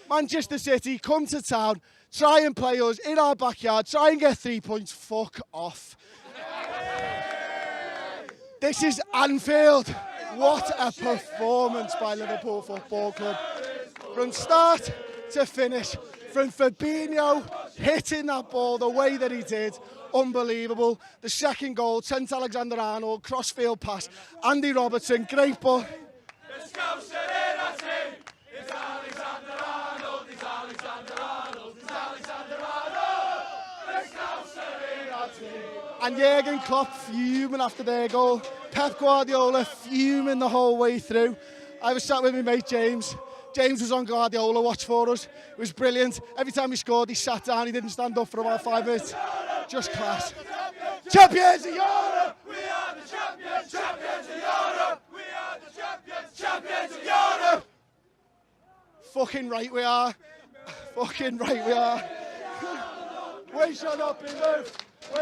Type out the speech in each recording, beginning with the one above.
Manchester City come to town, try and play us in our backyard, try and get 3 points, fuck off. This is Anfield. What a performance by Liverpool Football Club. From start to finish, from Fabinho hitting that ball the way that he did, unbelievable. The second goal, Trent Alexander-Arnold, crossfield pass, Andy Robertson, great ball. And Jurgen Klopp fuming after their goal. Pep Guardiola fuming the whole way through. I was sat with my mate James. James was on Guardiola watch for us. It was brilliant. Every time he scored, he sat down. He didn't stand up for about 5 minutes. Just class. Champions of Europe! We are the champions! Champions of Europe! We are the champions! Champions of Europe! Fucking right we are. Fucking right we are. We shall not be moved. We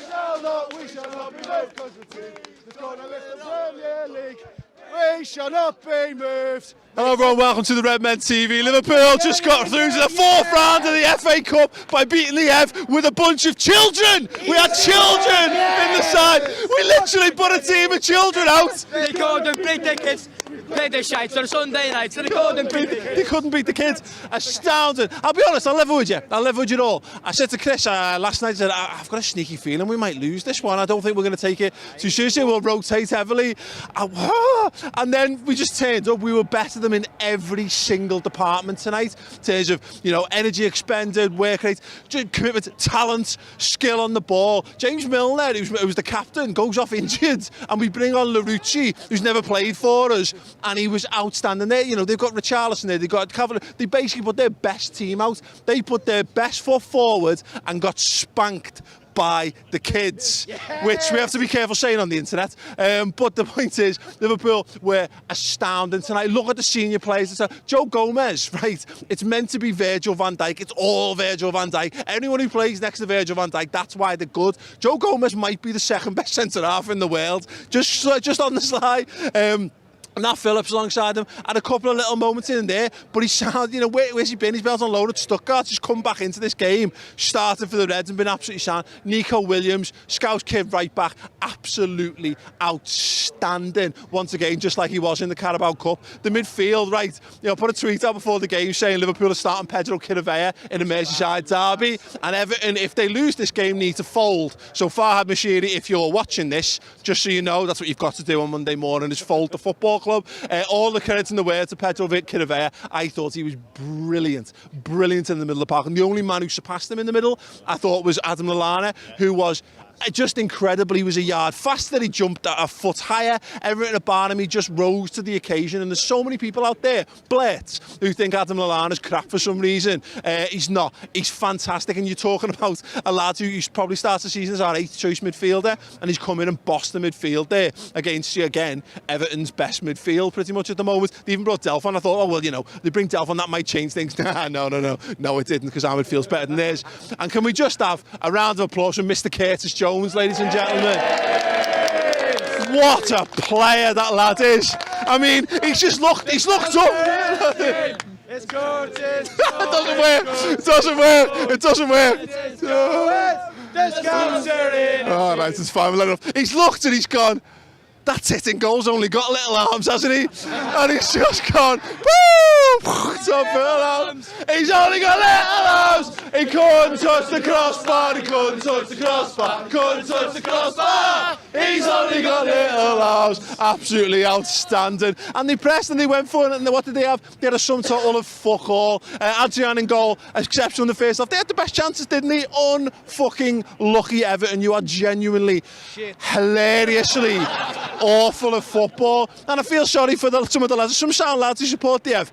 shall not be moved, because the team is going to lift the Premier League. We shall not be moved. Hello everyone, welcome to the Redmen TV. Liverpool just got through to the fourth round of the FA Cup by beating the Ev with a bunch of children. We had children in the side. We literally put a team of children out. They called them big tickets. Played their shites on a Sunday night, so they called them big tickets. They couldn't beat the kids. Astounding. I'll be honest, I'll level with you. I'll level with you all. I said to Chris last night, I said, I've got a sneaky feeling we might lose this one. I don't think we're going to take it too seriously. We'll rotate heavily. And then we just turned up. We were better than in every single department tonight. In terms of, energy expended, work rate, commitment, talent, skill on the ball. James Milner, who was the captain, goes off injured. And we bring on Larucci, who's never played for us. And he was outstanding there. They've got Richarlison there, they've got Cavalier. They basically put their best team out. They put their best foot forward and got spanked by the kids, which we have to be careful saying on the internet. But the point is, Liverpool were astounding tonight. Look at the senior players. Joe Gomez, right? It's meant to be Virgil van Dijk. It's all Virgil van Dijk. Anyone who plays next to Virgil van Dijk, that's why they're good. Joe Gomez might be the second best centre-half in the world, just on the slide. Nat Phillips alongside him had a couple of little moments in there, but he sounded, where's he been? He's been out on loan at Stuttgart, just come back into this game, started for the Reds and been absolutely sound. Nico Williams, Scouse kid right back, absolutely outstanding. Once again, just like he was in the Carabao Cup. The midfield, right, put a tweet out before the game saying Liverpool are starting Pedro Chirivella in a Merseyside derby, and Everton, if they lose this game, need to fold. So Farhad Moshiri, if you're watching this, just so you know, that's what you've got to do on Monday morning, is fold the football club. All the credit in the world to Pedro Chirivella. I thought he was brilliant in the middle of the park, and the only man who surpassed him in the middle, I thought, was Adam Lallana, who was just incredible. He was a yard faster, he jumped a foot higher, everything about him, he just rose to the occasion. And there's so many people out there, blitz, who think Adam Lallana's crap for some reason. He's not. He's fantastic. And you're talking about a lad who probably starts the season as our 8th choice midfielder, and he's come in and bossed the midfield there against, again, Everton's best midfield pretty much at the moment. They even brought Delph on. I thought, they bring Delph on, that might change things. No, it didn't, because our midfield's better than theirs. And can we just have a round of applause from Mr. Curtis Jones, ladies and gentlemen? What a player that lad is. I mean, he's looked up. It's Curtis. It doesn't work. Oh, right, it's fine. We'll let it off. He's looked and he's gone, that's it, and goal's only got little arms, hasn't he? And he's just gone, woo! Top arms. He's only got little arms. He couldn't touch the crossbar. He's only got little arms. Absolutely outstanding. And they pressed and they went for it. And what did they have? They had a sum total of fuck all. Adrian in goal, exception on the first half. They had the best chances, didn't they? Unfucking lucky Everton. You are genuinely, hilariously awful at football, and I feel sorry for some of the lads. Some sound lads who support the Ev.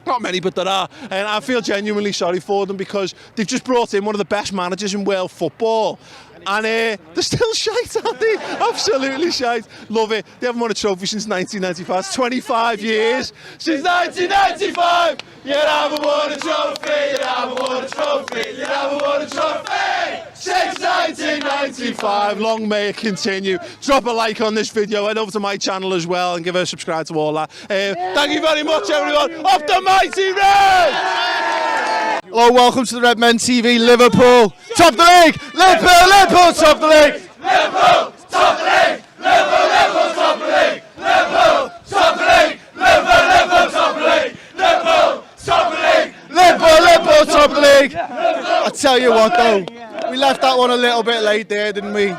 Not many, but there are, and I feel genuinely sorry for them, because they've just brought in one of the best managers in world football, and they're still shite, aren't they? Absolutely shite. Love it. They haven't won a trophy since 1995. It's 25 years since 1995. You haven't won a trophy. You haven't won a trophy. You haven't won a trophy. Since 1995, long may it continue. Drop a like on this video, head over to my channel as well and give a subscribe to all that. Thank you very much everyone, up the mighty Red! Hello, welcome to the Redmen TV, Liverpool, top of the league, Liverpool, top of the league, Liverpool, top of the league, Liverpool, top of the league, Liverpool, top of the league, Liverpool, top of the league, Liverpool, top of the league, Liverpool, top of the league. I tell you what though, we left that one a little bit late there, didn't we?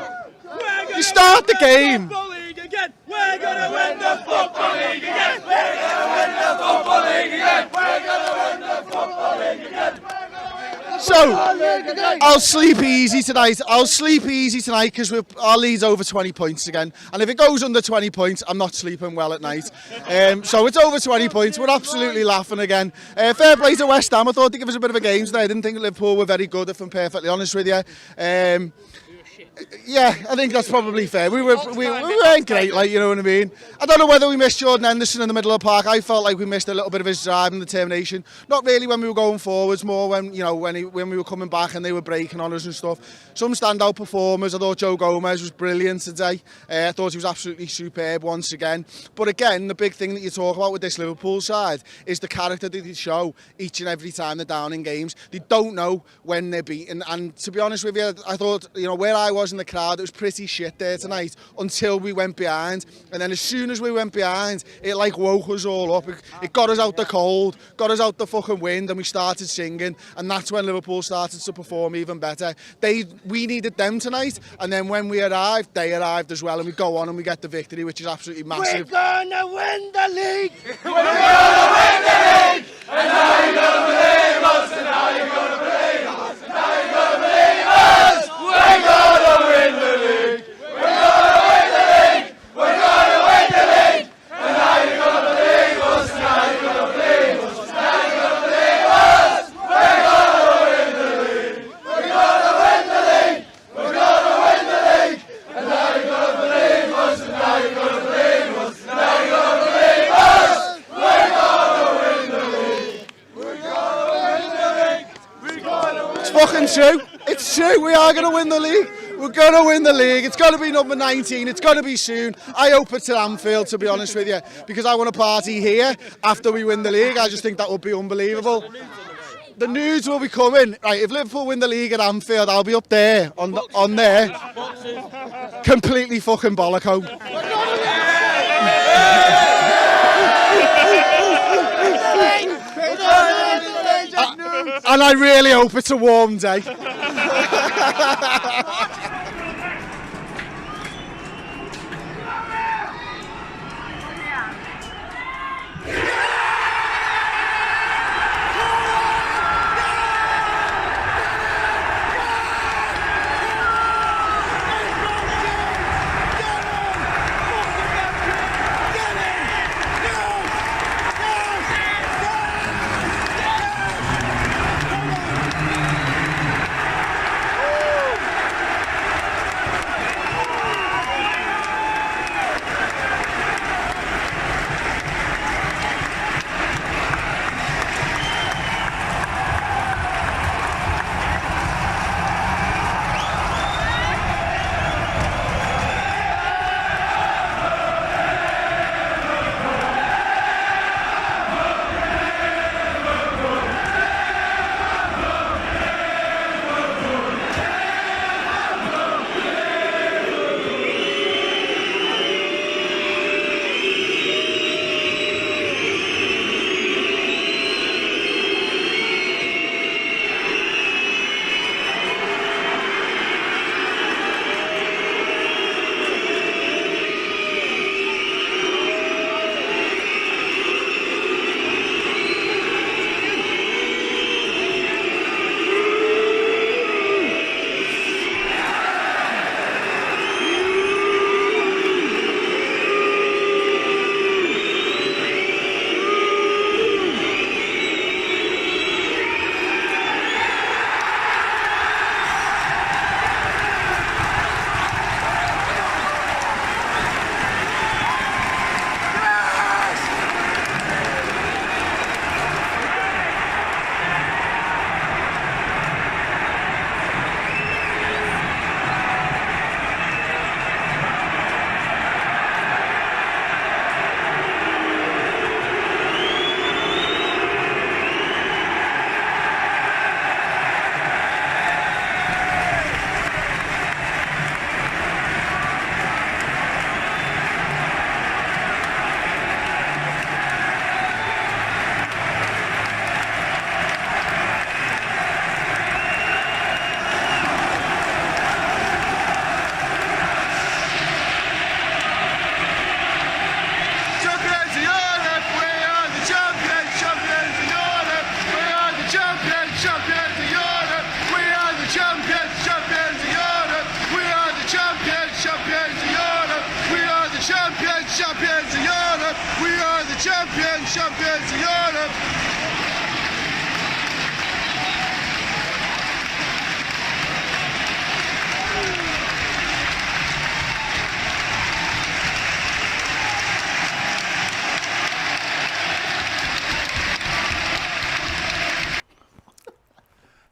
You start the game. We're gonna win the football league again. We're gonna win the football league again. We're gonna win the football league again. So, I'll sleep easy tonight. Because our lead's over 20 points again. And if it goes under 20 points, I'm not sleeping well at night. So it's over 20 points. We're absolutely laughing again. Fair play to West Ham. I thought they'd give us a bit of a game today. I didn't think Liverpool were very good, if I'm perfectly honest with you. Yeah, I think that's probably fair. We weren't great, like, you know what I mean. I don't know whether we missed Jordan Henderson in the middle of the park. I felt like we missed a little bit of his drive and determination. Not really when we were going forwards, more when when we were coming back and they were breaking on us and stuff. Some standout performers. I thought Joe Gomez was brilliant today. I thought he was absolutely superb once again. But again, the big thing that you talk about with this Liverpool side is the character that they show each and every time they're down in games. They don't know when they're beaten. And to be honest with you, I thought, where I was in the crowd, it was pretty shit there tonight until we went behind. And then as soon as we went behind, it like woke us all up. It got us out the cold, got us out the fucking wind, and we started singing. And that's when Liverpool started to perform even better. We needed them tonight, and then when we arrived, they arrived as well, and we go on and we get the victory, which is absolutely massive. We're gonna win the league. We're gonna win the league! And now you're gonna believe us! And now you're gonna believe us! And now you're gonna believe us! We're gonna win the league! We're gonna win the league! We're gonna win the league! And now you're gonna believe us! And now you're gonna believe us! And now you're gonna believe us! We're gonna win the league! We're gonna win the league! We're gonna win the league! And now you're gonna believe us! And now you're gonna believe us! And now you're gonna believe us! We're gonna win the league! We're gonna win the league! We're gonna win. It's fucking true. It's true. We are going to win the league. We're going to win the league. It's got to be number 19. It's got to be soon. I hope it's at Anfield, to be honest with you, because I want to party here after we win the league. I just think that would be unbelievable. The nudes will be coming. Right, if Liverpool win the league at Anfield, I'll be up there, on there, completely fucking bollock. And I really hope it's a warm day. champions of Europe.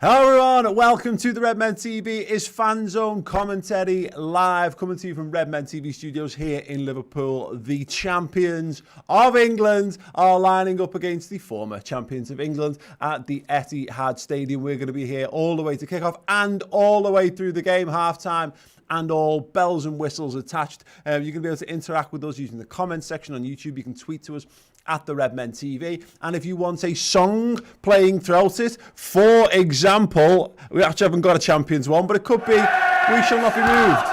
Hello everyone, welcome to the Redmen TV. It's Fanzone commentary live, coming to you from Redmen TV studios here in Liverpool. The champions of England are lining up against the former champions of England at the Etihad Stadium. We're going to be here all the way to kick-off and all the way through the game, half-time, and all bells and whistles attached. You're going to be able to interact with us using the comments section on YouTube. You can tweet to us at the Redmen TV, and if you want a song playing throughout it, for example, we actually haven't got a champions one, but it could be We Shall Not Be Moved,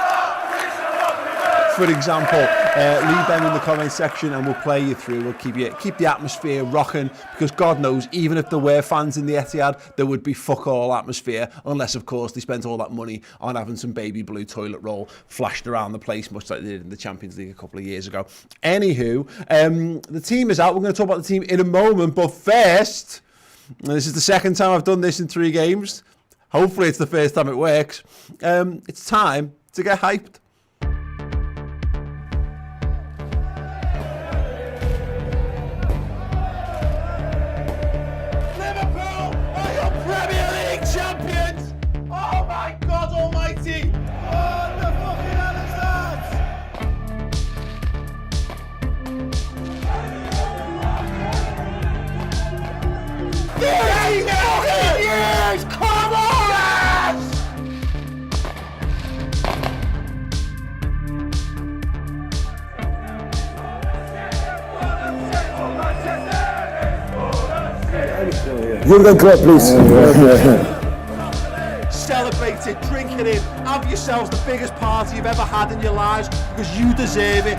for example. Leave them in the comment section and we'll play you through. We'll keep the atmosphere rocking, because God knows, even if there were fans in the Etihad, there would be fuck all atmosphere, unless of course they spent all that money on having some baby blue toilet roll flashed around the place, much like they did in the Champions League a couple of years ago. Anywho, the team is out. We're going to talk about the team in a moment, but first, and this is the second time I've done this in 3 games. Hopefully it's the first time it works. It's time to get hyped. Jurgen Klopp, please. Celebrate it, drink it in, have yourselves the biggest party you've ever had in your lives, because you deserve it.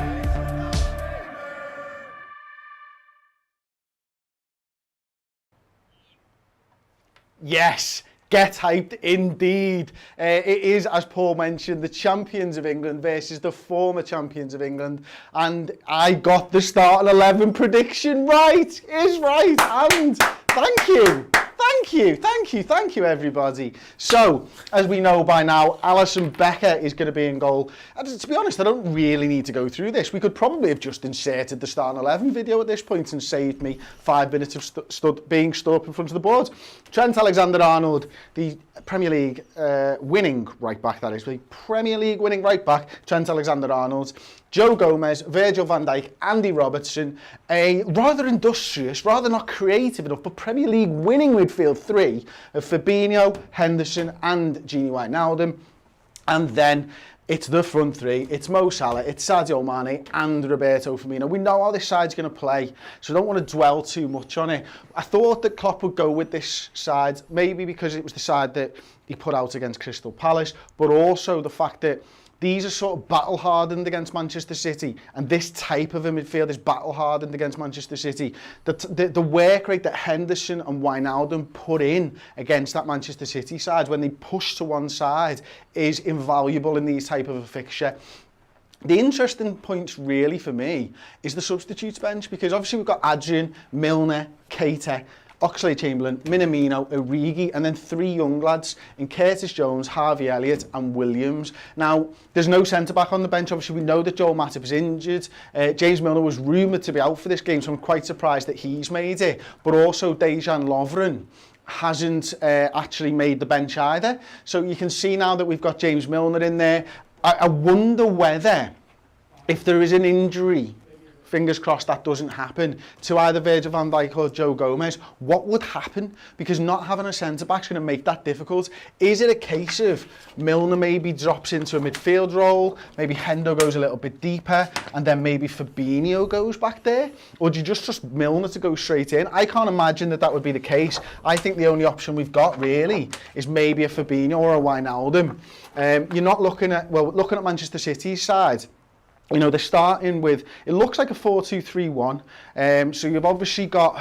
Yes, get hyped indeed. It is, as Paul mentioned, the champions of England versus the former champions of England. And I got the starting 11 prediction right. Is right. And thank you. Thank you, everybody. So, as we know by now, Alisson Becker is going to be in goal. And to be honest, I don't really need to go through this. We could probably have just inserted the starting 11 video at this point and saved me 5 minutes of being stood up in front of the board. Trent Alexander-Arnold, the Premier League winning right back, that is. The Premier League winning right back, Trent Alexander-Arnold. Joe Gomez, Virgil van Dijk, Andy Robertson, a rather industrious, rather not creative enough, but Premier League winning midfield 3 of Fabinho, Henderson and Gini Wijnaldum. And then it's the front 3, it's Mo Salah, it's Sadio Mane and Roberto Firmino. We know how this side's going to play, so I don't want to dwell too much on it. I thought that Klopp would go with this side, maybe because it was the side that he put out against Crystal Palace, but also the fact that these are sort of battle-hardened against Manchester City, and this type of a midfield is battle-hardened against Manchester City. The work rate that Henderson and Wijnaldum put in against that Manchester City side when they push to one side is invaluable in these type of a fixture. The interesting point really for me is the substitutes bench, because obviously we've got Adrian, Milner, Keita, Oxlade-Chamberlain, Minamino, Origi, and then 3 young lads in Curtis Jones, Harvey Elliott and Williams. Now, there's no centre-back on the bench. Obviously, we know that Joel Matip is injured. James Milner was rumoured to be out for this game, so I'm quite surprised that he's made it. But also, Dejan Lovren hasn't actually made the bench either. So you can see now that we've got James Milner in there. I wonder whether, if there is an injury, fingers crossed that doesn't happen, to either Virgil van Dijk or Joe Gomez, what would happen? Because not having a centre-back is going to make that difficult. Is it a case of Milner maybe drops into a midfield role, maybe Hendo goes a little bit deeper, and then maybe Fabinho goes back there? Or do you just trust Milner to go straight in? I can't imagine that that would be the case. I think the only option we've got, really, is maybe a Fabinho or a Wijnaldum. You're not looking at, well, looking at Manchester City's side, You know, they're starting with, it looks like a 4-2-3-1. So you've obviously got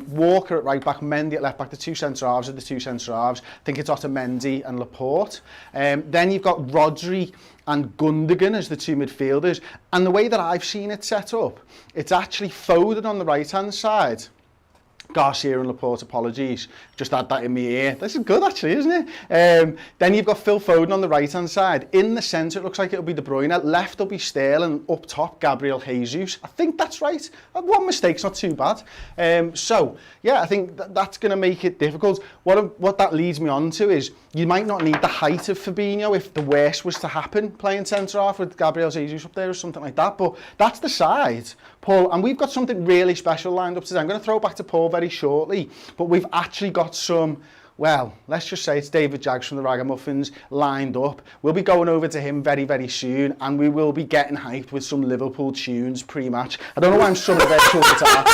Walker at right back, Mendy at left back, the two centre-halves are the two centre-halves. I think it's Otamendi and Laporte. Then you've got Rodri and Gundogan as the two midfielders. And the way that I've seen it set up, it's actually Foden on the right-hand side. Garcia and Laporte, apologies. Just had that in my ear. This is good, actually, isn't it? Then you've got Phil Foden on the right-hand side. In the centre, it looks like it'll be De Bruyne. Left will be Sterling. Up top, Gabriel Jesus. I think that's right. One mistake's not too bad. So, yeah, I think that's going to make it difficult. What that leads me on to is you might not need the height of Fabinho if the worst was to happen, playing centre-half with Gabriel Jesus up there or something like that. But that's the side, Paul. And we've got something really special lined up today. I'm going to throw back to Paul very shortly, but we've actually got some, well, let's just say it's David Jaggs from the Ragamuffins lined up. We'll be going over to him very, very soon, and we will be getting hyped with some Liverpool tunes pre-match. I don't know why I'm strumming a virtual guitar.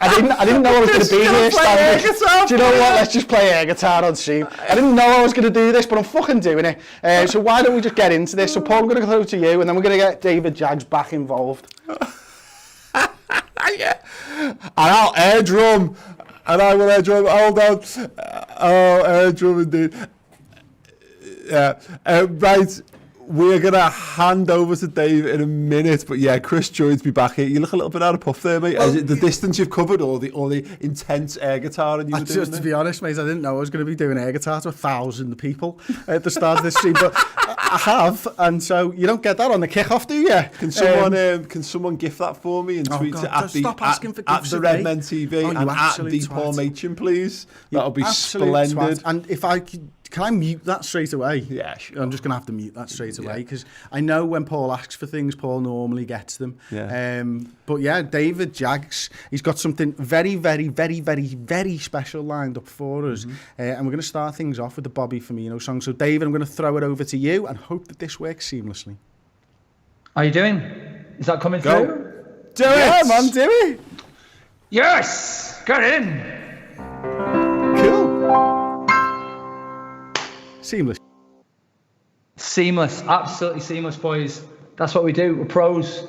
I didn't know I was going to be here standing. Do you know what? Let's just play air guitar on stream. I didn't know I was going to do this, but I'm fucking doing it. So why don't we just get into this? So Paul, I'm going to throw to you, and then we're going to get David Jaggs back involved. Yeah. And I'll air drum. And I will air drum. Hold on. Oh, air drum indeed. Yeah. Right. We're going to hand over to Dave in a minute. But yeah, Chris joins me back here. You look a little bit out of puff there, mate. Is it the distance you've covered or the intense air guitar? And just to be honest, mate, I didn't know I was going to be doing air guitar to 1,000 people at the start of this stream. But I have. And so you don't get that on the kickoff, do you? Can someone gift that for me and tweet it at the Redmen TV and at the Paul Machin, please? That'll be splendid. Twat. And if I could, can I mute that straight away? Yeah, sure. I'm just going to have to mute that straight away because I know when Paul asks for things, Paul normally gets them. Yeah. But yeah, David Jaggs, he's got something very, very, very, very, very special lined up for us. And we're going to start things off with the Bobby Firmino song. So David, I'm going to throw it over to you and hope that this works seamlessly. How you doing? Is that coming through? Do it! Yeah, man, do it! Yes! Get in! Cool. Seamless. Seamless, absolutely seamless, boys. That's what we do, we're pros.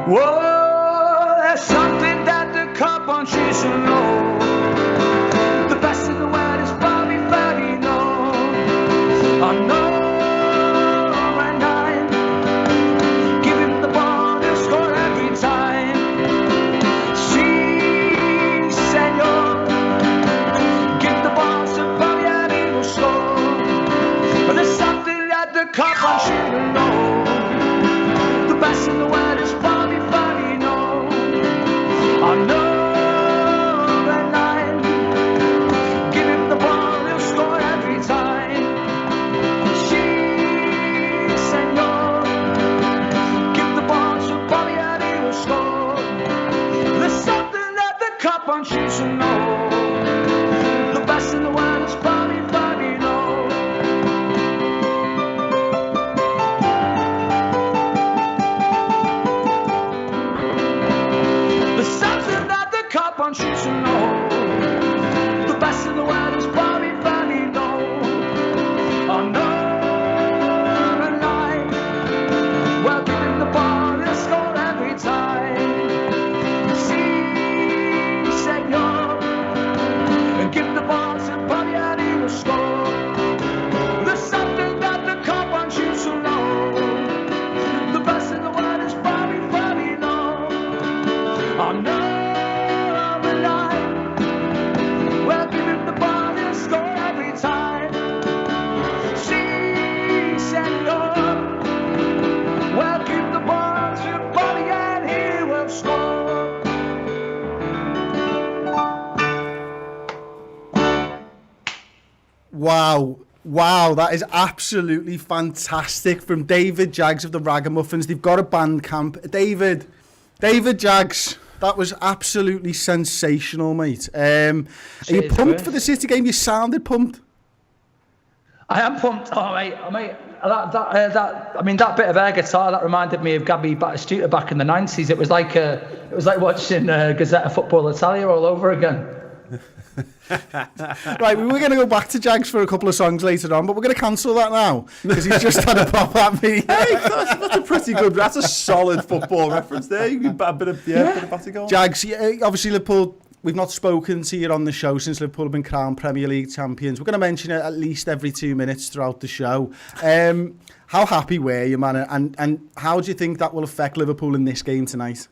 Whoa, there's something that the cup wants you to know. The best in the world is Bobby Firmino. I know. Cup wants you to know. The best in the world is Bobby Firmino. I know that line. Give him the ball, he'll score every time. Si, senor. Give the ball to Bobby and he will score. There's something that the cup wants you to know. The best in the world is Bobby Firmino. Want you to know the best in the world is Bobby Firmino. I know a lie. Well, give him the ball, he'll score every time. Si, senor. And give the ball to Bobby and he will score. There's something that the cup wants you to know. The best in the world is Bobby Firmino. I know. Wow, that is absolutely fantastic from David Jaggs of the Ragamuffins. They've got a band camp. David Jaggs, that was absolutely sensational, mate. Are you pumped for the City game? You sounded pumped. I am pumped. Oh, mate. That bit of air guitar that reminded me of Gabby Batistuta back in the '90s. It was like watching Gazzetta Football Italia all over again. Right, we were going to go back to Jags for a couple of songs later on, but we're going to cancel that now because he's just had a pop at me. Hey, that's a pretty good. That's a solid football reference there. You can a bit of Batigol. Jags, obviously Liverpool. We've not spoken to you on the show since Liverpool have been crowned Premier League champions. We're going to mention it at least every 2 minutes throughout the show. How happy were you, man? And how do you think that will affect Liverpool in this game tonight?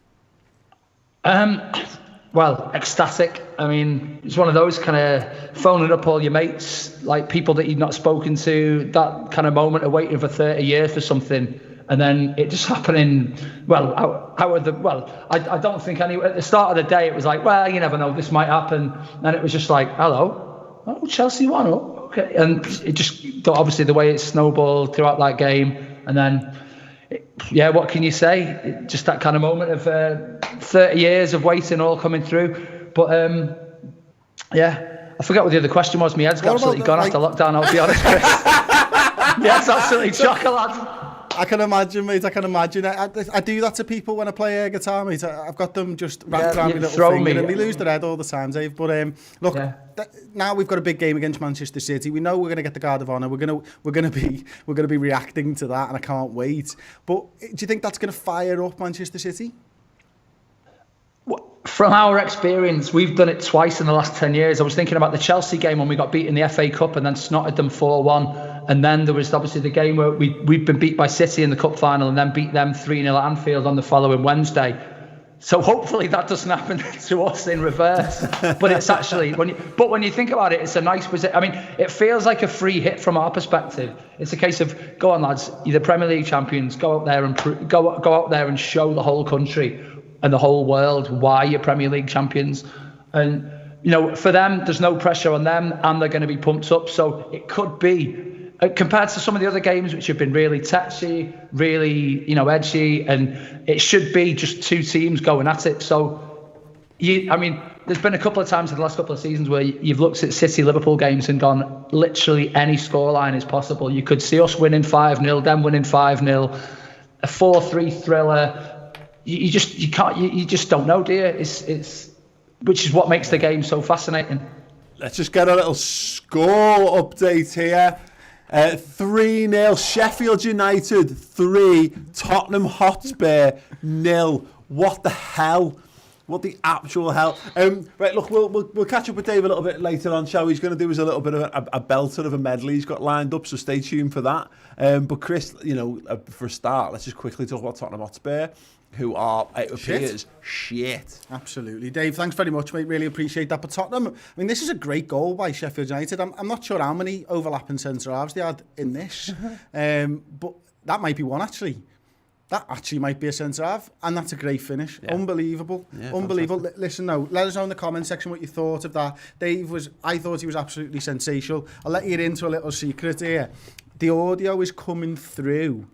Well, ecstatic. I mean, it's one of those kind of phoning up all your mates, like people that you've not spoken to, that kind of moment of waiting for 30 years for something. And then it just happening, I don't think at the start of the day, it was like, well, you never know, this might happen. And it was just like, hello, oh, Chelsea won, oh, okay. And it just, obviously the way it snowballed throughout that game. And then, what can you say? Just that kind of moment of 30 years of waiting all coming through. But, I forgot what the other question was. My head's absolutely gone after lockdown, I'll be honest, Chris. Yeah, it's absolutely chocolate. I can imagine, mate. I can imagine. I do that to people when I play air guitar, mate. I've got them just wrapped around my little finger, and they lose their head all the time, Dave. But now we've got a big game against Manchester City. We know we're going to get the Guard of Honour. We're going to be reacting to that, and I can't wait. But do you think that's going to fire up Manchester City? From our experience, we've done it twice in the last 10 years. I was thinking about the Chelsea game when we got beat in the FA Cup and then snotted them 4-1. And then there was obviously the game where we'd been beat by City in the cup final and then beat them 3-0 at Anfield on the following Wednesday. So hopefully that doesn't happen to us in reverse. But it's actually, when you think about it, it's a nice position. I mean, it feels like a free hit from our perspective. It's a case of, go on lads, you're the Premier League champions, go out there and show the whole country and the whole world why you're Premier League champions. And, for them, there's no pressure on them and they're going to be pumped up. So it could be, compared to some of the other games which have been really touchy, really, edgy, and it should be just two teams going at it. So, there's been a couple of times in the last couple of seasons where you've looked at City-Liverpool games and gone, literally any scoreline is possible. You could see us winning 5-0, them winning 5-0, a 4-3 thriller. You just don't know, do you? It's which is what makes the game so fascinating. Let's just get a little score update here. 3-0 Sheffield United, 3 Tottenham Hotspur, 0. What the hell? What the actual hell? Right, look, we'll catch up with Dave a little bit later on, shall we? He's going to do us a little bit of a belter of a medley he's got lined up, so stay tuned for that. But Chris, for a start, let's just quickly talk about Tottenham Hotspur, who are, it appears, shit. Absolutely. Dave, thanks very much, mate. Really appreciate that. But Tottenham, this is a great goal by Sheffield United. I'm not sure how many overlapping centre-halves they had in this, but that might be one, actually. That actually might be a centre-half, and that's a great finish. Yeah. Unbelievable. Yeah, unbelievable. Listen, let us know in the comment section what you thought of that. I thought he was absolutely sensational. I'll let you into a little secret here. The audio is coming through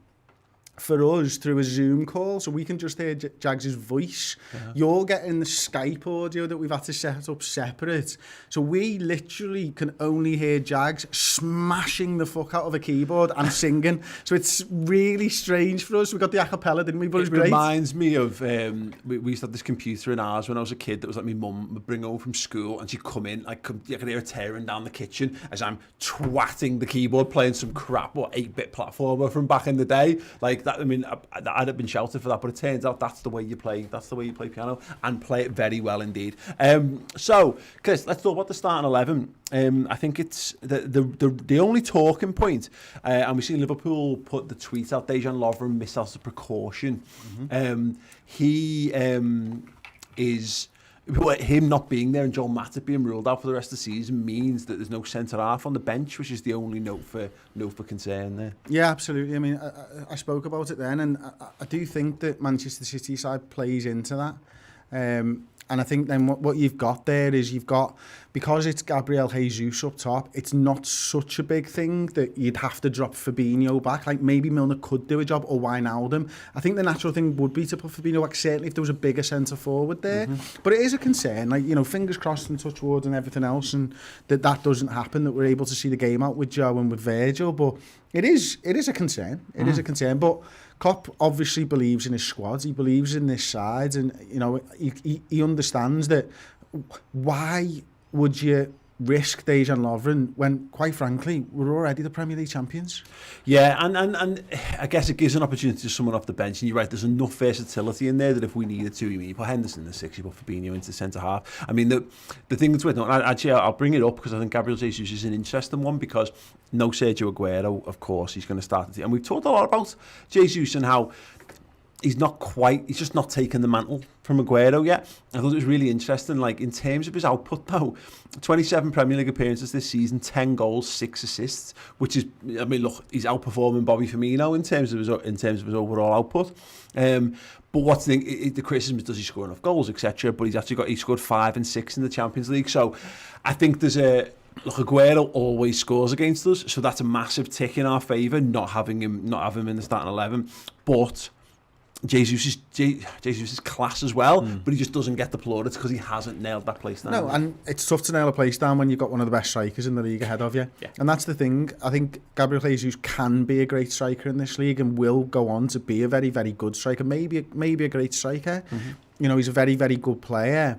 for us through a Zoom call, so we can just hear Jags' voice. Yeah. You're getting the Skype audio that we've had to set up separate, so we literally can only hear Jags smashing the fuck out of a keyboard and singing. So it's really strange for us. We got the a cappella, didn't we? But it reminds me of we used to have this computer in ours when I was a kid that was like my mum would bring home from school, and she'd come in, I could hear her tearing down the kitchen as I'm twatting the keyboard, playing some crap 8-bit platformer from back in the day, like that. I'd have been shouted for that, but it turns out that's the way you play piano, and play it very well indeed. So, Chris, let's talk about the starting 11. I think it's the only talking point, and we've seen Liverpool put the tweet out, Dejan Lovren missed out as a precaution. He is... Him not being there and Joel Matip being ruled out for the rest of the season means that there's no centre-half on the bench, which is the only note for concern there. Yeah, absolutely. I spoke about it then, and I do think that Manchester City side plays into that. And I think then what you've got there is because it's Gabriel Jesus up top, it's not such a big thing that you'd have to drop Fabinho back. Like maybe Milner could do a job, or Wijnaldum. I think the natural thing would be to put Fabinho back, certainly if there was a bigger centre forward there. But it is a concern, like, you know, fingers crossed and touch wood and everything else, and that doesn't happen, that we're able to see the game out with Joe and with Virgil. But it is a concern. It is a concern. But Klopp obviously believes in his squad. He believes in this side, and you know he understands that. Why would you risk Dejan Lovren when, quite frankly, we're already the Premier League champions? Yeah, and I guess it gives an opportunity to someone off the bench. And you're right, there's enough versatility in there that if we needed to, you put Henderson in the 6, you put Fabinho into centre half. I mean, the thing that's with, actually, I'll bring it up because I think Gabriel Jesus is an interesting one, because no Sergio Aguero, of course, he's going to start the team. And we've talked a lot about Jesus and how he's just not taken the mantle from Aguero yet. I thought it was really interesting, like in terms of his output though, 27 Premier League appearances this season, 10 goals, 6 assists, which is, I mean, look, he's outperforming Bobby Firmino in terms of his overall output. But what's the criticism is, does he score enough goals, etc. But he scored 5 and 6 in the Champions League. So I think look, Aguero always scores against us, so that's a massive tick in our favour, not having him in the starting 11. But Jesus is class as well, but he just doesn't get the plaudits because he hasn't nailed that place down. No, and it's tough to nail a place down when you've got one of the best strikers in the league ahead of you. Yeah. And that's the thing. I think Gabriel Jesus can be a great striker in this league and will go on to be a very, very good striker. Maybe a great striker. You know, he's a very, very good player.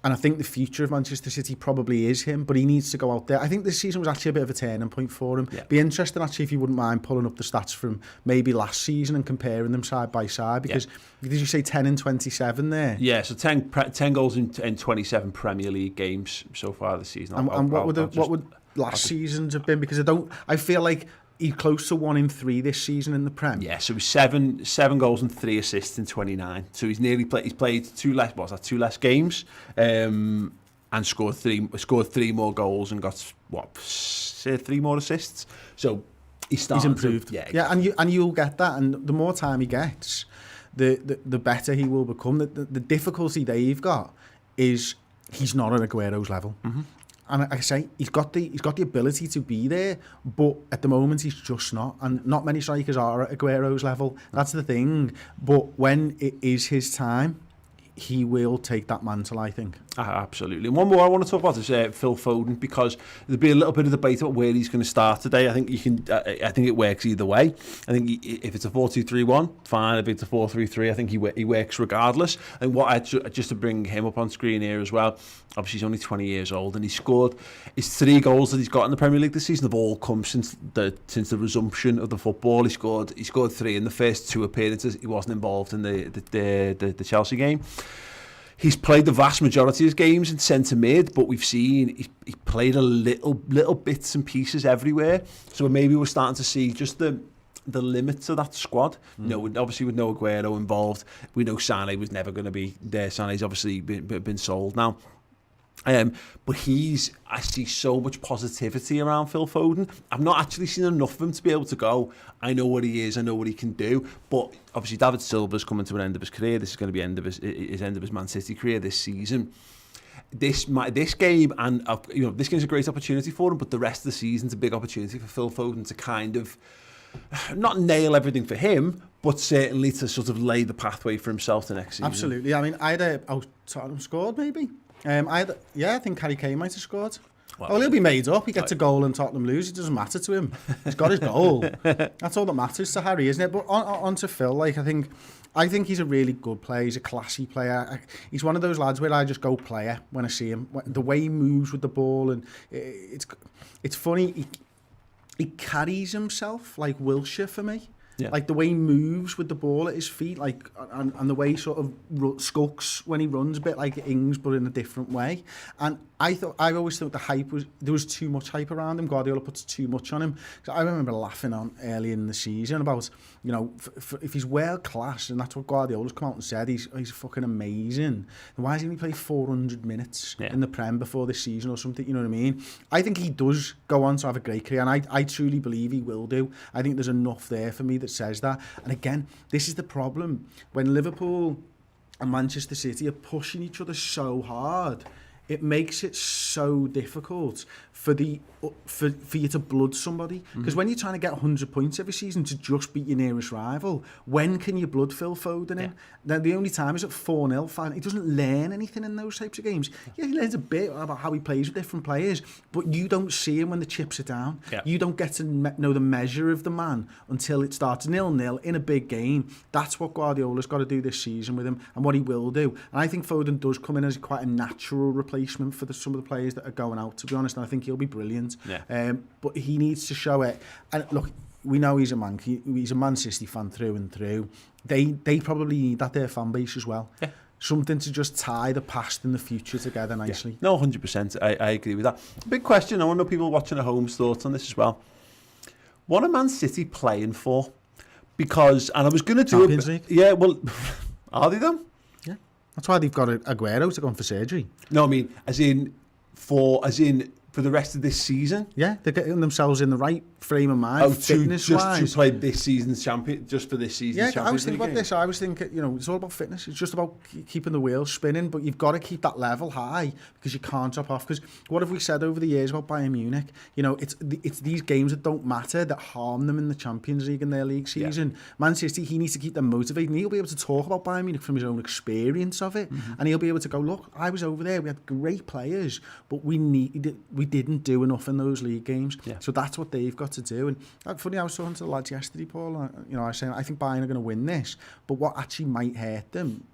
And I think the future of Manchester City probably is him, but he needs to go out there. I think this season was actually a bit of a turning point for him. Yeah. Be interesting, actually, if you wouldn't mind pulling up the stats from maybe last season and comparing them side by side, because did you say 10 and 27 there? Yeah, so 10 goals in 27 Premier League games so far this season. And what would last season's have been? Because I feel like he's close to 1 in 3 this season in the Prem. Yeah, so he's seven goals and 3 assists in 29. So he's played 2 less games, and scored three more goals and got 3 more assists. So he's improved. Yeah, and you'll get that, and the more time he gets, the better he will become. The difficulty they've got is he's not at Aguero's level. And like I say, he's got the ability to be there, but at the moment he's just not. And not many strikers are at Aguero's level. That's the thing. But when it is his time, he will take that mantle, I think. Absolutely. And one more I want to talk about is Phil Foden, because there'll be a little bit of debate about where he's going to start today. I think I think it works either way. I think if it's a 4-2-3-1, fine. If it's a 4-3-3, I think he works regardless. And just to bring him up on screen here as well, obviously he's only 20 years old, and he scored his 3 goals that he's got in the Premier League this season have all come since the resumption of the football. He scored 3 in the first 2 appearances. He wasn't involved in the Chelsea game. He's played the vast majority of his games in centre mid, but we've seen he played a little bits and pieces everywhere. So maybe we're starting to see just the limits of that squad. You know, obviously with no Aguero involved, we know Sané was never going to be there. Sané's obviously been sold now. But I see so much positivity around Phil Foden. I've not actually seen enough of him to be able to go, I know what he is, I know what he can do. But obviously David Silva's coming to an end of his career. This is going to be end of his Man City career this season. This game, and this game's a great opportunity for him, but the rest of the season's a big opportunity for Phil Foden to kind of not nail everything for him, but certainly to sort of lay the pathway for himself the next season. Absolutely. I mean, Tottenham scored maybe. I think Harry Kane might have scored. Well, he'll be made up. He gets a goal and Tottenham lose. It doesn't matter to him. He's got his goal. That's all that matters to Harry, isn't it? But on to Phil, like I think he's a really good player. He's a classy player. He's one of those lads where I just go player when I see him. The way he moves with the ball, and it's funny. He carries himself like Wilshere for me. Yeah. Like the way he moves with the ball at his feet, like and the way he sort of skulks when he runs, a bit like Ings, but in a different way. And I always thought there was too much hype around him. Guardiola puts too much on him. I remember laughing on early in the season about, if he's world class, and that's what Guardiola's come out and said, he's fucking amazing. Then why has he only played 400 minutes in the Prem before this season or something? You know what I mean? I think he does go on to have a great career, and I truly believe he will do. I think there's enough there for me that says that. And again, this is the problem when Liverpool and Manchester City are pushing each other so hard, it makes it so difficult for you to blood somebody. Because when you're trying to get 100 points every season to just beat your nearest rival, when can you blood Phil Foden in? Now, the only time is at 4-0, 5. He doesn't learn anything in those types of games. Yeah, he learns a bit about how he plays with different players, but you don't see him when the chips are down. You don't get to know the measure of the man until it starts 0-0 in a big game. That's what Guardiola's got to do this season with him, and what he will do. And I think Foden does come in as quite a natural replacement for some of the players that are going out, to be honest, and I think he'll be brilliant. But he needs to show it. And look, we know he's a Man City fan through and through. They probably need that, their fan base as well. Something to just tie the past and the future together nicely. No, 100%. I agree with that. Big question. I want to know people watching at home's thoughts on this as well. What are Man City playing for? Because, and I was going to do Champions League. Yeah, well, are they them? Yeah, that's why they've got Aguero to go for surgery. No, I mean, as in for the rest of this season. Yeah, they're getting themselves in the right frame of mind, fitness-wise. Just to play this season's champion, just for this season's Champions League. Yeah, I was thinking about this. I was thinking, it's all about fitness. It's just about keeping the wheels spinning, but you've got to keep that level high because you can't drop off. Because what have we said over the years about Bayern Munich? It's these games that don't matter that harm them in the Champions League and their league season. Man City, he needs to keep them motivated, and he'll be able to talk about Bayern Munich from his own experience of it, and he'll be able to go, look, I was over there. We had great players, but we didn't do enough in those league games. So that's what they've got to do. And funny, I was talking to the lads yesterday, Paul. I was saying I think Bayern are going to win this, but what actually might hurt them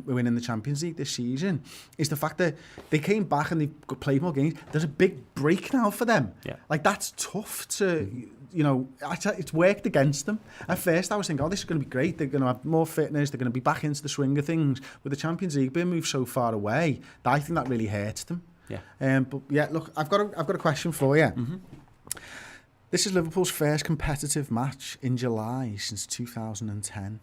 winning the Champions League this season is the fact that they came back and they've played more games. There's a big break now for them. Like, that's tough to. It's worked against them. At first, I was thinking, this is going to be great. They're going to have more fitness. They're going to be back into the swing of things. With the Champions League being moved so far away, I think that really hurts them. But yeah, look, I've got a question for you. This is Liverpool's first competitive match in July since 2010.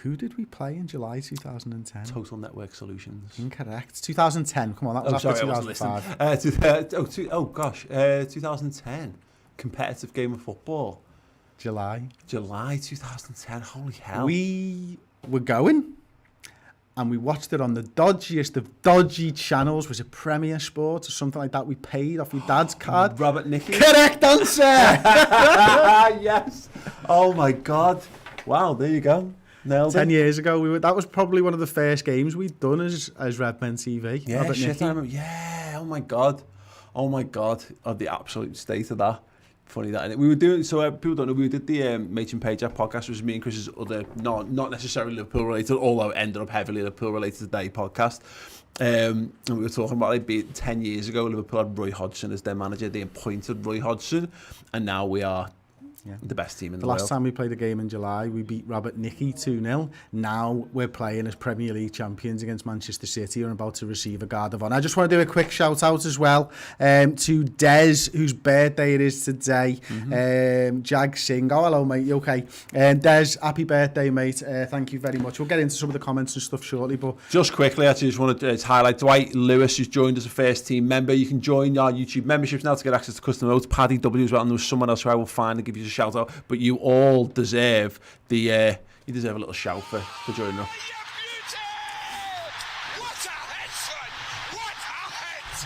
Who did we play in July 2010? Total Network Solutions. Incorrect. 2010. Come on, that was after 2005. 2010. Competitive game of football. July 2010. Holy hell. We were going, and we watched it on the dodgiest of dodgy channels. Was it Premier Sports or something like that? We paid off your dad's card. Robert Nicky. Correct answer. Yes. Oh my God. Wow. There you go. Nailed 10 years ago, that was probably one of the first games we'd done as Redmen TV. Yeah, Robert shit. Nicky. I remember. Yeah. Oh my God. Of the absolute state of that. Funny that. And we were doing, so people don't know, we did the Mate and Page podcast, which was me and Chris's other, not necessarily Liverpool related, although it ended up heavily Liverpool related today podcast. And we were talking about, like, 10 years ago, Liverpool had Roy Hodgson as their manager. They appointed Roy Hodgson, and now we are the best team in the world. Last time we played a game in July, we beat Robert Nicky 2-0. Now we're playing as Premier League champions against Manchester City and about to receive a Guard of Honour. I just want to do a quick shout out as well to Des, whose birthday it is today. Jag Singh. Oh, hello, mate. You okay? Des, happy birthday, mate. Thank you very much. We'll get into some of the comments and stuff shortly, but just quickly, I just want to highlight Dwight Lewis, who's joined as a first team member. You can join our YouTube memberships now to get access to custom notes. Paddy W as well, and there's someone else who I will find and give you a shout out. But you all deserve you deserve a little shout for joining us.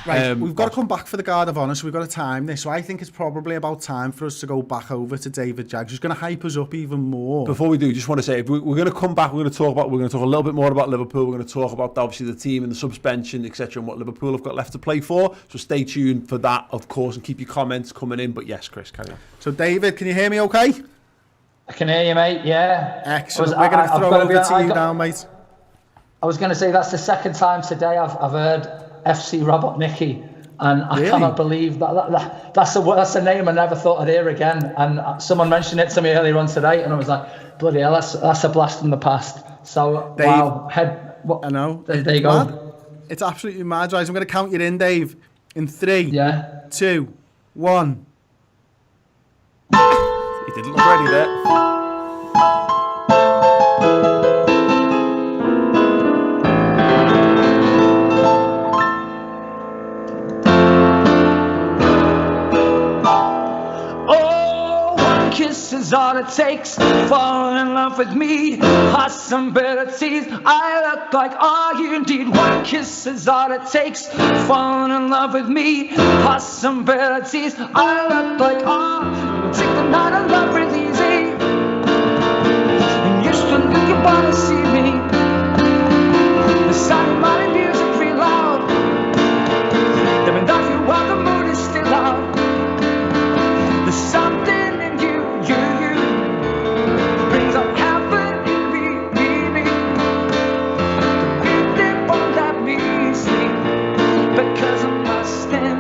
Right, we've got to come back for the Guard of Honour, so we've got to time this. So I think it's probably about time for us to go back over to David Jaggs, who's going to hype us up even more. Before we do, just want to say, we're going to come back, we're going to talk a little bit more about Liverpool. We're going to talk about, obviously, the team and the suspension, etc., and what Liverpool have got left to play for. So stay tuned for that, of course, and keep your comments coming in. But yes, Chris, carry on. So David, can you hear me okay? I can hear you, mate, yeah. Excellent. We're going to throw over to you now, mate. I was going to say, that's the second time today I've heard FC Robert Nicky, and I cannot believe that's a name I never thought I'd hear again. And someone mentioned it to me earlier on today, and I was like, bloody hell, that's a blast from the past. So Dave, wow, I know. There you go. Mad. It's absolutely mad, guys. I'm going to count you in, Dave. In 3, 2, 1. He didn't look ready there. kiss is all it takes. Fall in love with me, possibilities. I look like all you need. One kiss is all it takes. Fall in love with me, possibilities. I look like all. Take the night of love real easy. And you still think you wanna see me. The sound of my music real loud. There and off you while the moon is still out. There's something in you brings up heaven in me. The beat won't let me sleep because I'm lost in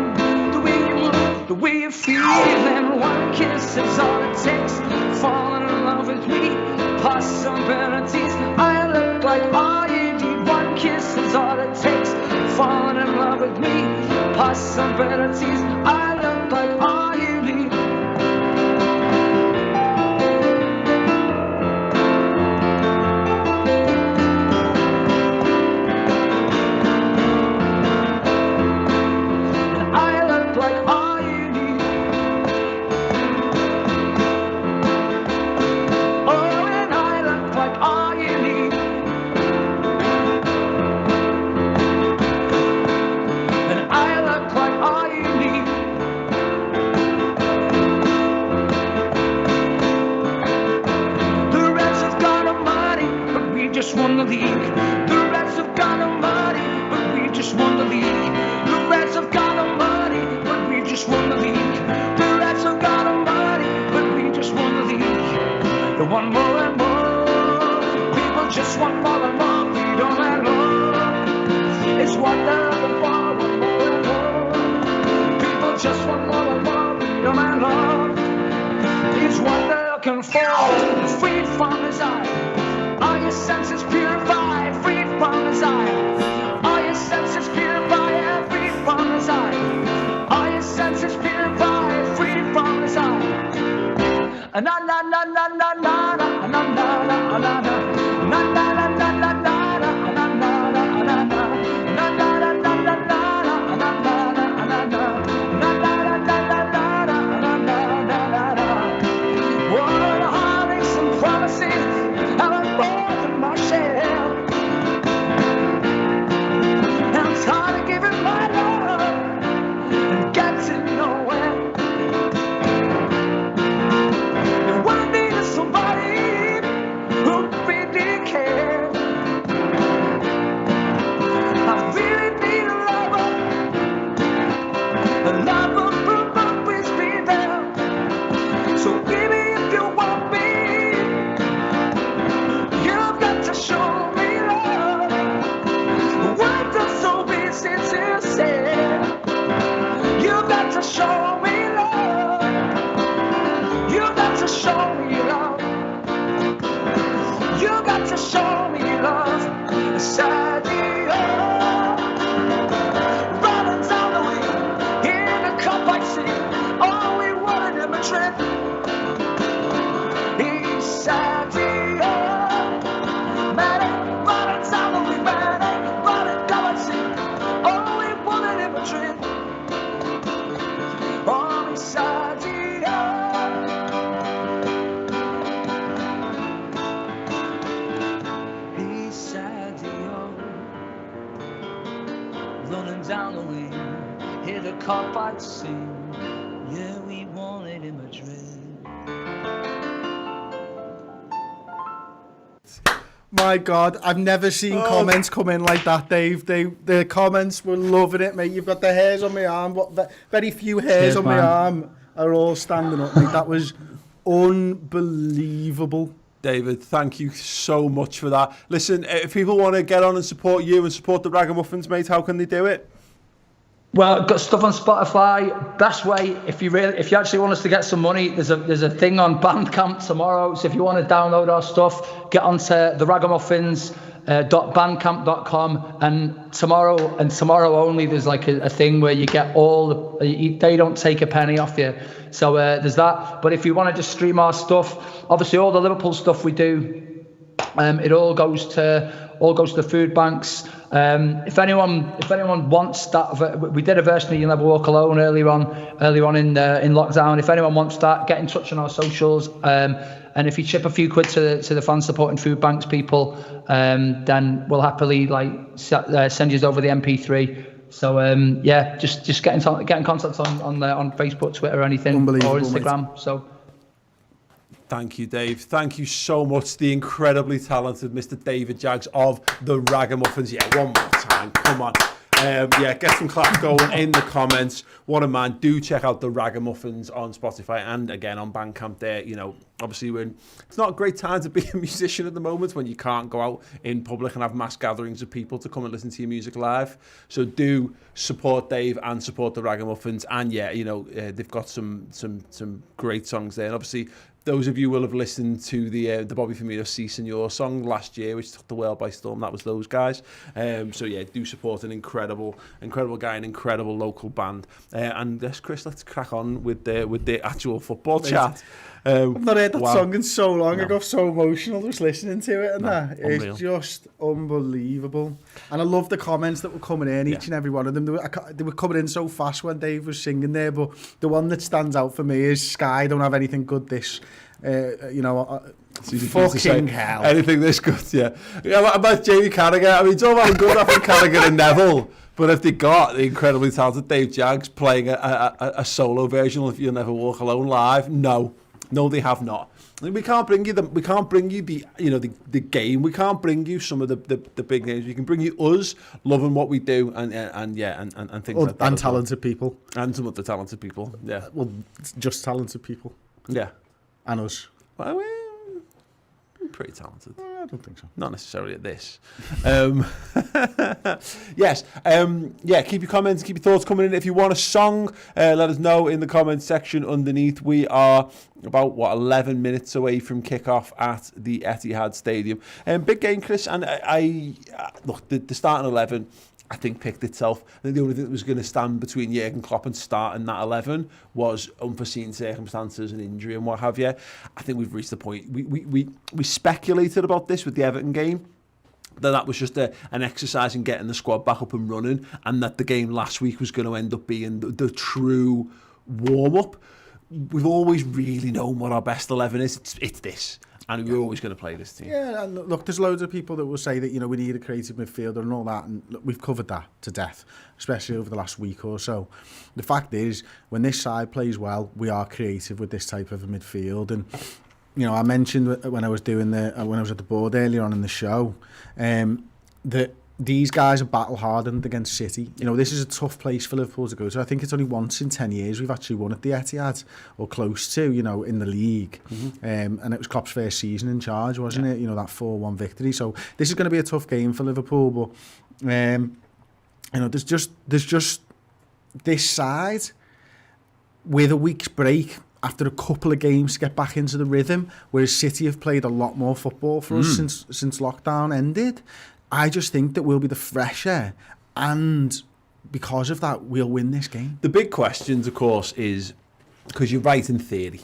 the way you move, the way you feel. And one kiss is all it takes. Falling in love with me, possibilities. I look like all you need. One kiss is all it takes. Falling in love with me, possibilities. I look like all you need. And I look like all you need. Oh, and I look like all you need. And I look like all you need. The Reds have got no money, but we just won the league. The Reds have got no money, but we just won the league. The Reds have got no money, but we just won the league. The Reds have got no money, but we just won the league. They want more and more. People just want more and more. Freedom and love. It's what they're looking for. Want more and more. People just want more and more. Freedom and love. It's what they're looking for. Freed from desire. All your senses purified. Freed from desire. All your senses purified. Freed from desire. All your senses purified. Freed from desire. Na na na na na na na na na na na na na na na na na. Running down the wing, hear the Carpaths sing. Yeah, we won it in Madrid. My God, I've never seen comments come in like that, Dave. The comments were loving it, mate. You've got the hairs on my arm. Very few hairs on my arm are all standing up, mate. That was unbelievable. David, thank you so much for that. Listen, if people want to get on and support you and support the Ragamuffins, mate, how can they do it? Well, I've got stuff on Spotify. Best way, if you actually want us to get some money, there's a thing on Bandcamp tomorrow. So if you want to download our stuff, get onto the ragamuffins.bandcamp.com, and tomorrow only, there's like a thing where you get all they don't take a penny off you. So there's that. But if you want to just stream our stuff, obviously all the Liverpool stuff we do, It all goes to the food banks. If anyone wants that, we did a version of You'll Never Walk Alone earlier on in lockdown. If anyone wants that, get in touch on our socials. And if you chip a few quid to the fan supporting food banks people, then we'll happily send you over the MP3. So just get in contact on Facebook, Twitter, or anything, or Instagram. Mate. So. Thank you, Dave. Thank you so much. The incredibly talented Mr. David Jaggs of the Ragamuffins. Yeah, one more time. Come on. Get some claps going in the comments. What a man. Do check out the Ragamuffins on Spotify and again on Bandcamp there. You know, obviously it's not a great time to be a musician at the moment when you can't go out in public and have mass gatherings of people to come and listen to your music live. So do support Dave and support the Ragamuffins. And they've got some great songs there. And obviously, those of you will have listened to the Bobby Firmino Si Senor song last year, which took the world by storm. That was those guys. Do support an incredible guy, an incredible local band. And Chris, let's crack on with the actual football chat. I've not heard that song in so long. I got so emotional just listening to it, and it's just unbelievable. And I love the comments that were coming in, each and every one of them. They were coming in so fast when Dave was singing there, but the one that stands out for me is Sky Don't Have Anything Good This. Fucking hell. Anything this good, yeah. About Jamie Carragher. I mean, it's all about good after Carragher and Neville. But if they got the incredibly talented Dave Jaggs playing a solo version of You'll Never Walk Alone live, no, they have not. I mean, we can't bring you the game. We can't bring you some of the big names. We can bring you us loving what we do and things like that. And talented people. And some of the talented people. Yeah. Well, just talented people. Yeah. And us. Well, we're pretty talented. I don't think so. Not necessarily at this. Yes. Keep your comments, keep your thoughts coming in. If you want a song, let us know in the comments section underneath. We are about 11 minutes away from kickoff at the Etihad Stadium. Big game, Chris. And I look, the starting 11, I think, picked itself. I think the only thing that was going to stand between Jurgen Klopp and starting that 11 was unforeseen circumstances and injury and what have you. I think we've reached the point. We speculated about this with the Everton game, that was just an exercise in getting the squad back up and running, and that the game last week was going to end up being the true warm-up. We've always really known what our best 11 is. It's this. And we're always going to play this team. Yeah, and look, there's loads of people that will say that, we need a creative midfielder and all that, and look, we've covered that to death, especially over the last week or so. The fact is, when this side plays well, we are creative with this type of a midfield. And I mentioned when I was at the board earlier on in the show, that these guys are battle hardened against City. This is a tough place for Liverpool to go to. I think it's only once in 10 years we've actually won at the Etihad, or close to, in the league. Mm-hmm. And it was Klopp's first season in charge, wasn't it? That 4-1 victory. So this is going to be a tough game for Liverpool. But there's just this side with a week's break after a couple of games to get back into the rhythm, whereas City have played a lot more football for us since lockdown ended. I just think that we'll be the fresher, and because of that, we'll win this game. The big questions, of course, is, because you're right in theory.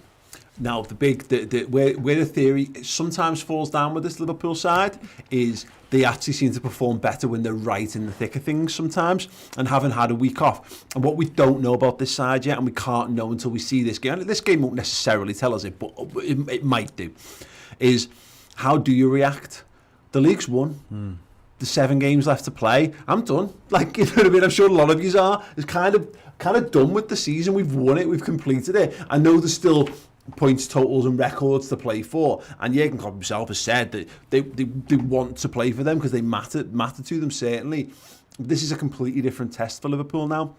Now, where the theory sometimes falls down with this Liverpool side is they actually seem to perform better when they're right in the thick of things sometimes, and haven't had a week off. And what we don't know about this side yet, and we can't know until we see this game, and this game won't necessarily tell us it, but it might do, is how do you react? The league's won. The 7 games left to play. I'm done. You know what I mean? I'm sure a lot of you are. It's kind of done with the season. We've won it. We've completed it. I know there's still points totals and records to play for. And Jurgen Klopp himself has said that they want to play for them because they matter to them, certainly. This is a completely different test for Liverpool now.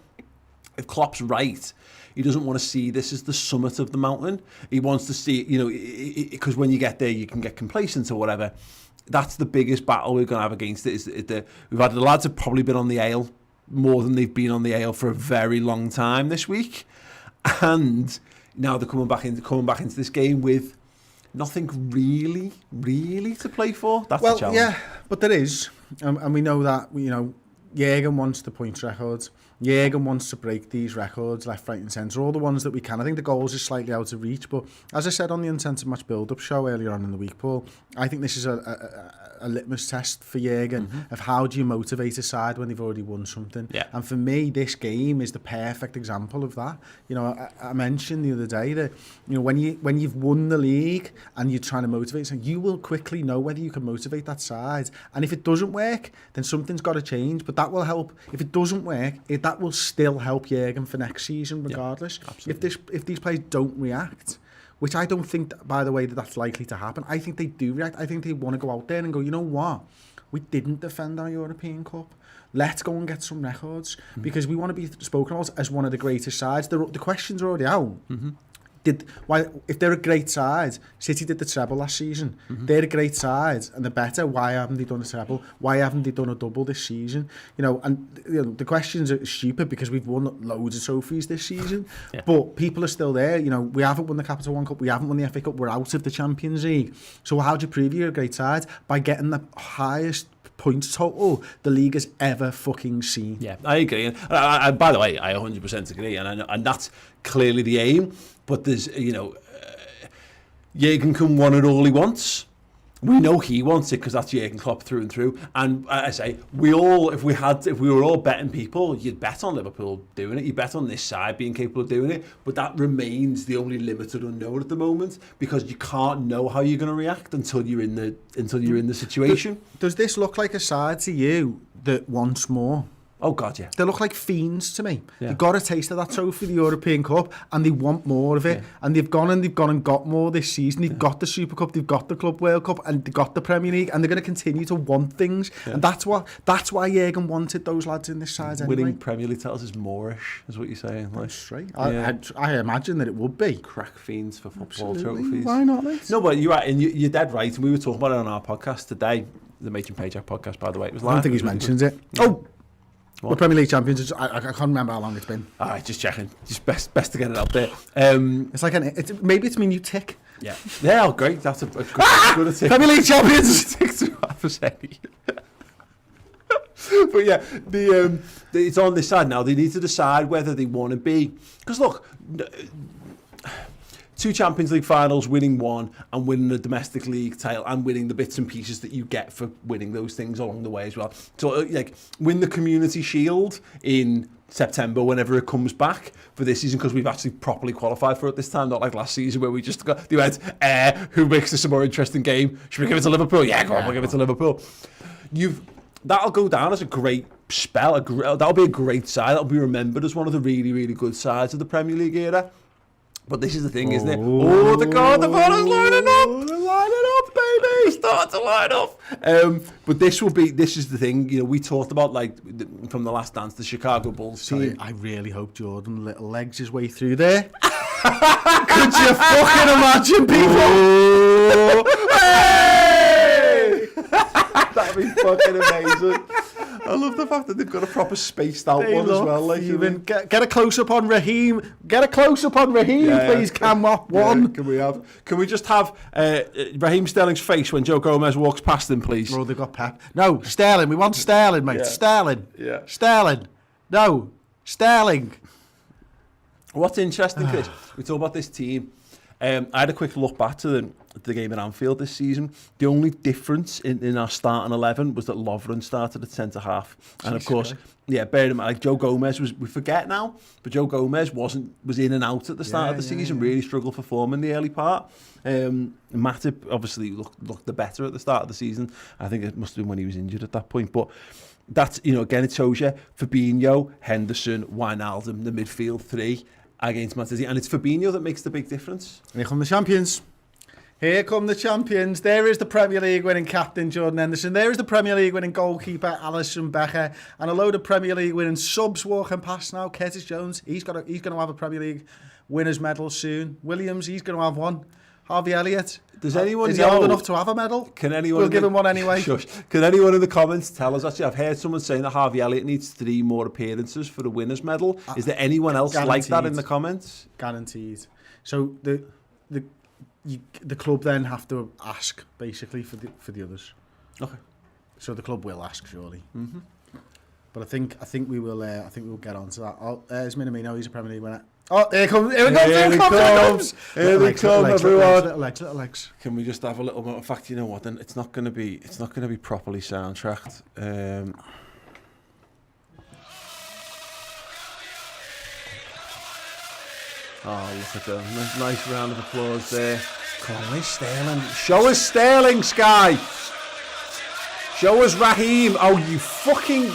If Klopp's right, he doesn't want to see this as the summit of the mountain. He wants to see, because when you get there, you can get complacent or whatever. That's the biggest battle we're going to have against it. We've had the lads have probably been on the ale more than they've been on the ale for a very long time this week, and now they're coming back into this game with nothing really to play for. That's the challenge. Yeah, but there is, and we know that. Jurgen wants the points records. Jürgen wants to break these records left, right and centre, all the ones that we can. I think the goals is slightly out of reach, but as I said on the Intensive Match Build-Up show earlier on in the week, Paul, I think this is a litmus test for Jürgen of how do you motivate a side when they've already won something. Yeah. And for me, this game is the perfect example of that. You know, I mentioned the other day that, you know, when you've won the league and you're trying to motivate, so you will quickly know whether you can motivate that side. And if it doesn't work, then something's got to change. But that will help. If it doesn't work, that will still help Jürgen for next season, regardless. If these players don't react, which I don't think, by the way, that's likely to happen. I think they do react. I think they want to go out there and go, you know what? We didn't defend our European Cup. Let's go and get some records because we want to be spoken about as one of the greatest sides. The question's already out. If they're a great side, City did the treble last season. They're a great side and they're better. Why haven't they done a treble? Why haven't they done a double this season? You know, and you know, the questions are stupid because we've won loads of trophies this season, but people are still there. You know, we haven't won the Capital One Cup, we haven't won the FA Cup, we're out of the Champions League. So how do you prove you're a great side? By getting the highest points total the league has ever fucking seen. Yeah, I agree. And I, by the way, I 100% agree, and that's clearly the aim. But there's, you know, Jürgen can want it all he wants. We know he wants it because that's Jürgen Klopp through and through. And I say, we all, if we were all betting people, you'd bet on Liverpool doing it. You bet on this side being capable of doing it. But that remains the only limited unknown at the moment because you can't know how you're going to react until you're in the situation. Does this look like a side to you that wants more? Oh God, yeah. They look like fiends to me. Yeah. They got a taste of that trophy, the European Cup, and they want more of it. Yeah. And they've gone and got more this season. They've got the Super Cup, they've got the Club World Cup, and they've got the Premier League, and they're going to continue to want things. Yeah. And that's why Jürgen wanted those lads in this side anyway. Winning Premier League titles is Moorish, is what you're saying. Like, that's right. Yeah. I imagine that it would be. Crack fiends for football Absolutely. Trophies. Why not, mate? No, but you're right, and you're dead right. And we were talking about it on our podcast today, the Mate and Payjack podcast, by the way. It was I don't think he's mentioned it. Yeah. Oh! What? The Premier League champions, I can't remember how long it's been. All right, just checking. Just best to get it out there. It's like maybe it's my new tick. Yeah. Yeah, oh, great. That's a good tick. Premier League champions. Tick to half a second. But yeah, it's on this side now. They need to decide whether they want to be. Because look, 2 Champions League finals, winning 1 and winning the domestic league title and winning the bits and pieces that you get for winning those things along the way as well. So like win the Community Shield in September whenever it comes back for this season because we've actually properly qualified for it this time, not like last season where we just got, they went, who makes this a more interesting game? Should we give it to Liverpool? Yeah, go on, we'll give it to Liverpool. That'll go down as a great spell. That'll be a great side. That'll be remembered as one of the really, really good sides of the Premier League era. But this is the thing, isn't it? Oh, the ball is lining up. They're lining up, baby. Start to line up. But this is the thing, you know, we talked about, like, from The Last Dance, the Chicago Bulls team. I really hope Jordan little legs his way through there. Could you fucking imagine, people? Hey! That'd be fucking amazing. I love the fact that they've got a proper spaced out one as well. Like, even get a close up on Raheem. Get a close up on Raheem, please. Camera one. Yeah, can we just have Raheem Sterling's face when Joe Gomez walks past him, please? Oh, they got Pep. No, Sterling. We want Sterling, mate. Yeah. Sterling. Yeah. Sterling. No, Sterling. What's interesting, Chris? We talk about this team. I had a quick look back to the game at Anfield this season. The only difference in our starting 11 was that Lovren started at centre half, and of course, bearing in mind, like Joe Gomez we forget now, but Joe Gomez was in and out at the start of the season. Really struggled for form in the early part. Matip obviously looked the better at the start of the season. I think it must have been when he was injured at that point, but. That's, you know, again, it shows you Fabinho, Henderson, Wijnaldum, the midfield 3 against Man City, and it's Fabinho that makes the big difference. Here come the champions. Here come the champions. There is the Premier League winning captain Jordan Henderson. There is the Premier League winning goalkeeper Alisson Becker, and a load of Premier League winning subs walking past now. Curtis Jones, he's going to have a Premier League winners medal soon. Williams, he's going to have one. Harvey Elliott. Does anyone is he old enough to have a medal? Can anyone? We'll give him one anyway. Shush. Can anyone in the comments tell us? Actually, I've heard someone saying that Harvey Elliott needs 3 more appearances for the winners' medal. Is there anyone else like that in the comments? Guaranteed. So the club then have to ask basically for the others. Okay. So the club will ask surely. Mm-hmm. But I think we will get onto that. Oh, there's Minamino. He's a Premier League winner. Oh, here he comes! Here he comes! Here they come, everyone. Little legs. Can we just have a little bit? In fact, you know what? Then it's not going to be properly soundtracked. Oh, look at them! Nice round of applause there. Come on, where's Sterling? Show us Sterling, Sky. Show us Raheem. Oh, you fucking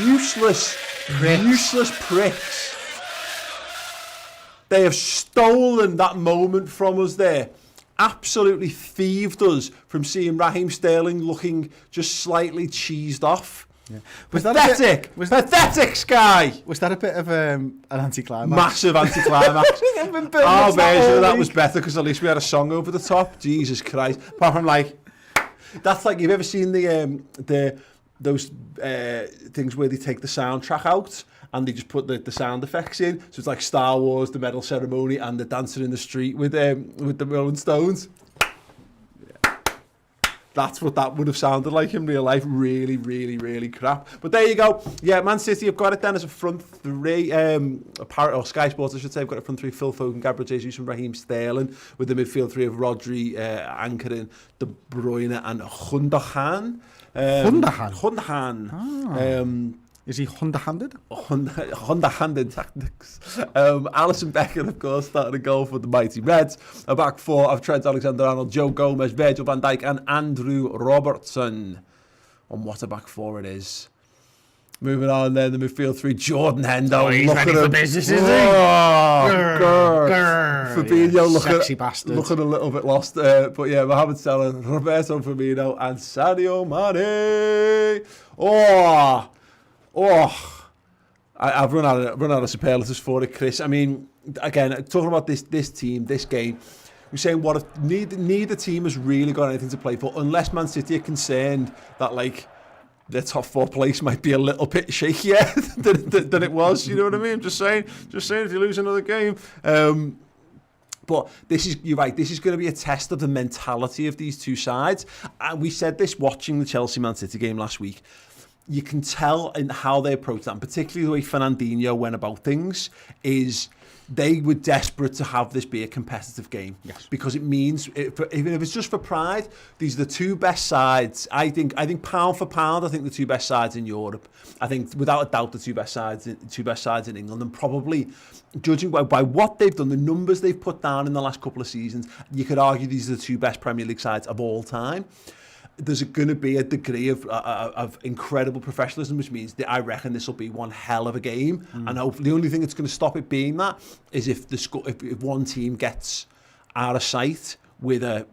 useless pricks. They have stolen that moment from us there. Absolutely thieved us from seeing Raheem Sterling looking just slightly cheesed off. Yeah. Pathetic, Sky. Was that a bit of an anticlimax? Massive anticlimax. Oh, man, that was better because at least we had a song over the top. Jesus Christ. Apart from that's like, you've ever seen those things where they take the soundtrack out and they just put the sound effects in. So it's like Star Wars, the medal ceremony, and the Dancer in the Street with the Rolling Stones. Yeah. That's what that would have sounded like in real life. Really, really, really crap. But there you go. Yeah, Man City have got it then as a front three. Or Sky Sports, I should say, have got it front three. Phil Foden, Gabriel Jesus and Raheem Sterling, with the midfield three of Rodri, anchoring De Bruyne and Gundogan. Gundogan. Is he Honda-handed? Honda-handed tactics. Alisson Becker, of course, started a goal for the mighty Reds. A back four of Trent Alexander-Arnold, Joe Gomez, Virgil van Dijk and Andrew Robertson. And what a back four it is. Moving on then, the midfield three, Jordan Hendo. Oh, he's ready for business, is he? Fabinho looking a little bit lost. But yeah, Mohamed Salah, Roberto Firmino and Sadio Mane. I've run out of superlatives for it, Chris. I mean, again, talking about this team, this game, we're saying neither team has really got anything to play for, unless Man City are concerned that their top four place might be a little bit shakier than it was. You know what I mean? Just saying if you lose another game. But you're right, this is going to be a test of the mentality of these two sides. And we said this watching the Chelsea-Man City game last week. You can tell in how they approach that, and particularly the way Fernandinho went about things, is they were desperate to have this be a competitive game. Yes. Because it means, even if it's just for pride, these are the two best sides. I think pound for pound, I think the two best sides in Europe. I think without a doubt the two best sides in England, and probably judging by what they've done, the numbers they've put down in the last couple of seasons, you could argue these are the two best Premier League sides of all time. There's going to be a degree of incredible professionalism, which means that I reckon this will be one hell of a game. And hopefully the only thing that's going to stop it being that is if one team gets out of sight with a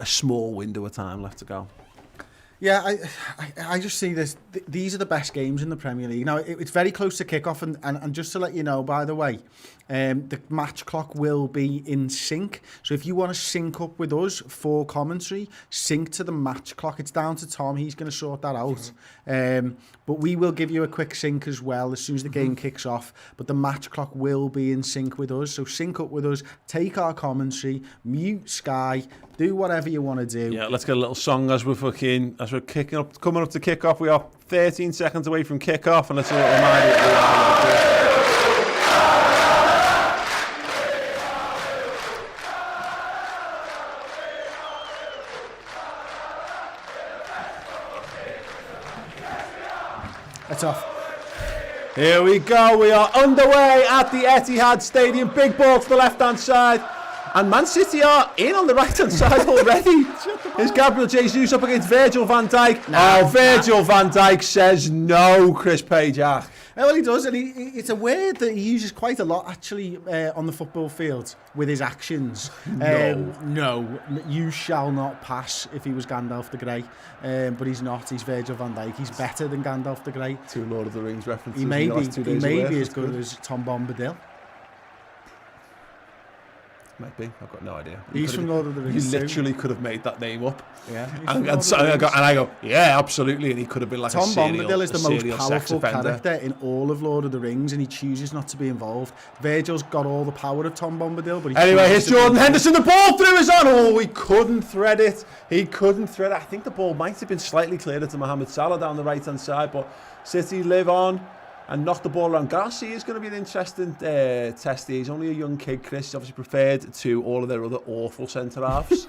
small window of time left to go. Yeah, I just see this. These are the best games in the Premier League. Now, it's very close to kick-off, and just to let you know, by the way, the match clock will be in sync. So if you want to sync up with us for commentary, sync to the match clock. It's down to Tom. He's going to sort that out. But we will give you a quick sync as well as soon as the game kicks off. But the match clock will be in sync with us. So sync up with us, take our commentary, mute Sky, do whatever you want to do. Yeah, let's get a little song as we're coming up to kick off. We are 13 seconds away from kick off, and let's remind you. It's off. Here we go. We are underway at the Etihad Stadium. Big ball to the left-hand side. And Man City are in on the right-hand side already. Is Gabriel Jesus up against Virgil van Dijk? Virgil van Dijk says no, Chris Pajak. Well, he does, and it's a word that he uses quite a lot, actually, on the football field with his actions. No, you shall not pass if he was Gandalf the Grey. But he's not. He's Virgil van Dijk. He's better than Gandalf the Grey. Two Lord of the Rings references. He may be as good as Tom Bombadil. Might be. I've got no idea. He's from Lord of the Rings. You literally could have made that name up. Yeah. And I go, yeah, absolutely. And he could have been like Tom a serial, Bombadil is the most sex powerful offender. character in all of Lord of the Rings, and he chooses not to be involved. Virgil's got all the power of Tom Bombadil, but Anyway, here's chooses to be Jordan involved. Henderson. The ball through his on. Oh, he couldn't thread it. He couldn't thread it. I think the ball might have been slightly clearer to Mohamed Salah down the right-hand side, but City live on and knock the ball around. Garcia is going to be an interesting test here. He's only a young kid, Chris. He's obviously preferred to all of their other awful centre-halves.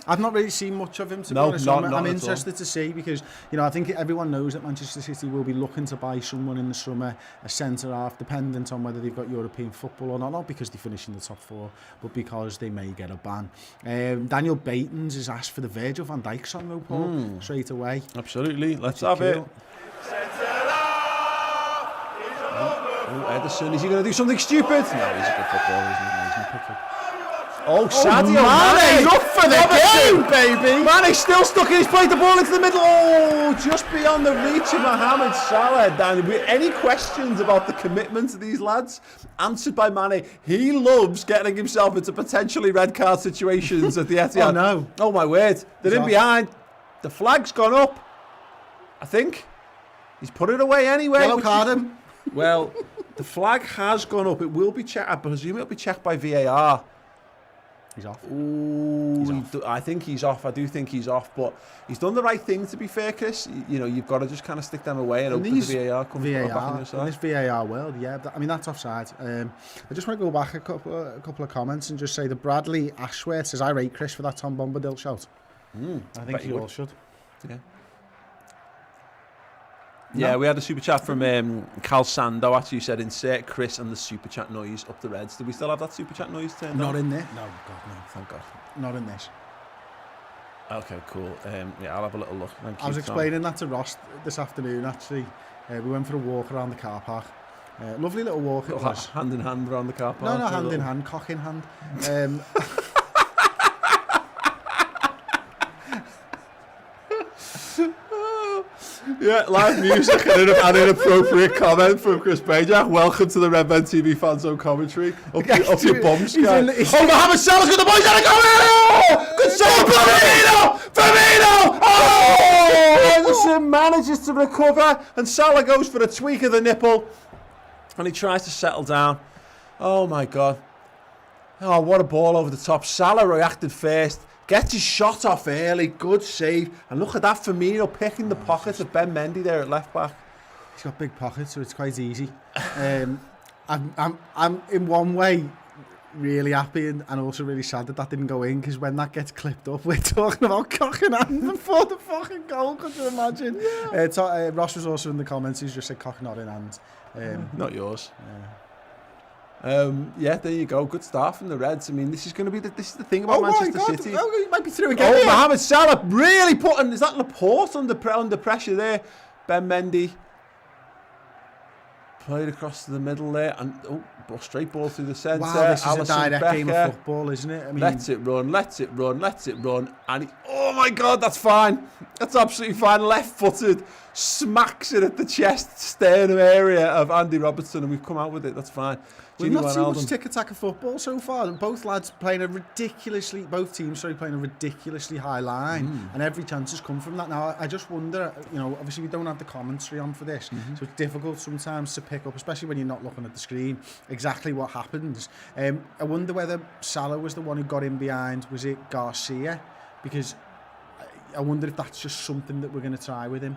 I've not really seen much of him, to be honest. I'm interested to see, because I think everyone knows that Manchester City will be looking to buy someone in the summer, a centre-half, dependent on whether they've got European football or not because they finish in the top 4, but because they may get a ban. Daniel Baitons has asked for the Virgil van Dijk song, though, Paul, straight away. Absolutely. Let's have it. Ederson, is he going to do something stupid? No, he's a good footballer, isn't he? He's not perfect. Oh, Sadio Mane! Up for the game, baby! Mane's still stuck in. He's played the ball into the middle. Oh, just beyond the reach of Mohamed Salah. Dan, any questions about the commitment of these lads? Answered by Mane. He loves getting himself into potentially red card situations at the Etihad. Oh, no. Oh, my word. They're in behind. The flag's gone up. I think. He's put it away anyway. Yellow card him. Well, the flag has gone up. It will be checked. I presume it'll be checked by VAR. He's off. Ooh, I think he's off. I do think he's off, but he's done the right thing, to be fair, Chris. You've got to just kind of stick them away and hope that the VAR comes back on your side. In this VAR world, yeah, that's offside. I just want to go back a couple of comments and just say that Bradley Ashworth says, I rate Chris for that Tom Bombadil shout. I think you all should. Yeah. Yeah, we had a super chat from Cal Sando, actually, who said, insert Chris and the super chat noise up the Reds. Do we still have that super chat noise turned on? Not in there. No, God, no. Thank God. Not in this. Okay, cool. Yeah, I'll have a little look. Thank you, I was explaining that to Ross this afternoon, actually. We went for a walk around the car park. Lovely little walk it was. Hand in hand around the car park? No, hand in hand, cock in hand. Yeah, live music and an inappropriate comment from Chris Pajak. Welcome to the Redmen TV Fanzone commentary. Up your bums, guy. Oh, Mohamed Salah's got the boys out of goal! Good save, Firmino! Oh! Henderson manages to recover, and Salah goes for a tweak of the nipple, and he tries to settle down. Oh my God! Oh, what a ball over the top! Salah reacted first. Gets his shot off early, good save, and look at that, Firmino picking the pockets of Ben Mendy there at left back. He's got big pockets, so it's quite easy. I'm in one way really happy and also really sad that didn't go in, because when that gets clipped up, we're talking about cock in hand before the fucking goal. Could you imagine? Yeah. Ross was also in the comments. He's just said cock not in hand. Not yours. Yeah, there you go. Good start from the Reds. I mean, this is going to be the thing about Manchester City. Oh, he might be through again. Oh, Mohamed Salah really putting, is that Laporte under pressure there? Ben Mendy played across to the middle there, and straight ball through the centre. Wow, this is Alisson a direct Becker game of football, isn't it? I mean, lets it run, and oh my God, that's fine. That's absolutely fine. Left-footed, smacks it at the chest, sternum area of Andy Robertson, and we've come out with it. That's fine. We've not seen much tick-attack of football so far. Both teams playing a ridiculously high line, and every chance has come from that. Now, I just wonder, obviously we don't have the commentary on for this, so it's difficult sometimes to pick up, especially when you're not looking at the screen, exactly what happens. I wonder whether Salah was the one who got in behind. Was it Garcia? Because I wonder if that's just something that we're going to try with him.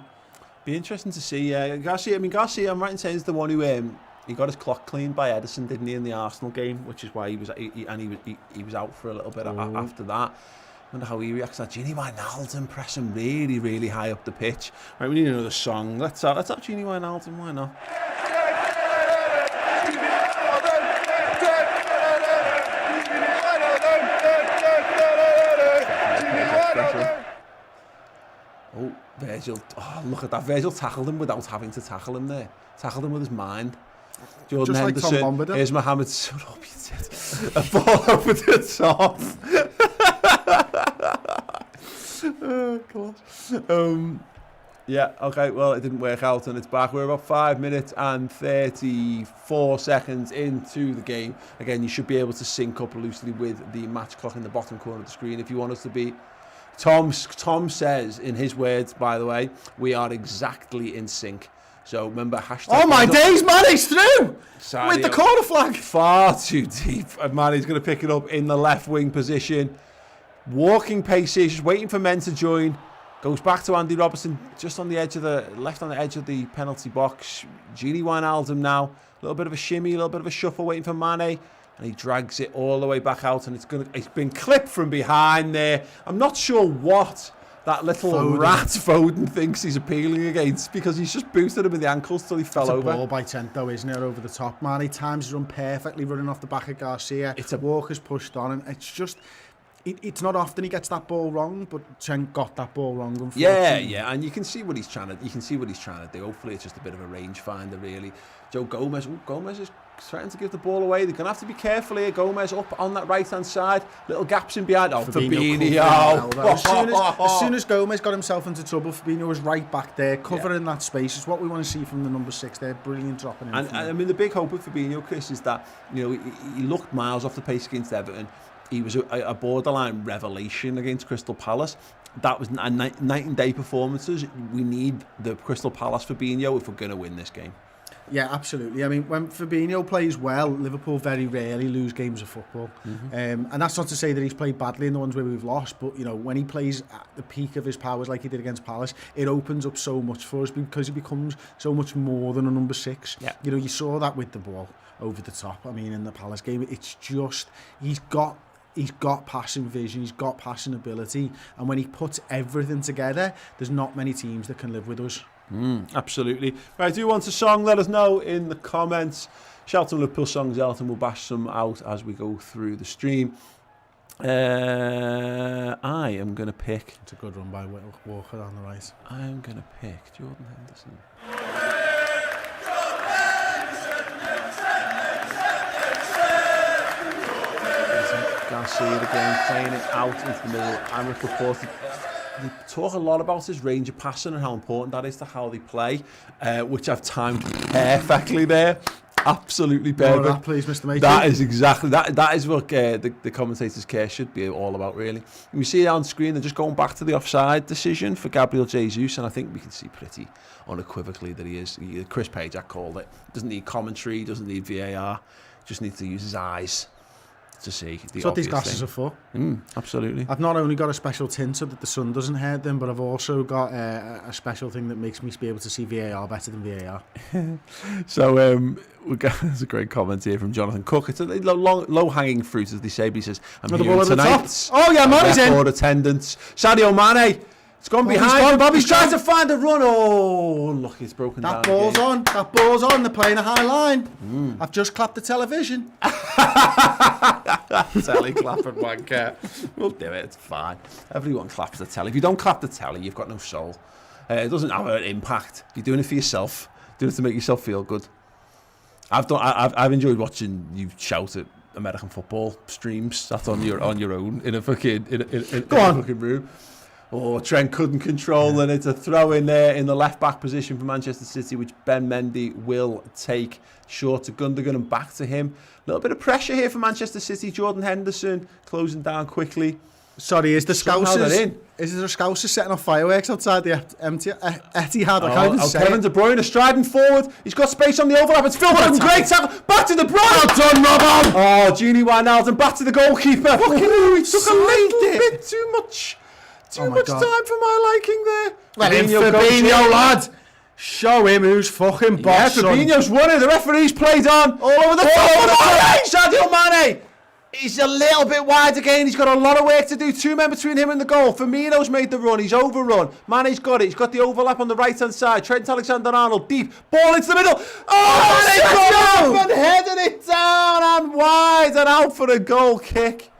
Be interesting to see. Garcia, I'm right in saying, is the one who he got his clock cleaned by Ederson, didn't he, in the Arsenal game, which is why he was out for a little bit after that. I wonder how he reacts to that. Gini Wijnaldum pressing really, really high up the pitch. Right, we need another song. Let's have Gini Wijnaldum. Why not? Oh, Virgil. Oh, look at that. Virgil tackled him without having to tackle him there. Tackled him with his mind. Jordan just Henderson. Like Tom Bombadil. Here's Mohamed. Shut up, you did. A ball over the top. Oh, God. Yeah, okay, well, it didn't work out and it's back. We're about 5 minutes and 34 seconds into the game. Again, you should be able to sync up loosely with the match clock in the bottom corner of the screen if you want us to be. Tom says, in his words, by the way, we are exactly in sync. So remember, hashtag... Oh my days, Mane's through! Sadio, with the corner flag. Far too deep. And Mane's going to pick it up in the left wing position. Walking paces, just waiting for men to join. Goes back to Andy Robertson, just on the edge of the left on the edge of the penalty box. Gini Wijnaldum now, a little bit of a shimmy, a little bit of a shuffle, waiting for Mane, and he drags it all the way back out, and it's been clipped from behind there. I'm not sure what that little Foden thinks he's appealing against, because he's just boosted him with the ankles till he fell over. It's a ball by Tento, isn't it, over the top. Mane times his run perfectly, running off the back of Garcia. Walker's pushed on, and it's just... It's not often he gets that ball wrong, but Trent got that ball wrong. Unfortunately. Yeah, and you can see what he's trying to. Do. Hopefully, it's just a bit of a rangefinder, really. Joe Gomez. Gomez is threatening to give the ball away. They're gonna have to be careful here. Gomez up on that right hand side. Little gaps in behind. Oh, Fabinho. As soon as Gomez got himself into trouble, Fabinho was right back there, covering that space. It's what we want to see from the number 6 there. Brilliant dropping in. And I mean, the big hope with Fabinho, Chris, is that he looked miles off the pace against Everton. He was a borderline revelation against Crystal Palace. That was night and day performances. We need the Crystal Palace Fabinho if we're going to win this game. Yeah, absolutely. I mean, when Fabinho plays well, Liverpool very rarely lose games of football. And that's not to say that he's played badly in the ones where we've lost, but when he plays at the peak of his powers like he did against Palace, it opens up so much for us because he becomes so much more than a number 6. Yeah. You saw that with the ball over the top. I mean, in the Palace game, it's just he's got passing vision, he's got passing ability, and when he puts everything together, there's not many teams that can live with us. Absolutely. Right, do you want a song? Let us know in the comments. Shout to Liverpool songs out and we'll bash some out as we go through the stream. I am going to pick... It's a good run by Walker on the right. I am going to pick Jordan Henderson. Garcia again, playing it out into the middle. Amric reported they talk a lot about his range of passing and how important that is to how they play, which I've timed perfectly there. Absolutely perfect. That, please, Mr. Matey. That is exactly that is what the commentators' care should be all about, really. And we see it on screen. They're just going back to the offside decision for Gabriel Jesus, and I think we can see pretty unequivocally that he is. Chris Pajak called it. Doesn't need commentary. Doesn't need VAR. Just needs to use his eyes to see the That's what these glasses are for. Absolutely. I've not only got a special tint so that the sun doesn't hurt them, but I've also got a special thing that makes me be able to see VAR better than VAR. So there's a great comment here from Jonathan Cook. It's a low-hanging fruit, as they say, but he says, I'm here tonight. Oh yeah, Mane's in. Record attendance. Sadio Mane. It's gone behind. Bobby's trying to find a run. Oh, look, it's broken down. That ball's on. That ball's on. They're playing a high line. I've just clapped the television. Telly clapping wanker. We'll do it. It's fine. Everyone claps the telly. If you don't clap the telly, you've got no soul. It doesn't have an impact. You're doing it for yourself. Doing it to make yourself feel good. I've enjoyed watching you shout at American football streams. That's on your own in a fucking fucking room. Oh, Trent couldn't control it. It's a throw in there in the left back position for Manchester City, which Ben Mendy will take short to Gundogan and back to him. A little bit of pressure here for Manchester City. Jordan Henderson closing down quickly. Sorry, is there Scousers setting off fireworks outside the Etihad? Kevin De Bruyne striding forward. He's got space on the overlap. It's Phil Foden. Great tackle. Back to De Bruyne. Well done, Robbo. Oh, Gini Wijnaldum back to the goalkeeper. He took a little bit too much. Too much time for my liking there. Well, Fabinho, lad. Show him who's fucking boss. Yeah, Fabinho's won it. The referee's played on. All over the top. Sadio Mane. He's a little bit wide again. He's got a lot of work to do. 2 men between him and the goal. Firmino's made the run. He's overrun. Mane's got it. He's got the overlap on the right-hand side. Trent Alexander-Arnold deep. Ball into the middle. Oh, Mane's got up and headed it down and wide and out for a goal kick.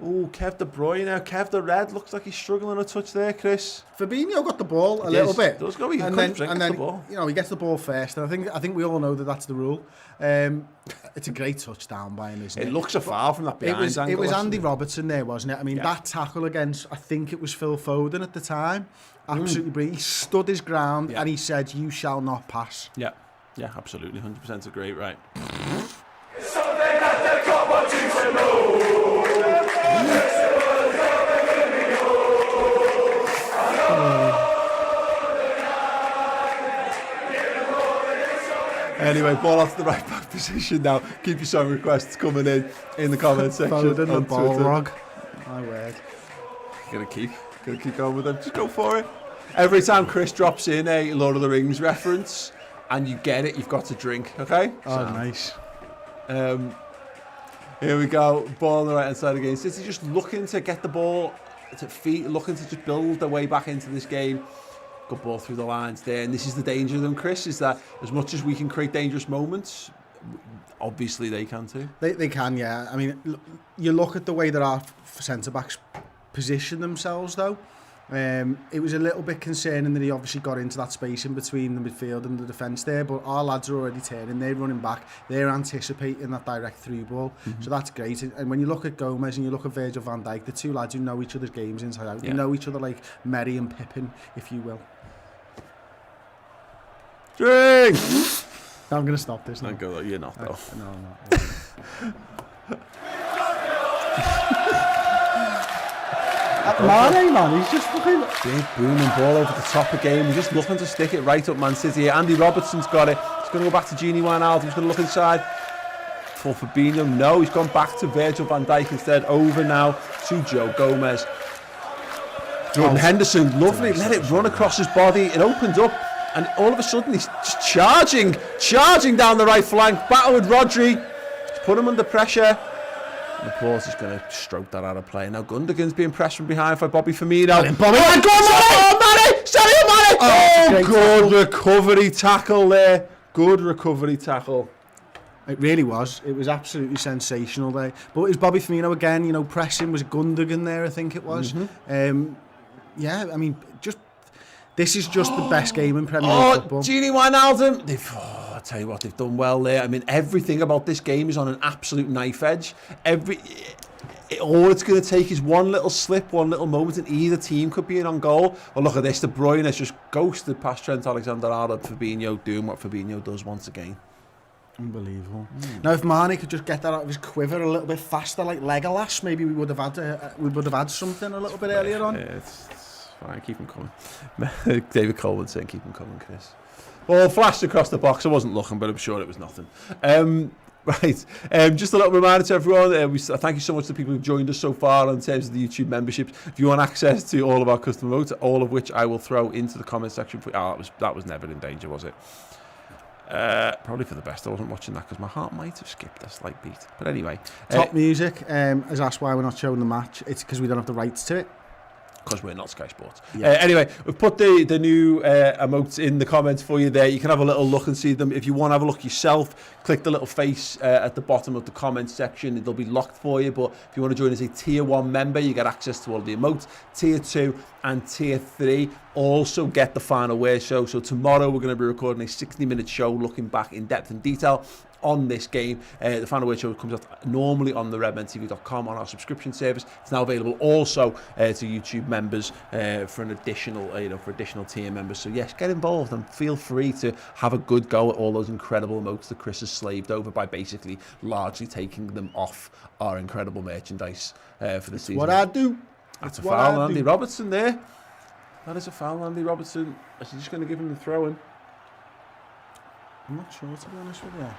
Oh, Kev De Bruyne. Kev the Red looks like he's struggling a touch there, Chris. Fabinho got the ball a He little does. bit, Does go, he and 100% then gets the ball. you know, he gets the ball first, and I think we all know that that's the rule. It's a great touchdown by him, isn't it? It looks a foul from that behind angle. It was actually. Andy Robertson there, wasn't it? I mean, that tackle against, I think it was Phil Foden at the time. Absolutely brilliant. He stood his ground and he said, "You shall not pass." Yeah, absolutely, 100% agree. Right. Something that the cop wants you to know. Anyway, ball off the right back position now. Keep your song requests coming in the comment section. Foden the on ball Twitter. rog. My word. Gonna keep going with them. Just go for it. Every time Chris drops in a Lord of the Rings reference and you get it, you've got to drink. Okay? Oh, nice. Here we go. Ball on the right hand side again. City just looking to get the ball to feet, looking to just build their way back into this game. Good ball through the lines there, and this is the danger of them, Chris, is that as much as we can create dangerous moments, obviously they can too. They can, yeah. I mean, you look at the way that our centre-backs position themselves, though. It was a little bit concerning that he obviously got into that space in between the midfield and the defence there, but our lads are already turning, they're running back, they're anticipating that direct through ball, so that's great. And when you look at Gomez and you look at Virgil van Dijk, the two lads who know each other's games inside out, they know each other like Merry and Pippin, if you will. Drink! I'm going to stop this now. You're not, though. No, I'm not. Mane, man, he's just looking... Big booming ball over the top again. We're just looking to stick it right up Man City. Andy Robertson's got it. He's going to go back to Gini Wijnaldum. He's going to look inside for Fabinho. No, he's gone back to Virgil van Dijk instead. Over now to Joe Gomez. Jordan Henderson, lovely. Let it run across his body. It opened up. And all of a sudden, he's just charging down the right flank. Battle with Rodri. He's put him under pressure. And of course, he's going to stroke that out of play. Now, Gundogan's being pressed from behind by Bobby Firmino. Oh, good recovery tackle there. Good recovery tackle. It really was. It was absolutely sensational there. But it was Bobby Firmino again, you know, pressing. Was Gundogan there, I think it was. Yeah, I mean, this is just the best game in Premier League football. Gini Wijnaldum. I tell you what, they've done well there. I mean, everything about this game is on an absolute knife edge. All it's going to take is one little slip, one little moment, and either team could be in on goal. Well, look at this. De Bruyne has just ghosted past Trent Alexander-Arnold. Fabinho doing what Fabinho does once again. Unbelievable. Now, if Mane could just get that out of his quiver a little bit faster, like Legolas, maybe we would have had something a little bit earlier on. It's fine, keep him coming. David Coleman saying, keep him coming, Chris. Well, flashed across the box. I wasn't looking, but I'm sure it was nothing. Right. Just a little reminder to everyone. Thank you so much to the people who've joined us so far in terms of the YouTube memberships. If you want access to all of our custom votes, all of which I will throw into the comment section for you. That was never in danger, was it? Probably for the best. I wasn't watching that because my heart might have skipped a slight beat. But anyway. Top Music has asked why we're not showing the match. It's because we don't have the rights to it. Because we're not Sky Sports. Yeah. Anyway, we've put the new emotes in the comments for you there. You can have a little look and see them. If you want to have a look yourself, click the little face at the bottom of the comments section. It'll be locked for you. But if you want to join as a Tier 1 member, you get access to all the emotes. Tier 2 and Tier 3 also get the final word show. So tomorrow we're going to be recording a 60-minute show looking back in depth and detail on this game. The final word show comes out normally on the redmentv.com on our subscription service. It's now available also to YouTube members for an additional, for additional tier members. So yes, get involved and feel free to have a good go at all those incredible emotes that Chris has slaved over by basically largely taking them off our incredible merchandise for the season. What I do. That's a foul on Andy Robertson there. That is a foul on Andy Robertson. Is he just going to give him the throw in? I'm not sure, to be honest with you.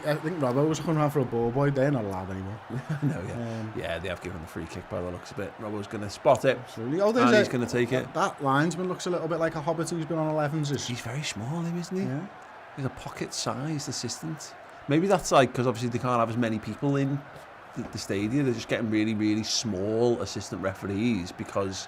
I think Robbo was coming around for a ball boy. They're not allowed anymore. No, yeah, they have given the free kick by the looks of it. Robbo's going to spot it. Absolutely. And he's going to take it. That linesman looks a little bit like a hobbit who's been on 11s. He's very small, isn't he? Yeah. He's a pocket-sized assistant. Maybe that's like because obviously they can't have as many people in the stadium. They're just getting really, really small assistant referees because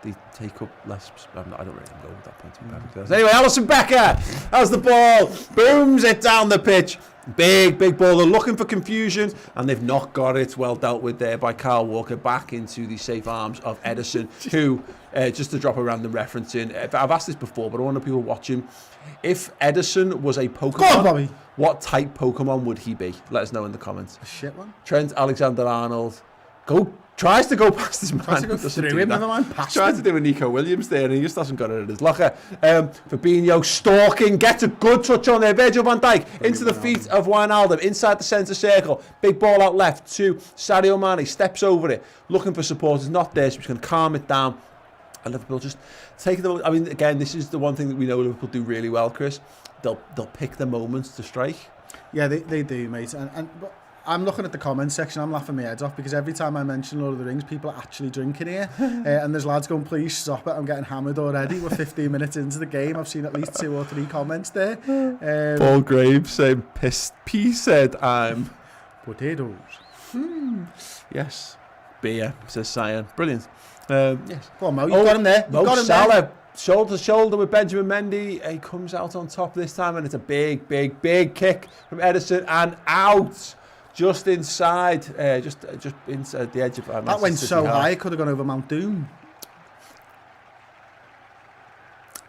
they take up less. I don't really know at that point. Anyway, Alisson Becker has the ball, booms it down the pitch. Big ball. They're looking for confusion, and they've not got it. Well dealt with there by Kyle Walker, back into the safe arms of Ederson, who, just to drop a random reference in, I've asked this before, but I want the people watching, if Ederson was a Pokemon, what type Pokemon would he be? Let us know in the comments. A shit one. Trent Alexander-Arnold tries to go past his man. Tries to go through him, never mind past him. Tries to do a Nico Williams there, and he just hasn't got it in his locker. Fabinho stalking, gets a good touch on there. Virgil van Dijk into the feet of Wijnaldum, inside the centre circle. Big ball out left to Sadio Mane, steps over it, looking for support. It's not there, so he's going to calm it down. And Liverpool just taking the... I mean, again, this is the one thing that we know Liverpool do really well, Chris. They'll pick the moments to strike. Yeah, they do, mate. But I'm looking at the comments section, I'm laughing my head off, because every time I mention Lord of the Rings, people are actually drinking here. And there's lads going, please stop it, I'm getting hammered already. We're 15 minutes into the game. I've seen at least 2 or 3 comments there. Paul Graves saying, P said I'm... Potatoes. Yes. Beer, says Cyan. Brilliant. Yes. Go on, Mo, you've got him there. You've got him Salah, there. shoulder to shoulder with Benjamin Mendy. He comes out on top this time, and it's a big kick from Ederson, and out. Just inside, just inside the edge of... That went so high, it could have gone over Mount Doom.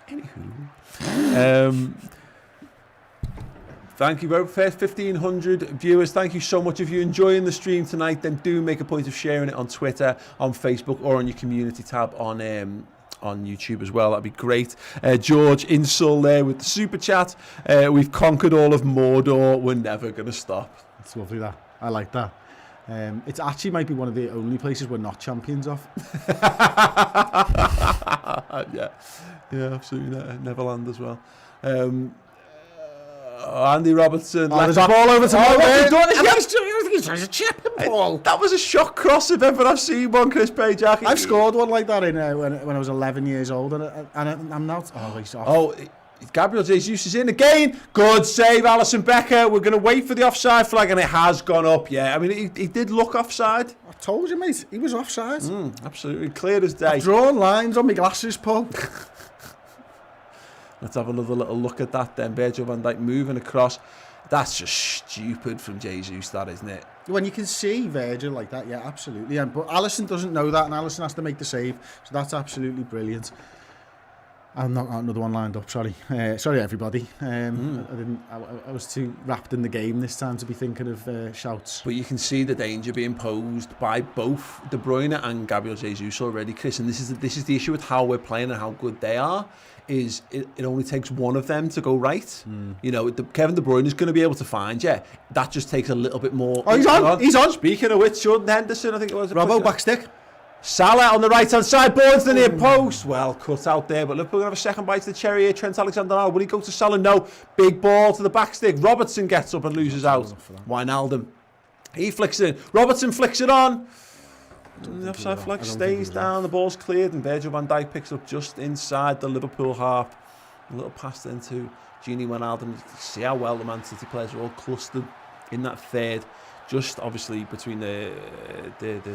Anywho. Thank you very much. 1,500 viewers. Thank you so much. If you're enjoying the stream tonight, then do make a point of sharing it on Twitter, on Facebook, or on your community tab on YouTube as well. That'd be great. George Insull there with the super chat. We've conquered all of Mordor. We're never going to stop. It's lovely, that. I like that. It actually might be one of the only places we're not champions of. Yeah, absolutely. Neverland as well. Andy Robertson. There's a ball over to Mo. He's trying to chip him, ball. That was a shock cross if ever I've seen one, Chris Pajak. I've scored one like that in when I was 11 years old, and I'm not. Oh, he's off. Oh, Gabriel Jesus is in again. Good save, Alisson Becker. We're going to wait for the offside flag, and it has gone up. Yeah, I mean, he did look offside. I told you, mate. He was offside. Absolutely clear as day. I've drawn lines on my glasses, Paul. Let's have another little look at that then. Virgil van Dijk moving across. That's just stupid from Jesus, that, isn't it? When you can see Virgil like that, yeah, absolutely. But Alisson doesn't know that, and Alisson has to make the save. So that's absolutely brilliant. I've not got another one lined up, sorry. Sorry, everybody. I was too wrapped in the game this time to be thinking of shouts. But you can see the danger being posed by both De Bruyne and Gabriel Jesus already, Chris. And this is the issue with how we're playing and how good they are. Is it only takes one of them to go right. You know, Kevin De Bruyne is going to be able to find you. That just takes a little bit more. Oh, he's on. Speaking of which, Jordan Henderson, I think it was. Bravo, back stick. Salah on the right-hand side, ball into the near post. Well, cut out there, but Liverpool going to have a second bite to the cherry here. Trent Alexander-Arnold, will he go to Salah? No. Big ball to the back stick. Robertson gets up and loses out. Wijnaldum. He flicks it in. Robertson flicks it on. The offside flag stays down, the ball's cleared, and Virgil van Dijk picks up just inside the Liverpool half. A little pass then to Gini Wijnaldum. You can see how well the Man City players are all clustered in that third. Just obviously between the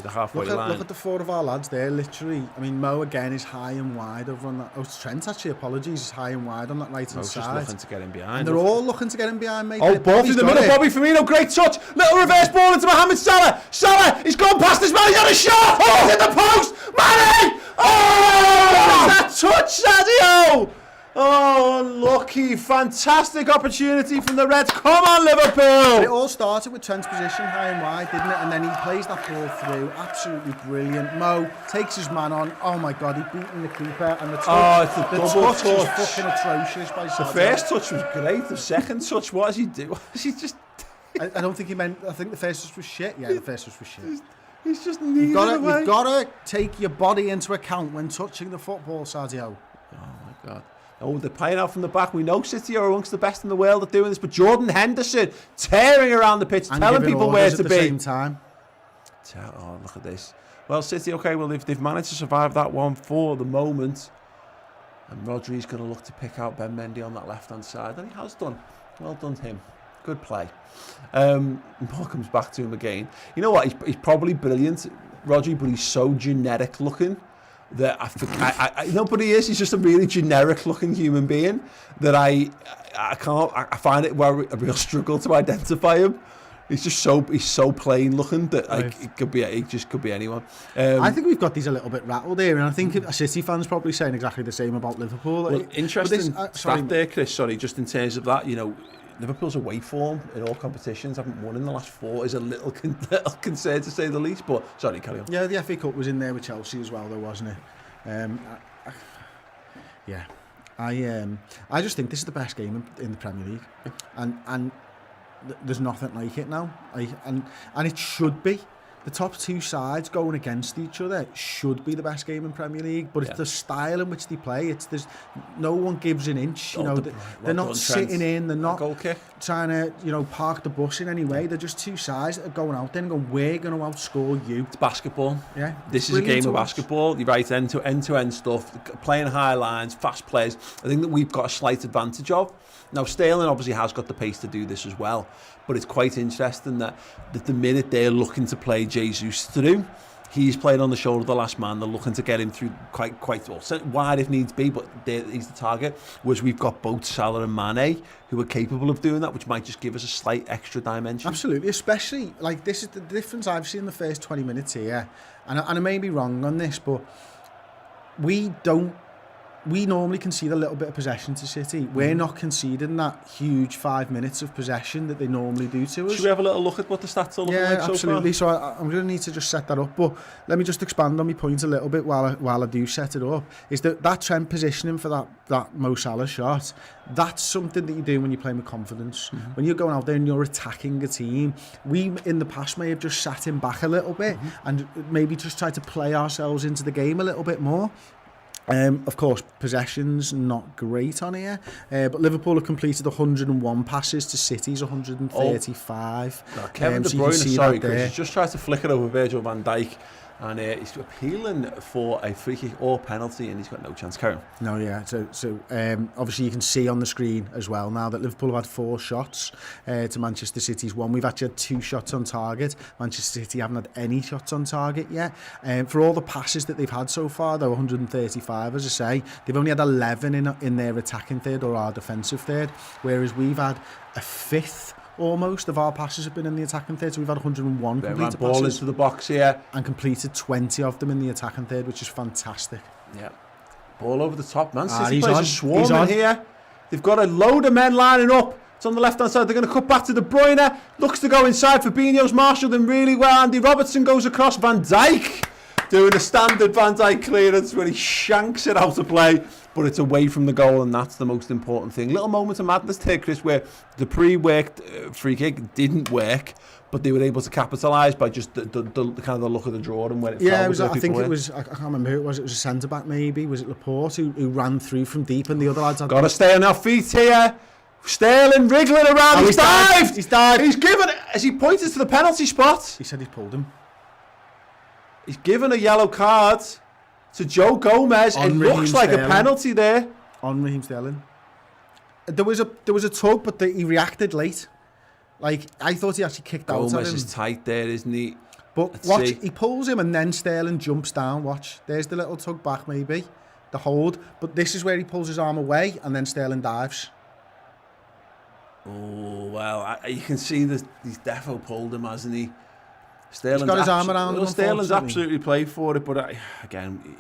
halfway line. Look at the 4 of our lads there, literally. I mean, Mo again is high and wide over on that. Oh, Trent actually, apologies, is high and wide on that right-hand side. Just looking to get him behind. And they're all looking to get him behind, mate. Oh, ball through the middle, Bobby Firmino, great touch. Little reverse ball into Mohamed Salah. Salah, he's gone past his man, he's got a shot. Oh, it's in the post. Mane! Oh, what is that touch, Sadio? Oh, unlucky. Fantastic opportunity from the Reds. Come on, Liverpool. It all started with Trent's position, high and wide, didn't it? And then he plays that ball through. Absolutely brilliant. Mo takes his man on. Oh, my God, he's beaten the keeper. And the touch, it's a the double touch. was fucking atrocious by Sadio. The first touch was great. The second touch, what does he do? He just... I don't think he meant... I think the first touch was shit. Yeah, the first touch was shit. He's just kneeling away. You've got to take your body into account when touching the football, Sadio. Oh, my God. Oh, they're playing out from the back. We know City are amongst the best in the world at doing this, but Jordan Henderson tearing around the pitch, and telling people where to be. At the same time. Oh, look at this. Well, City, okay, well, they've managed to survive that one for the moment. And Rodri's going to look to pick out Ben Mendy on that left-hand side, and he has done. Well done to him. Good play. Ball comes back to him again. You know what? He's probably brilliant, Rodri, but he's so genetic looking. that I know, but he is. He's just a really generic-looking human being that I find it a real struggle to identify him. He's so plain looking that it could be anyone. I think we've got these a little bit rattled here, and I think a City fan's probably saying exactly the same about Liverpool. Well, interesting stat there, Chris. Sorry, just in terms of that, Liverpool's away form in all competitions, haven't won in the last 4, is a little concern to say the least. But sorry, carry on. Yeah, the FA Cup was in there with Chelsea as well, though, wasn't it? I just think this is the best game in the Premier League, and there's nothing like it now. And it should be. The top 2 sides going against each other should be the best game in Premier League, but it's the style in which they play. There's no one gives an inch. They're not sitting in. They're not trying to park the bus in any way. They're just 2 sides that are going out there and going, we're going to outscore you. It's basketball. Yeah, this is a game of basketball. You're right, end-to-end stuff, playing high lines, fast plays. I think that we've got a slight advantage of. Now, Sterling obviously has got the pace to do this as well, but it's quite interesting that the minute they're looking to play Jesus through, he's playing on the shoulder of the last man. They're looking to get him through quite well, wide if needs be, but he's the target. Whereas we've got both Salah and Mane who are capable of doing that, which might just give us a slight extra dimension. Absolutely, especially, this is the difference I've seen in the first 20 minutes here, and I may be wrong on this, but we normally concede a little bit of possession to City. We're not conceding that huge 5 minutes of possession that they normally do to us. Should we have a little look at what the stats are looking like so absolutely. far? So I'm going to need to just set that up. But let me just expand on my point a little bit while I do set it up. Is that trend positioning for that Mo Salah shot, that's something that you do when you're playing with confidence. When you're going out there and you're attacking a team. We, in the past, may have just sat him back a little bit and maybe just tried to play ourselves into the game a little bit more. Of course, possession's not great on here, but Liverpool have completed 101 passes to City's 135. Kevin De Bruyne, sorry, Chris, he's just tried to flick it over Virgil van Dijk, and he's appealing for a free kick or penalty, and he's got no chance. Carry on. No, yeah. So obviously you can see on the screen as well now that Liverpool have had 4 shots to Manchester City's 1. We've actually had 2 shots on target. Manchester City haven't had any shots on target yet. For all the passes that they've had so far, though, 135, as I say, they've only had 11 in their attacking third or our defensive third, whereas we've had a fifth almost of our passes have been in the attacking third, so we've had 101 completed ball passes into the box here and completed 20 of them in the attacking third, which is fantastic. Yeah, ball over the top. Man City plays on. a swarm in here. They've got a load of men lining up. It's on the left hand side. They're going to cut back to De Bruyne. Looks to go inside. Fabinho's marshalled them really well. Andy Robertson goes across. Van Dijk doing a standard Van Dijk clearance where he shanks it out of play, but it's away from the goal, and that's the most important thing. Little moment of madness there, Chris, where the pre-worked free kick didn't work, but they were able to capitalise by just the kind of the look of the draw and when it fell. Yeah, I think it was, I can't remember who it was. It was a centre-back maybe. Was it Laporte who ran through from deep, and the other lads had... Got to stay on our feet here. Sterling wriggling around. He's dived. He's dived. He's given it, as he pointed to the penalty spot. He said he's pulled him. He's given a yellow card to Joe Gomez. It looks like a penalty there. On Raheem Sterling. There was a tug, but he reacted late. Like, I thought he actually kicked out at him. Gomez is tight there, isn't he? But watch, he pulls him and then Sterling jumps down. Watch. There's the little tug back maybe. The hold. But this is where he pulls his arm away and then Sterling dives. Oh, well, you can see that he's definitely pulled him, hasn't he? Sterling's got his arm around him. Sterling's absolutely played for it, but again,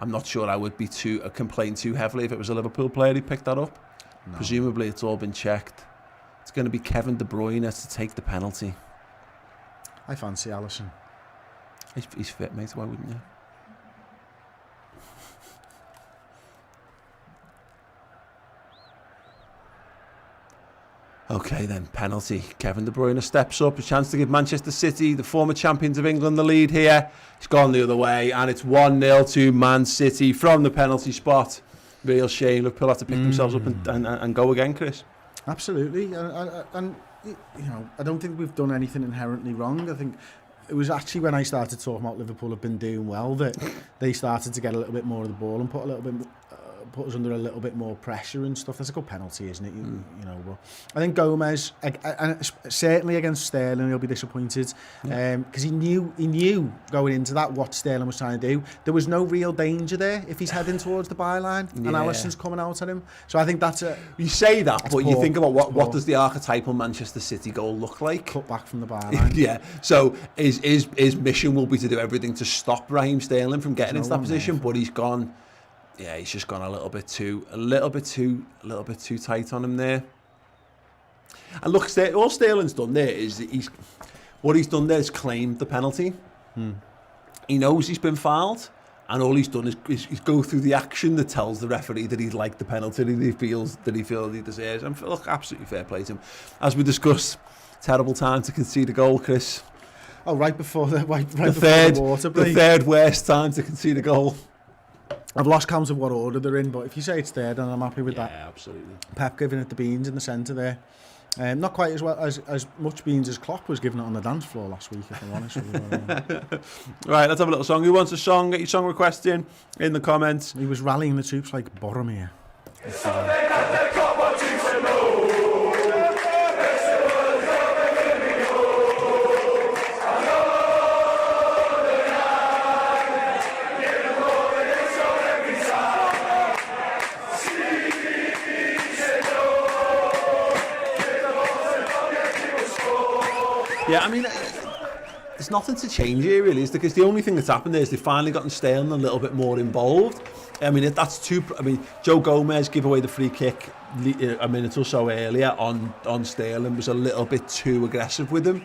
I'm not sure I would be complain too heavily if it was a Liverpool player who picked that up. No. Presumably, it's all been checked. It's going to be Kevin De Bruyne to take the penalty. I fancy Alisson. He's fit, mate. Why wouldn't you? Okay then, penalty. Kevin De Bruyne steps up, a chance to give Manchester City, the former champions of England, the lead here. He's gone the other way, and it's 1-0 to Man City from the penalty spot. Real shame. Liverpool have to pick themselves up and go again, Chris. Absolutely, and you know, I don't think we've done anything inherently wrong. I think it was actually when I started talking about Liverpool have been doing well that they started to get a little bit more of the ball and put a little bit put us under a little bit more pressure and stuff. That's a good penalty, isn't it? You know, but I think Gomez, and certainly against Sterling, he'll be disappointed because he knew going into that what Sterling was trying to do. There was no real danger there if he's heading towards the byline and Alisson's coming out at him. So I think that's a. You say that, but poor. you think about what does the archetypal Manchester City goal look like? Cut back from the byline. Yeah. So his mission will be to do everything to stop Raheem Sterling from getting into that position, but he's gone. Yeah, he's just gone a little bit too tight on him there. And look, all Sterling's done there is what he's done there is claimed the penalty. He knows he's been fouled, and all he's done is go through the action that tells the referee that he's liked the penalty that he feels he deserves. And look, absolutely fair play to him. As we discussed, terrible time to concede a goal, Chris. Oh, right before the water break. The third worst time to concede a goal. I've lost count of what order they're in, but if you say it's third, then I'm happy with that. Yeah, absolutely. Pep giving it the beans in the centre there. Not quite as well as much beans as Klopp was giving it on the dance floor last week, if I'm honest with you. Right, let's have a little song. Who wants a song? Get your song request in the comments. He was rallying the troops like Boromir. Yeah, I mean, there's nothing to change here, really, is there? Because the only thing that's happened there is they've finally gotten Sterling a little bit more involved. I mean, Joe Gomez gave away the free kick a minute or so earlier on Sterling, was a little bit too aggressive with him.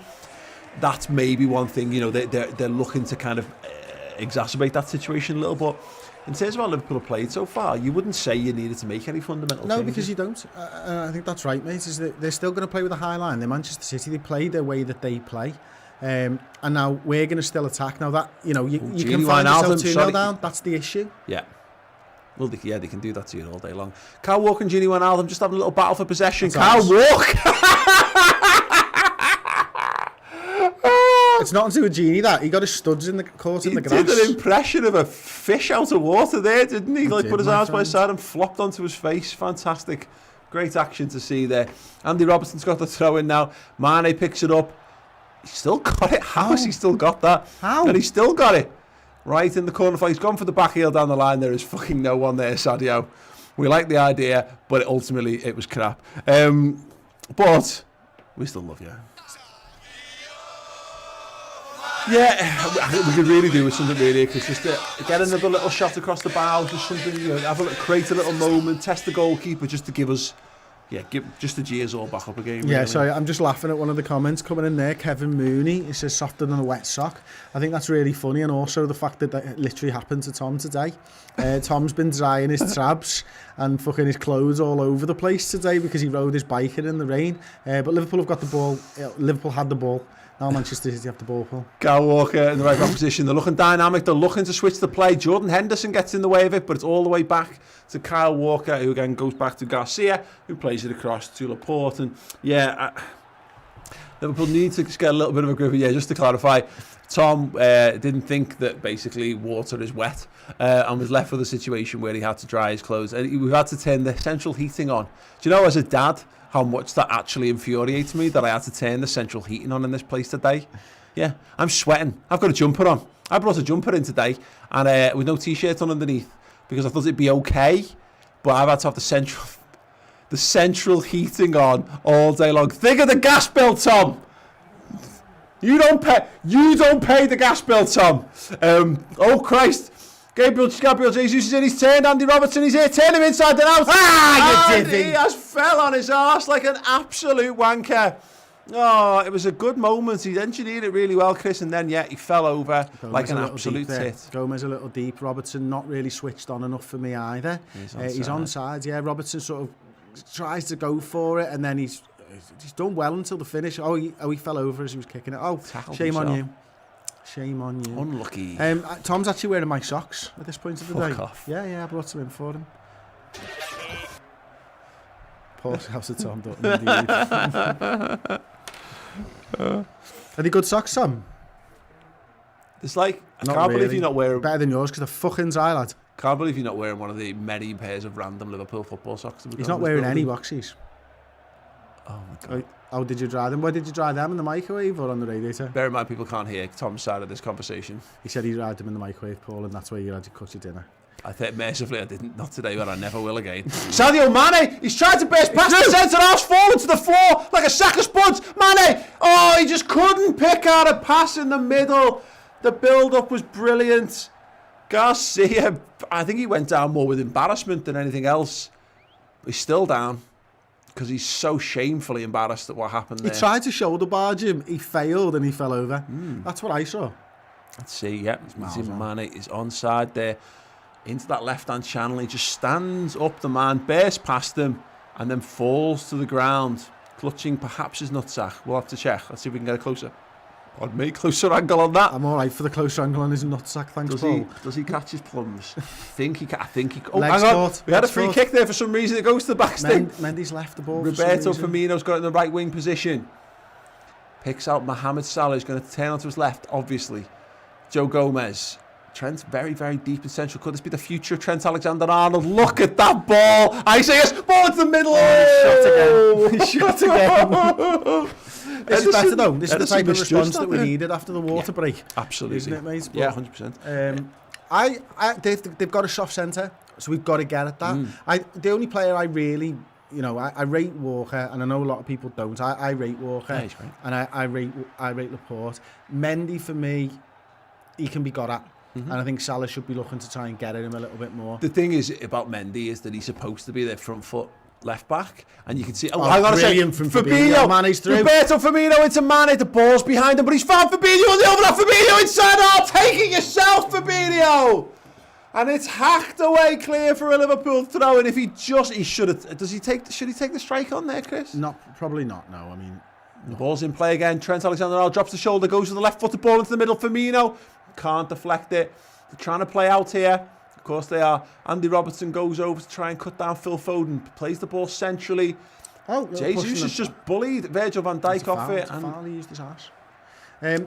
That's maybe one thing, you know, they're looking to kind of exacerbate that situation a little, but in terms of how Liverpool have played so far, you wouldn't say you needed to make any fundamental changes. No, because you don't. I think that's right, mate. Is that they're still going to play with a high line. They're Manchester City. They play their way that they play. And now we're going to still attack. Now that, you know, you can find yourself 2-0 down. That's the issue. Yeah. Well, they can do that to you all day long. Kyle Walker and Gini Wijnaldum just having a little battle for possession. Kyle Walker! It's not to a Genie that he got his studs in the court in the grass. He did an impression of a fish out of water there, didn't he? Like put his arms by his side and flopped onto his face. Fantastic, great action to see there. Andy Robertson's got the throw in now. Mane picks it up. He's still got it. How has he still got that? How? And he's still got it. Right in the corner flag. He's gone for the back heel down the line. There is fucking no one there, Sadio. We like the idea, but ultimately it was crap. But we still love you. Yeah, I think we could really do with something really, because just get another little shot across the bow, just something, you know, create a little moment, test the goalkeeper just to give us, give just the gears all back up again. Yeah, really. sorry, I'm just laughing at one of the comments coming in there. Kevin Mooney, he says softer than a wet sock. I think that's really funny, and also the fact that literally happened to Tom today. Tom's been drying his trabs and fucking his clothes all over the place today because he rode his bike in the rain. But Liverpool have got the ball. Liverpool had the ball. Now Manchester City have the ball, Paul. Kyle Walker in the right position. They're looking dynamic. They're looking to switch the play. Jordan Henderson gets in the way of it, but it's all the way back to Kyle Walker, who again goes back to Garcia, who plays it across to Laporte. And Liverpool need to get a little bit of a grip. Yeah, just to clarify, Tom didn't think that basically water is wet and was left with a situation where he had to dry his clothes. And we had to turn the central heating on. Do you know, as a dad, how much that actually infuriates me that I had to turn the central heating on in this place today? Yeah, I'm sweating. I've got a jumper on. I brought a jumper in today and with no t-shirt on underneath because I thought it'd be okay, but I've had to have the central heating on all day long. Think of the gas bill, Tom. You don't pay the gas bill, Tom. Oh Christ. Gabriel Jesus is in, he's turned Andy Robertson, he's here, turn him inside and out. You did. He has fell on his arse like an absolute wanker. Oh, it was a good moment. He engineered it really well, Chris, and then, he fell over Gomez like an absolute tit. Gomez a little deep. Robertson not really switched on enough for me either. He's onside. Yeah, Robertson sort of tries to go for it, and then he's done well until the finish. Oh, he fell over as he was kicking it. Oh, Tackled shame himself. on you. Shame on you. Unlucky. Tom's actually wearing my socks at this point of the day. Fuck off. Yeah, I brought some in for him. Poor house of Tom Dutton, indeed. Are they good socks, Tom? It's like, I Not can't believe really. you're not wearing... Better than yours, because they're fucking dry, lad. Can't believe you're not wearing one of the many pairs of random Liverpool football socks. He's not wearing any boxies. Oh my God. How did you dry them? Where did you dry them? In the microwave or on the radiator? Bear in mind, people can't hear Tom's side of this conversation. He said he dried them in the microwave, Paul, and that's where you had to cook your dinner. I think mercifully I didn't. Not today, but I never will again. Sadio Mane, he's trying to burst past the centre half, falling to the floor like a sack of spuds. Mane, oh, he just couldn't pick out a pass in the middle. The build-up was brilliant. Garcia, I think he went down more with embarrassment than anything else. He's still down because he's so shamefully embarrassed at what happened there. He tried to shoulder barge him, he failed and he fell over. That's what I saw. Let's see, yeah, Mane is onside there. Into that left-hand channel, he just stands up the man, bursts past him, and then falls to the ground, clutching perhaps his nutsack. We'll have to check. Let's see if we can get a closer. Pardon me, closer angle on that. I'm all right for the closer angle on his nutsack, thanks, Paul. Does he catch his plums? I think he. Oh, Legs hang on. foot, We had a legs free foot. kick there for some reason. It goes to the back stick. Mendy's left the ball. Roberto Firmino's got it in the right wing position. Picks out Mohamed Salah. He's going to turn onto his left, obviously. Joe Gomez. Trent very, very deep in central. Could this be the future of Trent Alexander-Arnold? Look at that ball. I say yes. Ball into the middle. He shot again. This is better though. This is the type of response that we needed after the water break. Absolutely. Isn't it, mate? Yeah, 100%. They've got a soft centre, so we've got to get at that. The only player I really, I rate Walker, and I know a lot of people don't. I rate Walker, Yeah, he's great. and I rate Laporte. Mendy for me, he can be got at. And I think Salah should be looking to try and get at him a little bit more. The thing is about Mendy is that he's supposed to be their front foot left back, and you can see. Oh, hang on a second. From Fabinho. Mane's through. Roberto Firmino into Mane. The ball's behind him, but he's found Fabinho on the overlap. Fabinho inside. Oh, take it yourself, Fabinho. And it's hacked away clear for a Liverpool throw. And if he should have. Should he take the strike on there, Chris? Probably not. No, I mean. The ball's in play again. Trent Alexander-Arnold drops the shoulder, goes to the left foot, the ball into the middle. Firmino can't deflect it. They're trying to play out here. Of course they are. Andy Robertson goes over to try and cut down Phil Foden. Plays the ball centrally. Jesus has just bullied Virgil van Dijk off it. And he used his ass.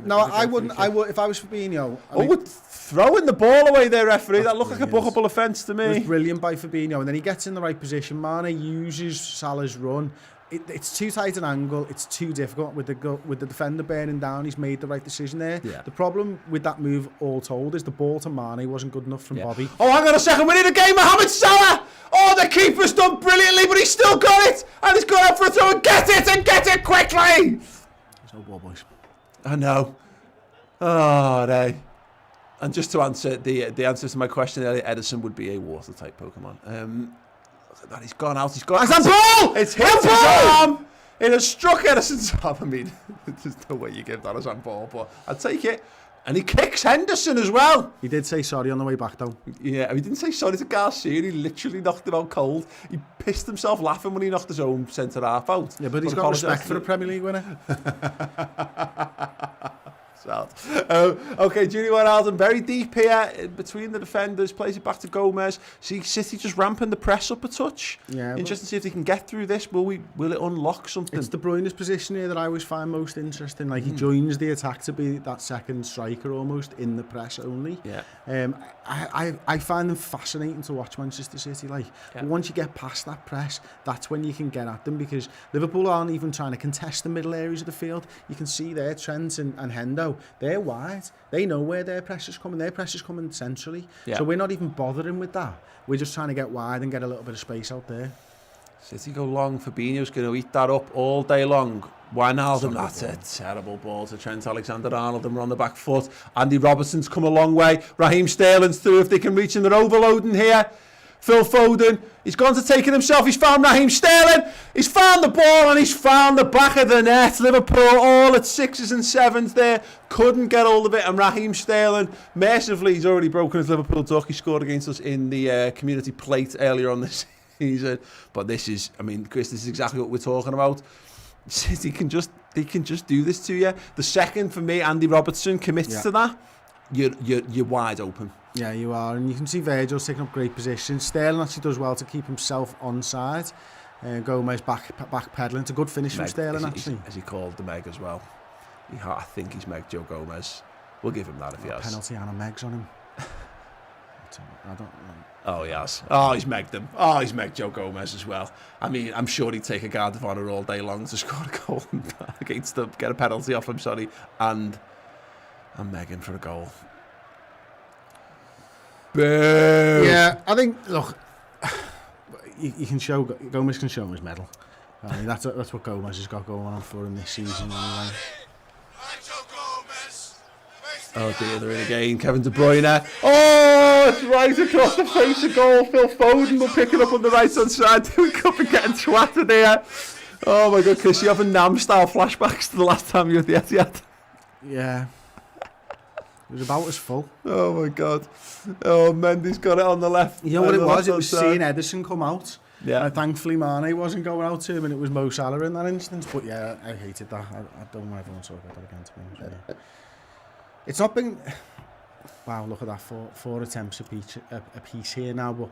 No, I wouldn't. I would if I was Fabinho. Throwing the ball away there, referee. That looked like a bookable offence to me. It was brilliant by Fabinho, and then he gets in the right position. Mane uses Salah's run. It's too tight an angle. It's too difficult with the defender bearing down. He's made the right decision there. Yeah. The problem with that move, all told, is the ball to Mane wasn't good enough from Bobby. Oh, hang on a second. We need a game. Mohamed Salah. Oh, the keeper's done brilliantly, but he's still got it. And he's gone out for a throw and get it quickly. There's no ball, boys. I know. Oh, they. And just to answer the answer to my question earlier, Edison would be a water type Pokemon. That he's gone out. He's gone. It's ball. It's hit his arm. It has struck Edison's arm. I mean, there's no way you give that as handball, but I'd take it. And he kicks Henderson as well. He did say sorry on the way back, though. Yeah, he didn't say sorry to Garcia. He literally knocked him out cold. He pissed himself laughing when he knocked his own centre half out. Yeah, but he's got respect for a Premier League winner. Okay, Junior Wijnaldum very deep here between the defenders, plays it back to Gomez. See City just ramping the press up a touch. Yeah, interesting to see if they can get through this. Will it unlock something? It's De Bruyne's position here that I always find most interesting. Like he joins the attack to be that second striker almost in the press only. Yeah. I find them fascinating to watch Manchester City. But once you get past that press, that's when you can get at them, because Liverpool aren't even trying to contest the middle areas of the field. You can see there Trent and Hendo. They're wide. They know where their pressure's coming. Their pressure's coming centrally. Yeah. So we're not even bothering with that. We're just trying to get wide and get a little bit of space out there. City go long. Fabinho's going to eat that up all day long. Wijnaldum, that's a terrible ball to Trent Alexander-Arnold, and we're on the back foot. Andy Robertson's come a long way. Raheem Sterling's through if they can reach him. They're overloading here. Phil Foden, he's gone to take it himself. He's found Raheem Sterling. He's found the ball and he's found the back of the net. Liverpool all at 6s and 7s there. Couldn't get hold of it. And Raheem Sterling, mercifully, he's already broken his Liverpool duck. He scored against us in the Community Plate earlier on this season. But this is, I mean, Chris, this is exactly what we're talking about. He can just do this to you. The second, for me, Andy Robertson commits to that, you're wide open. Yeah, you are, and you can see Virgil's taking up great positions. Sterling actually does well to keep himself onside. Gomez back pedaling. It's a good finish from Sterling, actually. As he called the Meg as well. I think he's Meg Joe Gomez. We'll give him that if he has. Penalty and a Meg's on him. I don't. Oh, he has. Oh, he's megged him. Oh, he's megged Joe Gomez as well. I mean, I'm sure he'd take a guard of honour all day long to score a goal against them, get a penalty off him, sorry, and I'm megging for a goal. Boo! Yeah, I think, look, you can show, Gomez can show him his medal. I mean, that's what Gomez has got going on for him this season anyway. Oh dear, they're in again. Kevin De Bruyne. Oh, it's right across the face of goal. Phil Foden will pick it up on the right hand side. Doing up and getting twatted here. Oh my God, Chris, you having Nam style flashbacks to the last time you were at the Etihad? Yeah. It was about as full. Oh my God. Oh, Mendy's got it on the left. You know what it was? It was side. seeing Ederson come out. Yeah. Thankfully, Mane wasn't going out to him, and it was Mo Salah in that instance. But yeah, I hated that. I don't want everyone to talk about that again, to be honest with you. It's not been... Wow, look at that. Four attempts a piece here now, but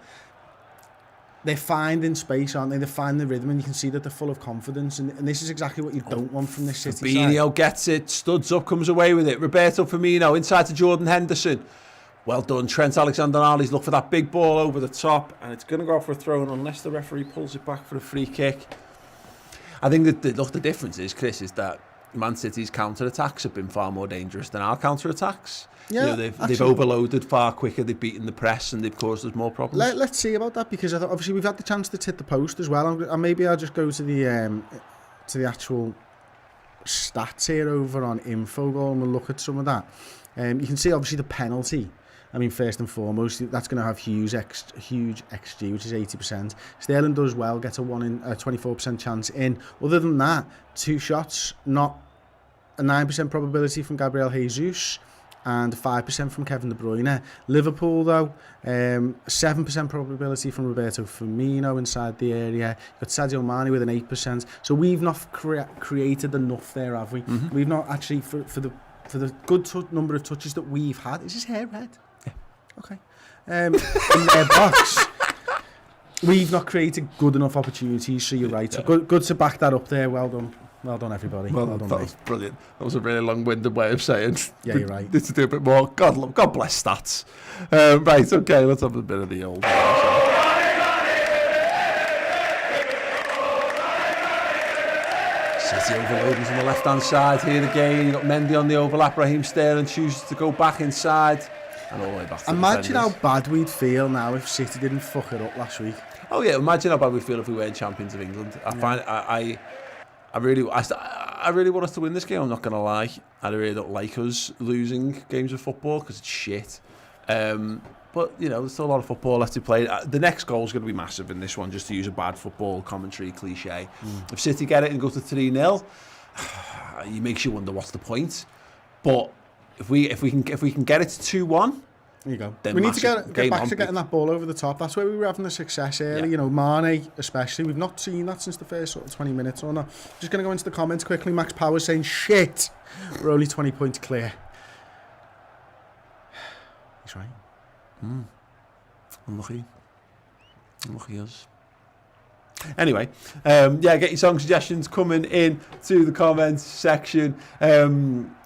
they're finding space, aren't they? They're finding the rhythm, and you can see that they're full of confidence, and this is exactly what you don't want from this City side. Fabinho gets it, studs up, comes away with it. Roberto Firmino inside to Jordan Henderson. Well done. Trent Alexander-Arnold's look for that big ball over the top, and it's going to go for a throw-in unless the referee pulls it back for a free kick. I think that the difference is, Chris, is that Man City's counter-attacks have been far more dangerous than our counter-attacks. Yeah, they've overloaded far quicker, they've beaten the press, and they've caused us more problems. Let's see about that, because obviously we've had the chance to hit the post as well, and maybe I'll just go to the actual stats here over on Infogol, and we'll look at some of that. You can see obviously the penalty. I mean, first and foremost, that's going to have huge XG, which is 80%. Sterling does well, gets a 24% chance in. Other than that, 2 shots, not a 9% probability from Gabriel Jesus, and 5% from Kevin De Bruyne. Liverpool, though, 7% probability from Roberto Firmino inside the area. You've got Sadio Mane with an 8%. So we've not created enough there, have we? Mm-hmm. We've not actually, for the good number of touches that we've had. Is his hair red? Yeah. Okay. In their box, we've not created good enough opportunities, so you're right. So good to back that up there. Well done. Well done, everybody. Well done, that was brilliant. That was a really long-winded way of saying. Yeah, you're right. Need to do a bit more. God bless stats. Right, okay, let's have a bit of the old. City overloading on the left-hand side here again. You've got Mendy on the overlap. Raheem Sterling chooses to go back inside. And all the way back to imagine how bad we'd feel now if City didn't fuck it up last week. Oh yeah, imagine how bad we'd feel if we weren't champions of England. I really want us to win this game, I'm not going to lie. I really don't like us losing games of football because it's shit. But, you know, there's still a lot of football left to play. The next goal is going to be massive in this one, just to use a bad football commentary cliche. If City get it and go to 3-0, it makes you wonder what's the point. But if we can get it to 2-1, there you go. We need to get back to getting that ball over the top. That's where we were having the success early. Yeah. You know, Mane especially. We've not seen that since the first sort of 20 minutes or not. Just going to go into the comments quickly. Max Power saying, shit, we're only 20 points clear. He's right. Unlucky us. Anyway, get your song suggestions coming in to the comments section.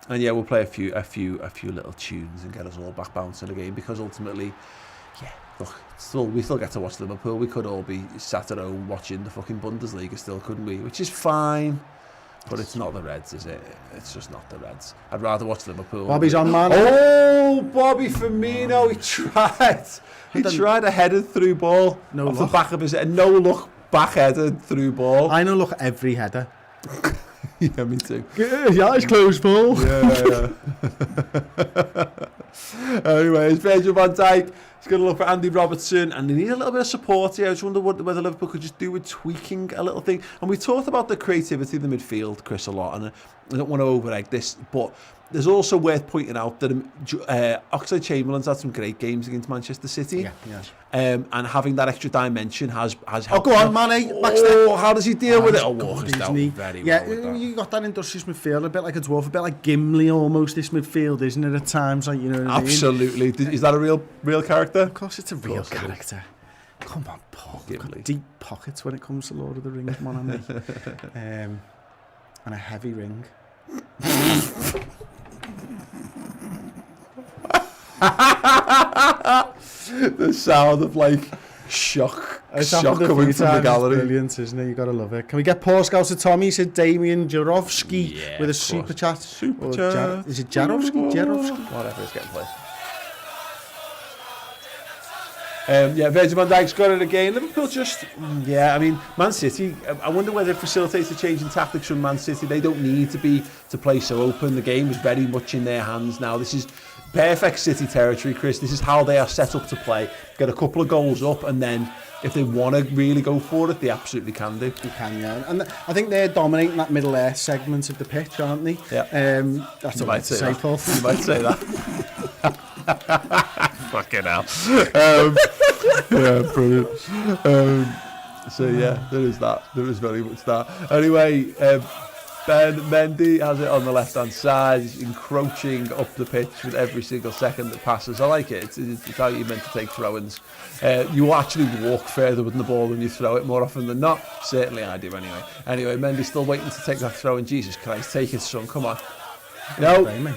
And yeah, we'll play a few little tunes and get us all back bouncing again, because ultimately, look, we still get to watch Liverpool. We could all be sat at home watching the fucking Bundesliga still, couldn't we? Which is fine, but it's not the Reds, is it? It's just not the Reds. I'd rather watch Liverpool. Bobby's on, man. Oh, Bobby Firmino, he tried. He tried a headed through ball off the back of his head. No look, back headed through ball. I know, look, every header. Yeah, me too. Yeah, it's close, Paul. Yeah. Anyway, it's Virgil van Dijk. He's going to look for Andy Robertson, and they need a little bit of support here. I just wonder whether Liverpool could just do with tweaking a little thing. And we talked about the creativity of the midfield, Chris, a lot, and I don't want to over-egg this, but there's also worth pointing out that Oxlade-Chamberlain's had some great games against Manchester City. Yeah. And having that extra dimension has helped. Oh, go on, Mane. Backstep. How does he deal with it? Oh, Walker's dealt very well with that. You got that industrious midfield, a bit like a dwarf, a bit like Gimli almost, this midfield, isn't it, at times? Like, you know what I mean? Absolutely. Is that a real character? Of course it's a real character. Come on, Paul. You've got deep pockets when it comes to Lord of the Rings, man. And a heavy ring. the sound of like shock coming from the gallery. It's brilliant, isn't it? You gotta love it. Can we get Paul Scouser Tommy? Said Damien Jarovski with a super chat. Is it Jarovski? Whatever, it's getting played. Virgil van Dijk's got it again. Liverpool just, I mean, Man City, I wonder whether it facilitates a change in tactics from Man City. They don't need to play so open. The game is very much in their hands now. This is perfect City territory, Chris. This is how they are set up to play. Get a couple of goals up, and then if they want to really go for it, they absolutely can do. They can, yeah. And I think they're dominating that middle air segment of the pitch, aren't they? Yeah. That's what I'd say, Paul. You might say that. Fucking hell. Brilliant. There is that. There is very much that. Anyway, Ben Mendy has it on the left-hand side. He's encroaching up the pitch with every single second that passes. I like it. It's how you're meant to take throw-ins. You actually walk further with the ball than you throw it more often than not. Certainly I do anyway. Anyway, Mendy's still waiting to take that throw-in. Jesus Christ, take it, son. Come on. No. And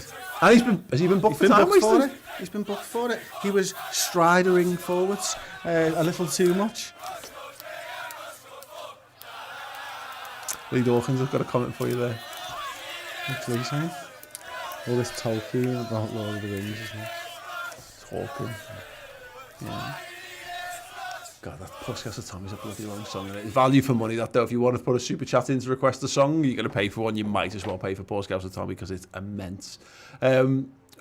has he been booked for time wasting? He's been booked for it. He was stridering forwards a little too much. Lee Dawkins, I've got a comment for you there. What's Lee saying? All this Tolkien about Lord of the Rings as well. Tolkien. Yeah. God, that podcast of Tommy's a bloody long song, isn't it? It's value for money, that though. If you want to put a super chat in to request a song, you're going to pay for one. You might as well pay for podcast of Tommy because it's immense.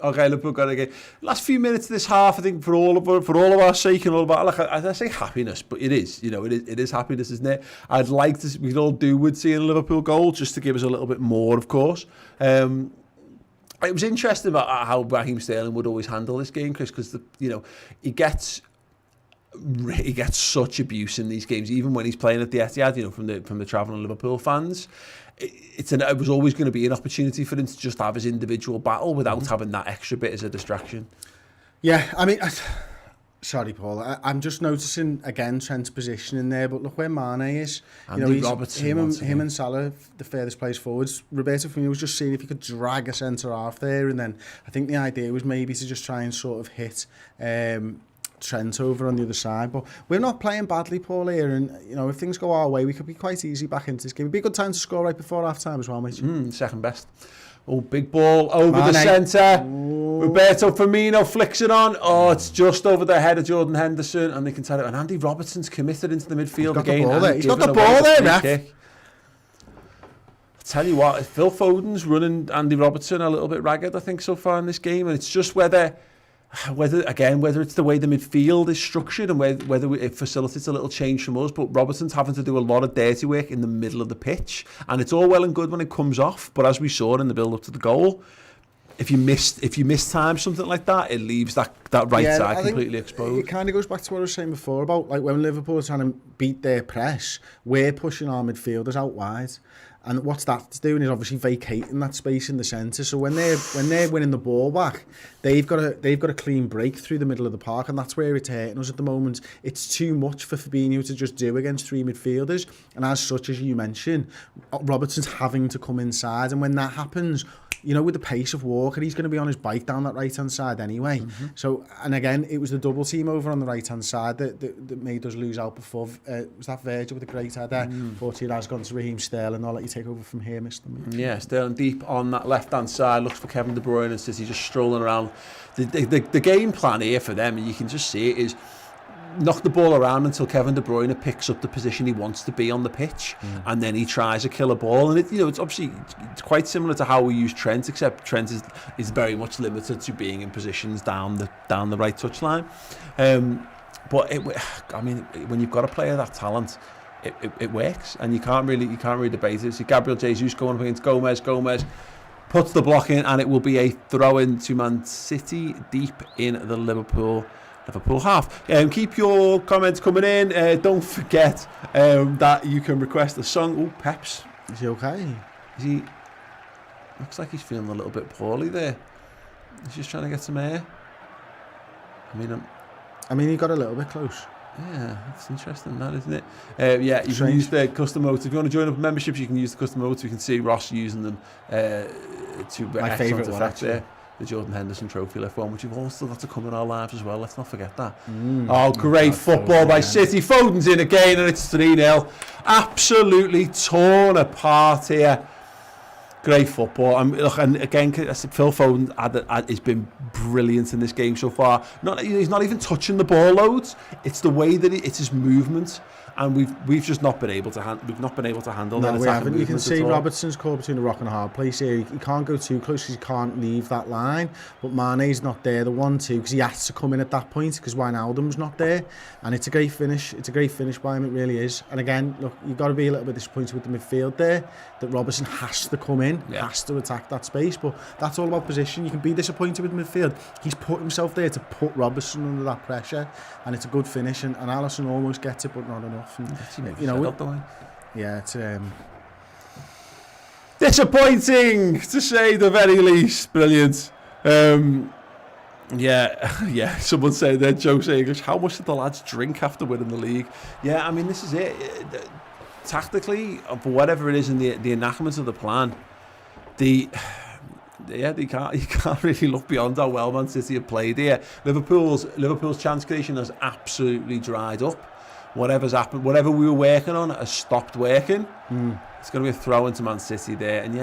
Okay, Liverpool got it again. Last few minutes of this half, I think for all of our sake and all about, like I say happiness, but it is, it is happiness, isn't it? I'd like to, we could all do with seeing a Liverpool goal just to give us a little bit more, of course. It was interesting about how Raheem Sterling would always handle this game, Chris, because he gets such abuse in these games, even when he's playing at the Etihad, from the travelling Liverpool fans. It was always going to be an opportunity for him to just have his individual battle without having that extra bit as a distraction. Yeah, I mean, sorry, Paul. I'm just noticing again Trent's position in there, but look where Mane is. Andy Robertson, him and Salah, the furthest place forwards. Roberto Firmino was just seeing if he could drag a centre half there, and then I think the idea was maybe to just try and sort of hit Trent over on the other side. But we're not playing badly, Paul, here, and if things go our way, we could be quite easy back into this game. It'd be a good time to score right before half time as well, mate. Second best. Oh, big ball over the centre. Roberto Firmino flicks it on. Oh, it's just over the head of Jordan Henderson, and they can tell it. And Andy Robertson's committed into the midfield again. He's got the ball there, ref. I'll tell you what, Phil Foden's running Andy Robertson a little bit ragged, I think, so far in this game, and it's just whether it's the way the midfield is structured and whether it facilitates a little change from us, but Robertson's having to do a lot of dirty work in the middle of the pitch, and it's all well and good when it comes off, but as we saw in the build up to the goal, if you miss time something like that, it leaves that right side completely exposed. It kind of goes back to what I was saying before about like when Liverpool are trying to beat their press, we're pushing our midfielders out wide. And what's that's doing is obviously vacating that space in the centre. So when they're winning the ball back, they've got a clean break through the middle of the park, and that's where it's hurting us at the moment. It's too much for Fabinho to just do against three midfielders, and as such, as you mentioned, Robertson's having to come inside, and when that happens, with the pace of Walker, he's going to be on his bike down that right-hand side anyway. Mm-hmm. So, and again, it was the double team over on the right-hand side that made us lose out before. Was that Virgil with a great header? 14 has gone to Raheem Sterling. I'll let you take over from here, Mr. Yeah, Sterling deep on that left-hand side, looks for Kevin De Bruyne and City just strolling around. The game plan here for them, and you can just see it, is knock the ball around until Kevin De Bruyne picks up the position he wants to be on the pitch, and then he tries a killer ball. And it's obviously it's quite similar to how we use Trent, except Trent is very much limited to being in positions down the right touchline. But when you've got a player that talent, it works, and you can't really debate it. So Gabriel Jesus going up against Gomez puts the block in, and it will be a throw in to Man City deep in the Liverpool half. Keep your comments coming in. Don't forget that you can request a song. Oh, Peps. Is he okay? Looks like he's feeling a little bit poorly there. He's just trying to get some air. I mean, he got a little bit close. Yeah, it's interesting, that, isn't it? You can use the custom modes. If you want to join up memberships, you can use the custom modes. You can see Ross using them to my favourite one, actually. the Jordan Henderson Trophy left one, which we've all still got to come in our lives as well. Let's not forget that. Oh, great football by City. Foden's in again, and it's 3-0. Absolutely torn apart here. Great football. And again, Phil Foden has been brilliant in this game so far. He's not even touching the ball loads. It's the way that it's his movement. And we've just not been able to handle that. No, we haven't. You can see Robertson's caught between a rock and a hard place here. He can't go too close because he can't leave that line. But Mane's not there, the 1-2, because he has to come in at that point because Wijnaldum's not there. And it's a great finish. It's a great finish by him, it really is. And again, look, you've got to be a little bit disappointed with the midfield there, that Robertson has to come in, has to attack that space. But that's all about position. You can be disappointed with midfield. He's put himself there to put Robertson under that pressure. And it's a good finish. And Alisson almost gets it, but not enough. And, it's disappointing to say the very least. Brilliant. Someone said there, Joe English, how much did the lads drink after winning the league? Yeah, I mean, this is it. Tactically, for whatever it is in the enactment of the plan, you can't really look beyond how well Man City have played here. Liverpool's chance creation has absolutely dried up. Whatever's happened, whatever we were working on has stopped working. It's going to be a throw into Man City there. And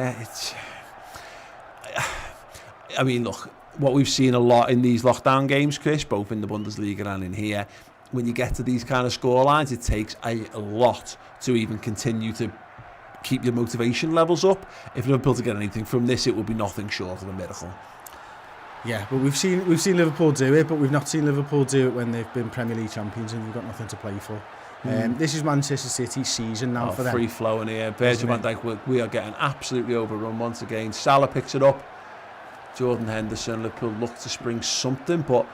look, what we've seen a lot in these lockdown games, Chris, both in the Bundesliga and in here, when you get to these kind of scorelines, it takes a lot to even continue to keep your motivation levels up. If Liverpool to get anything from this, it will be nothing short of a miracle. Yeah, but we've seen Liverpool do it, but we've not seen Liverpool do it when they've been Premier League champions and you've got nothing to play for. This is Manchester City's season now for them. Free flowing here. Virgil van Dijk, we are getting absolutely overrun once again. Salah picks it up. Jordan Henderson, Liverpool look to spring something, but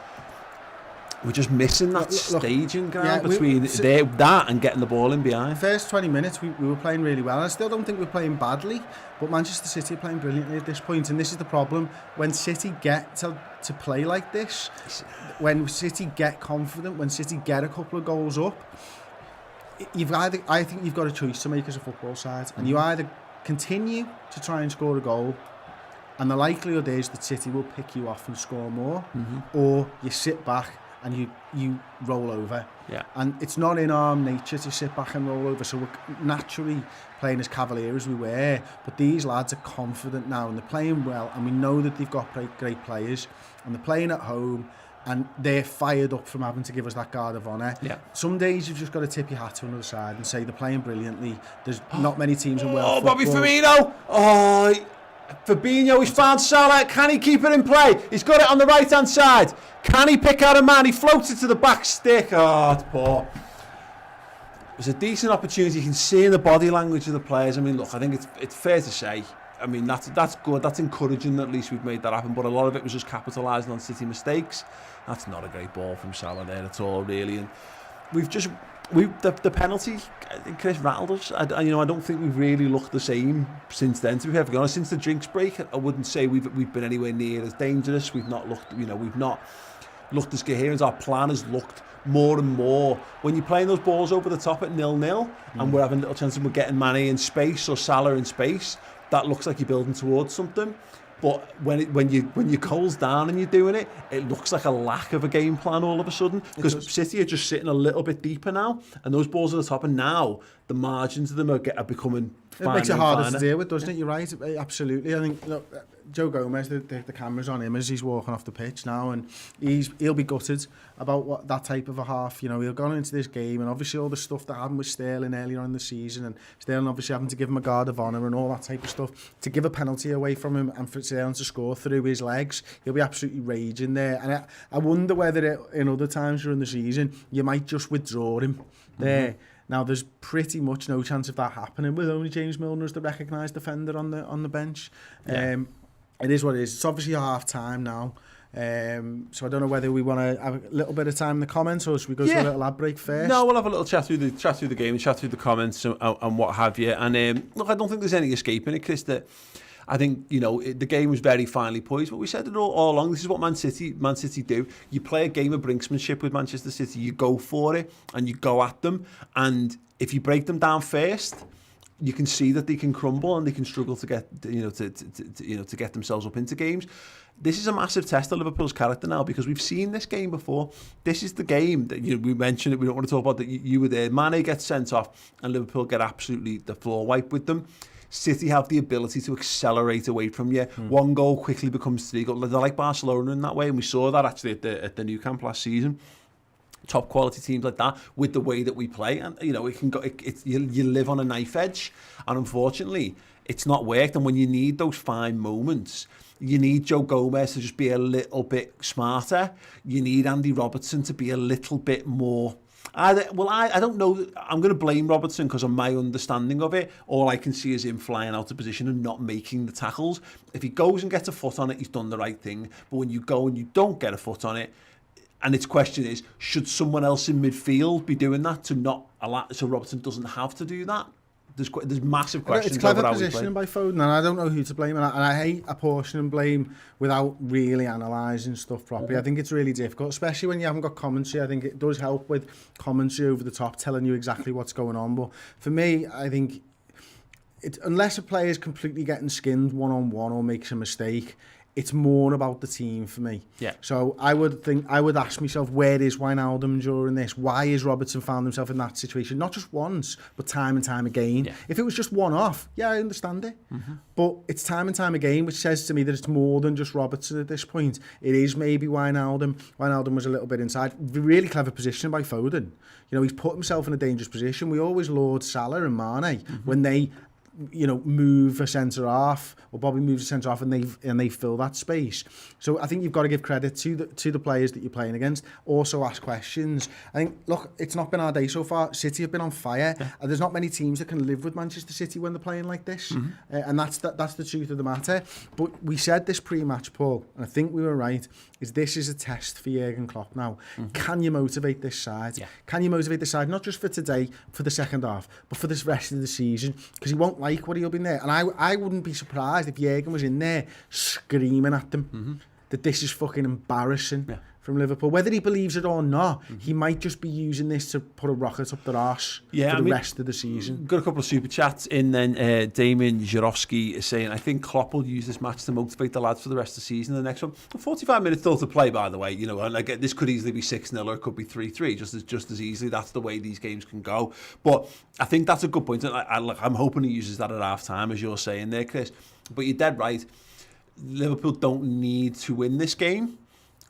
we're just missing that staging ground between that and getting the ball in behind. First 20 minutes we were playing really well. I still don't think we're playing badly, but Manchester City are playing brilliantly at this point, and this is the problem. When City get to play like this, when City get confident, when City get a couple of goals up, I think you've got a choice to make as a football side, and you either continue to try and score a goal, and the likelihood is that City will pick you off and score more, or you sit back and you roll over. Yeah. And it's not in our nature to sit back and roll over, so we're naturally playing as cavalier as we were. But these lads are confident now and they're playing well, and we know that they've got great players, and they're playing at home, and they're fired up from having to give us that guard of honour. Yeah. Some days you've just got to tip your hat to another side and say they're playing brilliantly. There's not many teams in world football. Bobby Firmino! Fabinho, he's found Salah. Can he keep it in play? He's got it on the right-hand side. Can he pick out a man? He floats it to the back stick. Oh, it's poor. It was a decent opportunity. You can see in the body language of the players. I mean, look, I think it's fair to say, I mean, that's good. That's encouraging that at least we've made that happen. But a lot of it was just capitalising on City mistakes. That's not a great ball from Salah there at all, really. And the penalty, I think Chris rattled us. I don't think we've really looked the same since then. To be perfectly honest, since the drinks break, I wouldn't say we've been anywhere near as dangerous. We've not looked as coherent. Our plan has looked more and more. When you're playing those balls over the top at 0-0, and we're having little chances of getting Mane in space or Salah in space, that looks like you're building towards something. But when you goals down and you're doing it, it looks like a lack of a game plan all of a sudden, because City are just sitting a little bit deeper now, and those balls at the top, and now the margins of them are becoming finer. It makes it harder to deal with, doesn't it? You're right, absolutely. I think, look, Joe Gomez, the camera's on him as he's walking off the pitch now, and he'll be gutted about that type of a half. You know, he'll go into this game, and obviously all the stuff that happened with Sterling earlier on in the season, and Sterling obviously having to give him a guard of honour and all that type of stuff, to give a penalty away from him and for Sterling to score through his legs, he'll be absolutely raging there. And I wonder whether in other times during the season you might just withdraw him there. Now there's pretty much no chance of that happening with only James Milner as the recognised defender on the bench. It is what it is. It's obviously half time now. So I don't know whether we want to have a little bit of time in the comments, or should we go to a little ad break first? No, we'll have a little chat through the game and chat through the comments and what have you. And look, I don't think there's any escaping it, Chris. That I think, you know, the game was very finely poised, but we said it all along. This is what Man City do. You play a game of brinksmanship with Manchester City. You go for it and you go at them. And if you break them down first, you can see that they can crumble and they can struggle to get to get themselves up into games. This is a massive test of Liverpool's character now, because we've seen this game before. This is the game that we mentioned it. We don't want to talk about that. You were there. Mane gets sent off and Liverpool get absolutely the floor wiped with them. City have the ability to accelerate away from you. One goal quickly becomes 3 goals. They're like Barcelona in that way, and we saw that actually at the Nou Camp last season. Top quality teams like that, with the way that we play, and it can go. You live on a knife edge, and unfortunately, it's not worked. And when you need those fine moments, you need Joe Gomez to just be a little bit smarter. You need Andy Robertson to be a little bit more. I don't know. I'm going to blame Robertson because of my understanding of it. All I can see is him flying out of position and not making the tackles. If he goes and gets a foot on it, he's done the right thing. But when you go and you don't get a foot on it, and its question is, should someone else in midfield be doing that to not allow, so Robertson doesn't have to do that? There's massive questions. It's clever over how we positioning play. by Foden, and I don't know who to blame. And I hate apportioning blame without really analysing stuff properly. I think it's really difficult, especially when you haven't got commentary. I think it does help with commentary over the top, telling you exactly what's going on. But for me, I think unless a player is completely getting skinned one-on-one or makes a mistake, it's more about the team for me. Yeah. So I would ask myself, where is Wijnaldum during this? Why is Robertson found himself in that situation? Not just once, but time and time again. Yeah. If it was just one off, yeah, I understand it. But it's time and time again, which says to me that it's more than just Robertson at this point. It is maybe Wijnaldum. Wijnaldum was a little bit inside. Really clever position by Foden. He's put himself in a dangerous position. We always laud Salah and Mane when they move a centre half, or Bobby moves a centre half, and they fill that space. So I think you've got to give credit to the players that you're playing against. Also ask questions. I think, look, it's not been our day so far. City have been on fire. Yeah. And there's not many teams that can live with Manchester City when they're playing like this. And that's the truth of the matter. But we said this pre-match, Paul, and I think we were right, this is a test for Jurgen Klopp now. Can you motivate this side? Yeah. Can you motivate this side, not just for today, for the second half, but for this rest of the season? Because he won't like what he'll be in there. And I wouldn't be surprised if Jurgen was in there screaming at them that this is fucking embarrassing from Liverpool. Whether he believes it or not, he might just be using this to put a rocket up their arse for the rest of the season. Got a couple of super chats in then. Damien Jarofsky is saying, I think Klopp will use this match to motivate the lads for the rest of the season. The next one, 45 minutes still to play, by the way. And this could easily be 6-0 or it could be 3-3, just as easily. That's the way these games can go. But I think that's a good point. And I'm hoping he uses that at half time, as you're saying there, Chris. But you're dead right. Liverpool don't need to win this game.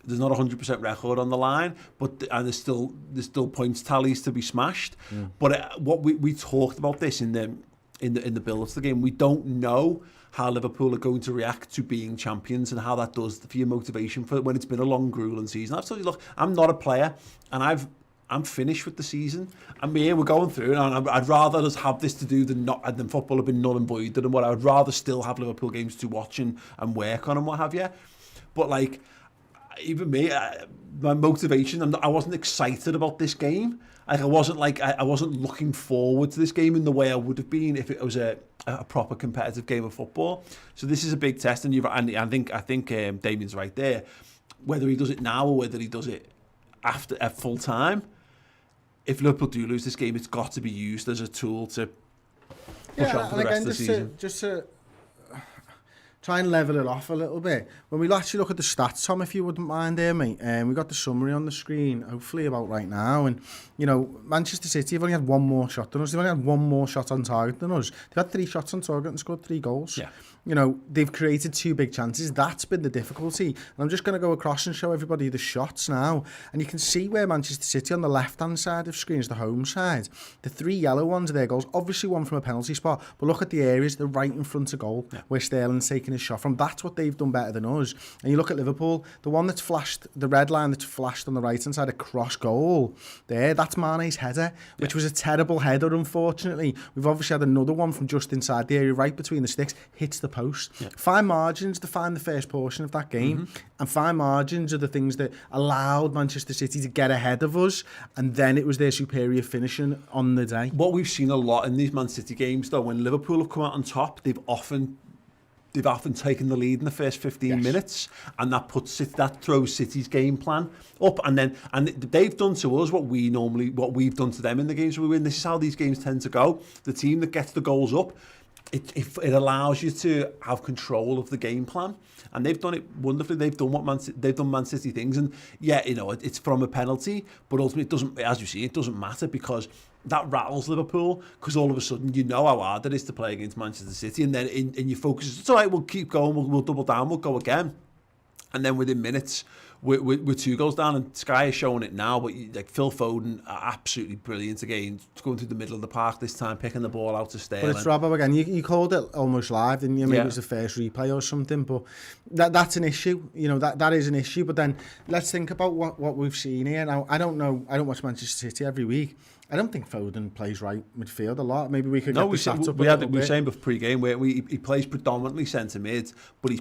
There's not a 100% record on the line, and there's still points tallies to be smashed. But what we talked about this in the build up to the game, we don't know how Liverpool are going to react to being champions and how that does for your motivation for when it's been a long, grueling season. I've told you, look, I'm not a player, and I'm finished with the season. And we're going through, and I'd rather us have this to do than football have been null and voided. And what I would rather still have Liverpool games to watch and work on and what have you. But like, even me, my motivation, I wasn't excited about this game. I wasn't looking forward to this game in the way I would have been if it was a proper competitive game of football. So this is a big test, and I think Damien's right there. Whether he does it now or whether he does it after at full time, if Liverpool do lose this game, it's got to be used as a tool to push on for the rest of the season. Just to try and level it off a little bit. When we actually look at the stats, Tom, if you wouldn't mind there, mate, we got the summary on the screen, hopefully about right now. And, Manchester City have only had one more shot than us. They've only had one more shot on target than us. They've had 3 shots on target and scored 3 goals. Yeah. They've created 2 big chances. That's been the difficulty. And I'm just going to go across and show everybody the shots now. And you can see where Manchester City on the left-hand side of screen is the home side. The 3 yellow ones are their goals. Obviously one from a penalty spot. But look at the areas. They're right in front of goal where Sterling's taking his shot from. That's what they've done better than us. And you look at Liverpool, the one that's flashed, the red line that's flashed on the right-hand side across goal there, that's Mane's header, which was a terrible header, unfortunately. We've obviously had another one from just inside the area, right between the sticks, hits the post. Fine margins define the first portion of that game, and fine margins are the things that allowed Manchester City to get ahead of us, and then it was their superior finishing on the day. What we've seen a lot in these Man City games, though, when Liverpool have come out on top, they've often they've often taken the lead in the first 15 minutes, and that throws City's game plan up, and they've done to us what we've done to them in the games we win. This is how these games tend to go. The team that gets the goals up, it allows you to have control of the game plan, and they've done it wonderfully. They've done Man City things, and yeah, you know, it's from a penalty, but ultimately it doesn't, as you see, it doesn't matter, because that rattles Liverpool, because all of a sudden you know how hard it is to play against Manchester City, and then in your focus, it's all right, we'll keep going, we'll double down, we'll go again, and then within minutes we're 2 goals down, and Sky is showing it now, but like Phil Foden, absolutely brilliant again, going through the middle of the park this time, picking the ball out to Sterling. But it's Robbo again. You called it almost live, didn't you? Maybe it was the first replay or something, but that's an issue. You know, that is an issue. But then let's think about what we've seen here. Now, I don't know. I don't watch Manchester City every week. I don't think Foden plays right midfield a lot. Maybe we could get the stats up. We were saying before pre-game where he plays predominantly centre mid, but he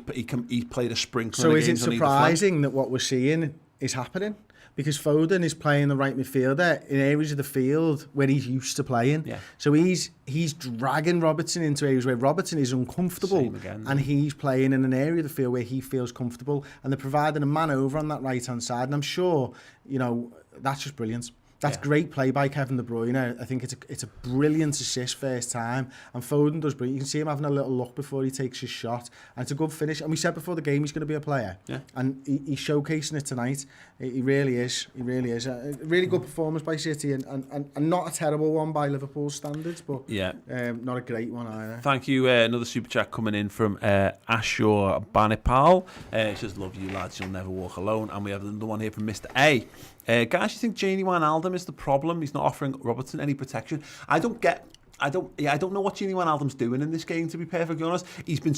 played a sprinkler. So is it surprising that what we're seeing is happening? Because Foden is playing the right midfielder in areas of the field where he's used to playing. Yeah. So he's dragging Robertson into areas where Robertson is uncomfortable, and he's playing in an area of the field where he feels comfortable, and they're providing a man over on that right-hand side. And I'm sure, you know, that's just brilliant. That's great play by Kevin De Bruyne. I think it's a brilliant assist first time, and Foden does brilliant. You can see him having a little look before he takes his shot, and it's a good finish. And we said before the game he's going to be a player, and he's showcasing it tonight. He really is. He really is. A really good performance by City, and not a terrible one by Liverpool standards, but not a great one either. Thank you. Another super chat coming in from Ashur Banipal. It says, "Love you lads, you'll never walk alone." And we have another one here from Mr. A. Guys, you think Gini Wijnaldum is the problem? He's not offering Robertson any protection. I don't know what Gini Wijnaldum's doing in this game, to be perfectly honest. He's been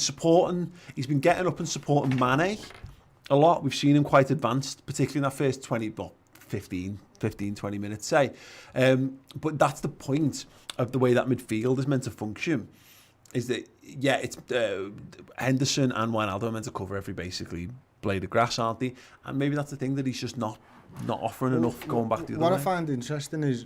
getting up and supporting Mane a lot. We've seen him quite advanced, particularly in that first 15, 20 minutes, say. But that's the point of the way that midfield is meant to function. Is that, it's Henderson and Wijnaldum are meant to cover every basically blade of grass, aren't they? And maybe that's the thing, that he's just not offering enough going back the other way. What I find interesting is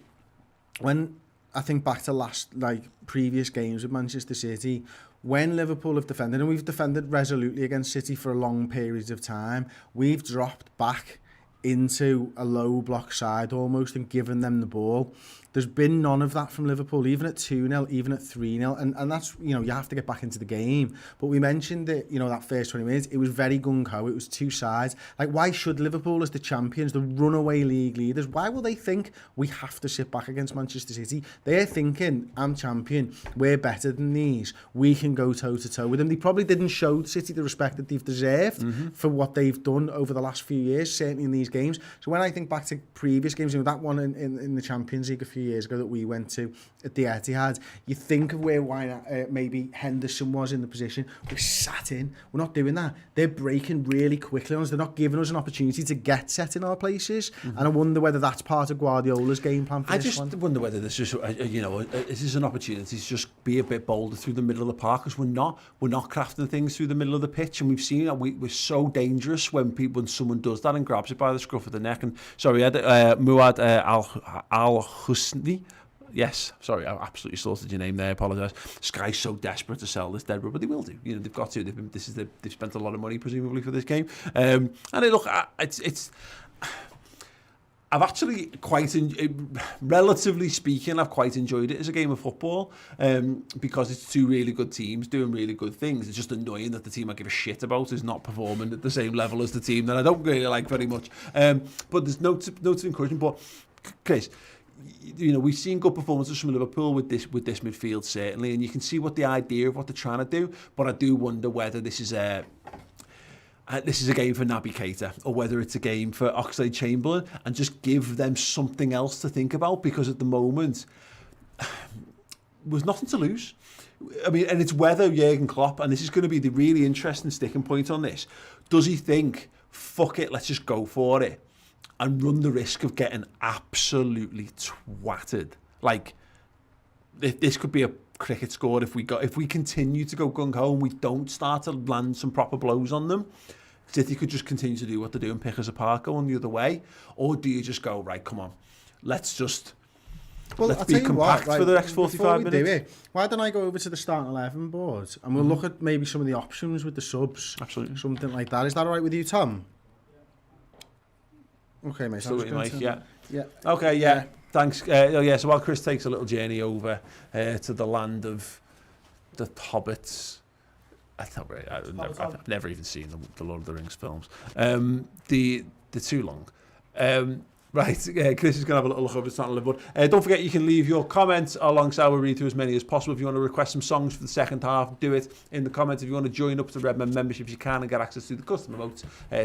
when I think back to previous games with Manchester City, when Liverpool have defended, and we've defended resolutely against City for a long period of time, we've dropped back into a low block side almost and given them the ball. There's been none of that from Liverpool, even at 2-0, even at 3-0. And that's, you have to get back into the game. But we mentioned that, that first 20 minutes, it was very gung-ho. It was two sides. Like, why should Liverpool, as the champions, the runaway league leaders, why will they think we have to sit back against Manchester City? They're thinking, I'm champion, we're better than these, we can go toe-to-toe with them. They probably didn't show City the respect that they've deserved for what they've done over the last few years, certainly in these games. So when I think back to previous games, that one in the Champions League a few years ago that we went to at the Etihad, you think of where maybe Henderson was in the position. We're sat in. We're not doing that. They're breaking really quickly on us. They're not giving us an opportunity to get set in our places. And I wonder whether that's part of Guardiola's game plan for this one. I just wonder whether this is, this is an opportunity to just be a bit bolder through the middle of the park, because we're not crafting things through the middle of the pitch, and we've seen that we're so dangerous when someone does that and grabs it by the scruff of the neck. And sorry, Muad Al-Husni. Yes, sorry, I absolutely slaughtered your name there. I apologise. Sky's so desperate to sell this dead rubber, but they will do. They've got to. They've spent a lot of money presumably for this game. And it's. I've actually relatively speaking, I've quite enjoyed it as a game of football, because it's two really good teams doing really good things. It's just annoying that the team I give a shit about is not performing at the same level as the team that I don't really like very much. But there's notes of encouragement. But Chris, we've seen good performances from Liverpool with this midfield certainly, and you can see what the idea of what they're trying to do. But I do wonder whether this is a game for Naby Keita, or whether it's a game for Oxlade-Chamberlain, and just give them something else to think about, because at the moment there's nothing to lose. I mean, and it's whether Jurgen Klopp, and this is going to be the really interesting sticking point on this, does he think, fuck it, let's just go for it, and run the risk of getting absolutely twatted? Like, this could be a cricket score if we continue to go gung-ho and we don't start to land some proper blows on them. City could just continue to do what they do and pick us apart going the other way. Or do you just go, right, come on, let's just Well, let's I'll be tell you compact what, for the next before 45 we minutes. Do it, why don't I go over to the starting 11 board and we'll look at maybe some of the options with the subs. Absolutely. Something like that. Is that all right with you, Tom? Okay, mate. Still with you, Mike, yeah. Yeah. Okay, yeah. Thanks. So while Chris takes a little journey over to the land of the Hobbits, I've never even seen the Lord of the Rings films. They're too long. Right, Chris is going to have a little look over the starting Liverpool. Don't forget you can leave your comments alongside. We'll read through as many as possible. If you want to request some songs for the second half, do it in the comments. If you want to join up to the Redmen memberships, you can and get access to the custom emotes.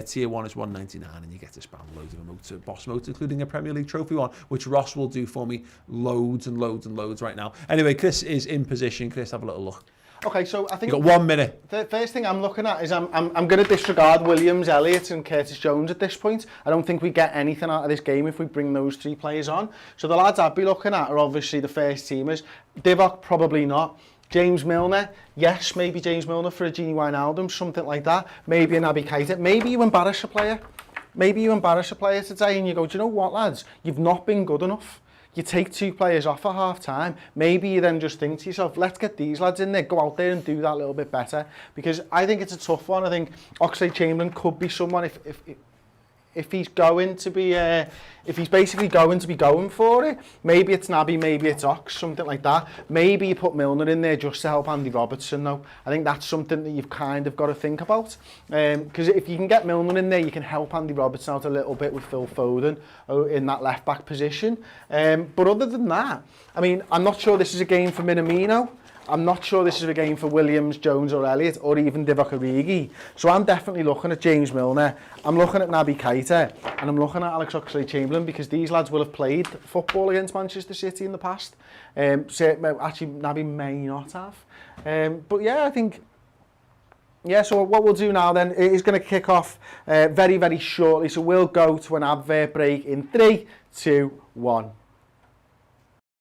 Tier 1 is $1.99 and you get to spam loads of emotes, boss emotes, including a Premier League trophy one, which Ross will do for me loads and loads and loads right now. Anyway, Chris is in position. Chris, have a little look. Okay, so I think You've got 1 minute. the first thing I'm looking at is I'm going to disregard Williams, Elliott and Curtis Jones at this point. I don't think we get anything out of this game if we bring those 3 players on. So the lads I'd be looking at are obviously the first teamers. Divock, probably not. James Milner, yes, maybe James Milner for a Gini Wijnaldum, something like that. Maybe a Naby Keita. Maybe you embarrass a player. Maybe you embarrass a player today and you go, do you know what, lads? You've not been good enough. You take 2 players off at half time. Maybe you then just think to yourself, let's get these lads in there, go out there and do that a little bit better. Because I think it's a tough one. I think Oxlade-Chamberlain could be someone if he's going to be if he's basically going to be going for it. Maybe it's Naby, maybe it's Ox, something like that. Maybe you put Milner in there just to help Andy Robertson though. I think that's something that you've kind of got to think about. Because if you can get Milner in there, you can help Andy Robertson out a little bit with Phil Foden in that left back position. But other than that, I mean, I'm not sure this is a game for Minamino. I'm not sure this is a game for Williams, Jones or Elliott or even Divock Origi. So I'm definitely looking at James Milner, I'm looking at Naby Keita and I'm looking at Alex Oxlade-Chamberlain because these lads will have played football against Manchester City in the past. So actually Naby may not have. But yeah, I think... Yeah, so what we'll do now then is going to kick off very, very shortly. So we'll go to an advert break in 3, 2, 1.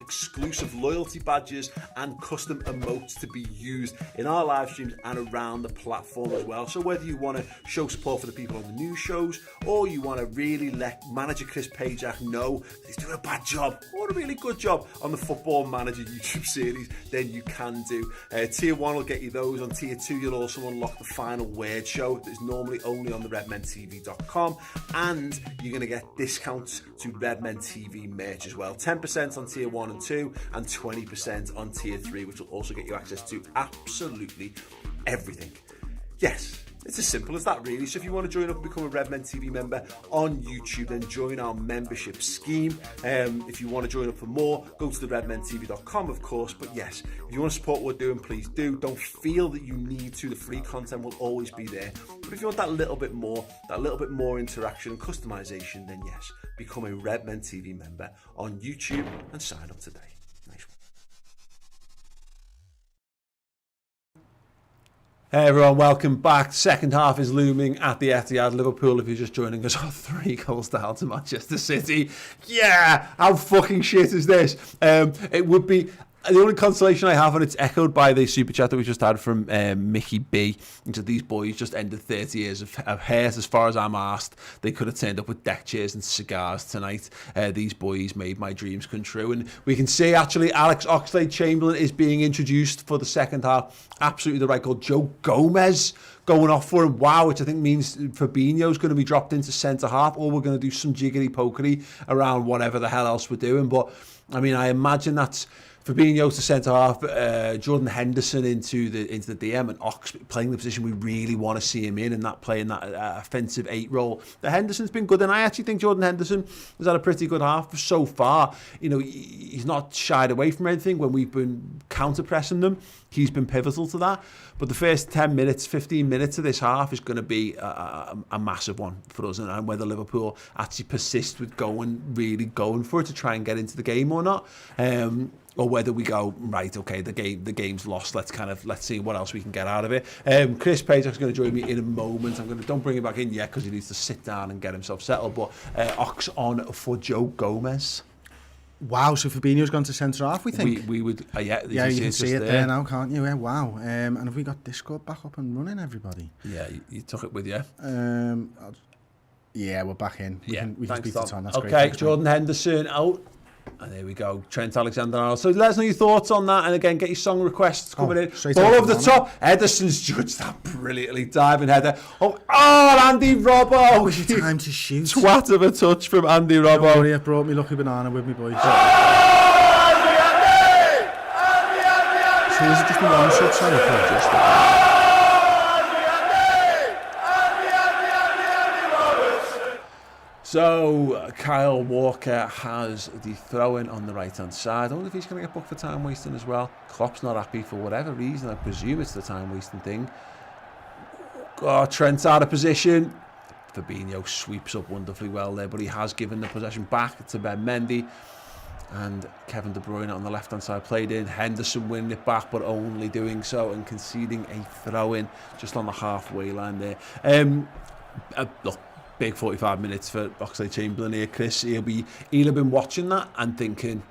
Exclusive loyalty badges and custom emotes to be used in our live streams and around the platform as well. So whether you want to show support for the people on the news shows or you want to really let manager Chris Pajak know that he's doing a bad job or a really good job on the Football Manager YouTube series, then you can do. Tier 1 will get you those. On Tier 2 you'll also unlock the Final Word show that is normally only on the redmentv.com, and you're going to get discounts to Redmen TV merch as well. 10% on Tier 1 and 2 and 20% on Tier 3, which will also get you access to absolutely everything. Yes, it's as simple as that really. So if you want to join up and become a Redmen TV member on YouTube, then join our membership scheme. If you want to join up for more, go to the redmentv.com of course. But yes, if you want to support what we're doing, please do. Don't feel that you need to. The free content will always be there. But if you want that little bit more interaction and customization, then yes, become a Redmen TV member on YouTube and sign up today. Nice one. Hey everyone, welcome back. Second half is looming at the Etihad. Liverpool, if you're just joining us, are 3 goals down to Manchester City. Yeah, how fucking shit is this? It would be... The only consolation I have, and it's echoed by the super chat that we just had from Mickey B, and so these boys just ended 30 years of hate. As far as I'm asked, they could have turned up with deck chairs and cigars tonight. These boys made my dreams come true, and we can see actually Alex Oxlade-Chamberlain is being introduced for the second half. Absolutely the right goal. Joe Gomez going off for him. Wow, which I think means Fabinho's going to be dropped into centre half, or we're going to do some jiggery pokery around whatever the hell else we're doing. But I mean, I imagine that's Fabinho to centre half, Jordan Henderson into the DM, and Ox playing the position we really want to see him in, and that playing that offensive 8 role. The Henderson's been good, and I actually think Jordan Henderson has had a pretty good half so far. You know, he's not shied away from anything when we've been counter pressing them. He's been pivotal to that. But the first 10 minutes, 15 minutes of this half is going to be a massive one for us, and whether Liverpool actually persist with really going for it to try and get into the game or not. Or whether we go, right, okay, the game's lost. Let's see what else we can get out of it. Chris Pajak's going to join me in a moment. Don't bring him back in yet because he needs to sit down and get himself settled. But Ox on for Joe Gomez. Wow, so Fabinho's gone to centre half, we think? We would, yeah, you can see it there now, can't you? Wow. And have we got Discord back up and running, everybody? Yeah, you took it with you. Yeah, we're back in. We can speak to Tom. That's great. Okay, Jordan Henderson out. And there we go, Trent Alexander-Arnold. So let us know your thoughts on that, and again, get your song requests coming in. Ball over the top. Ederson's judged that brilliantly, diving header. Oh, Andy Robbo! Was your time to shoot? Twat of a touch from Andy Robbo. Don't worry, I brought me lucky banana with me, boys. So is it just the one shot side? So Kyle Walker has the throw-in on the right-hand side. I don't know if he's going to get booked for time wasting as well. Klopp's not happy for whatever reason. I presume it's the time wasting thing. Oh, Trent's out of position. Fabinho sweeps up wonderfully well there, but he has given the possession back to Ben Mendy. And Kevin De Bruyne on the left-hand side played in. Henderson winning it back, but only doing so and conceding a throw-in just on the halfway line there. Look, big 45 minutes for Oxlade-Chamberlain here, Chris. He'll have been watching that and thinking,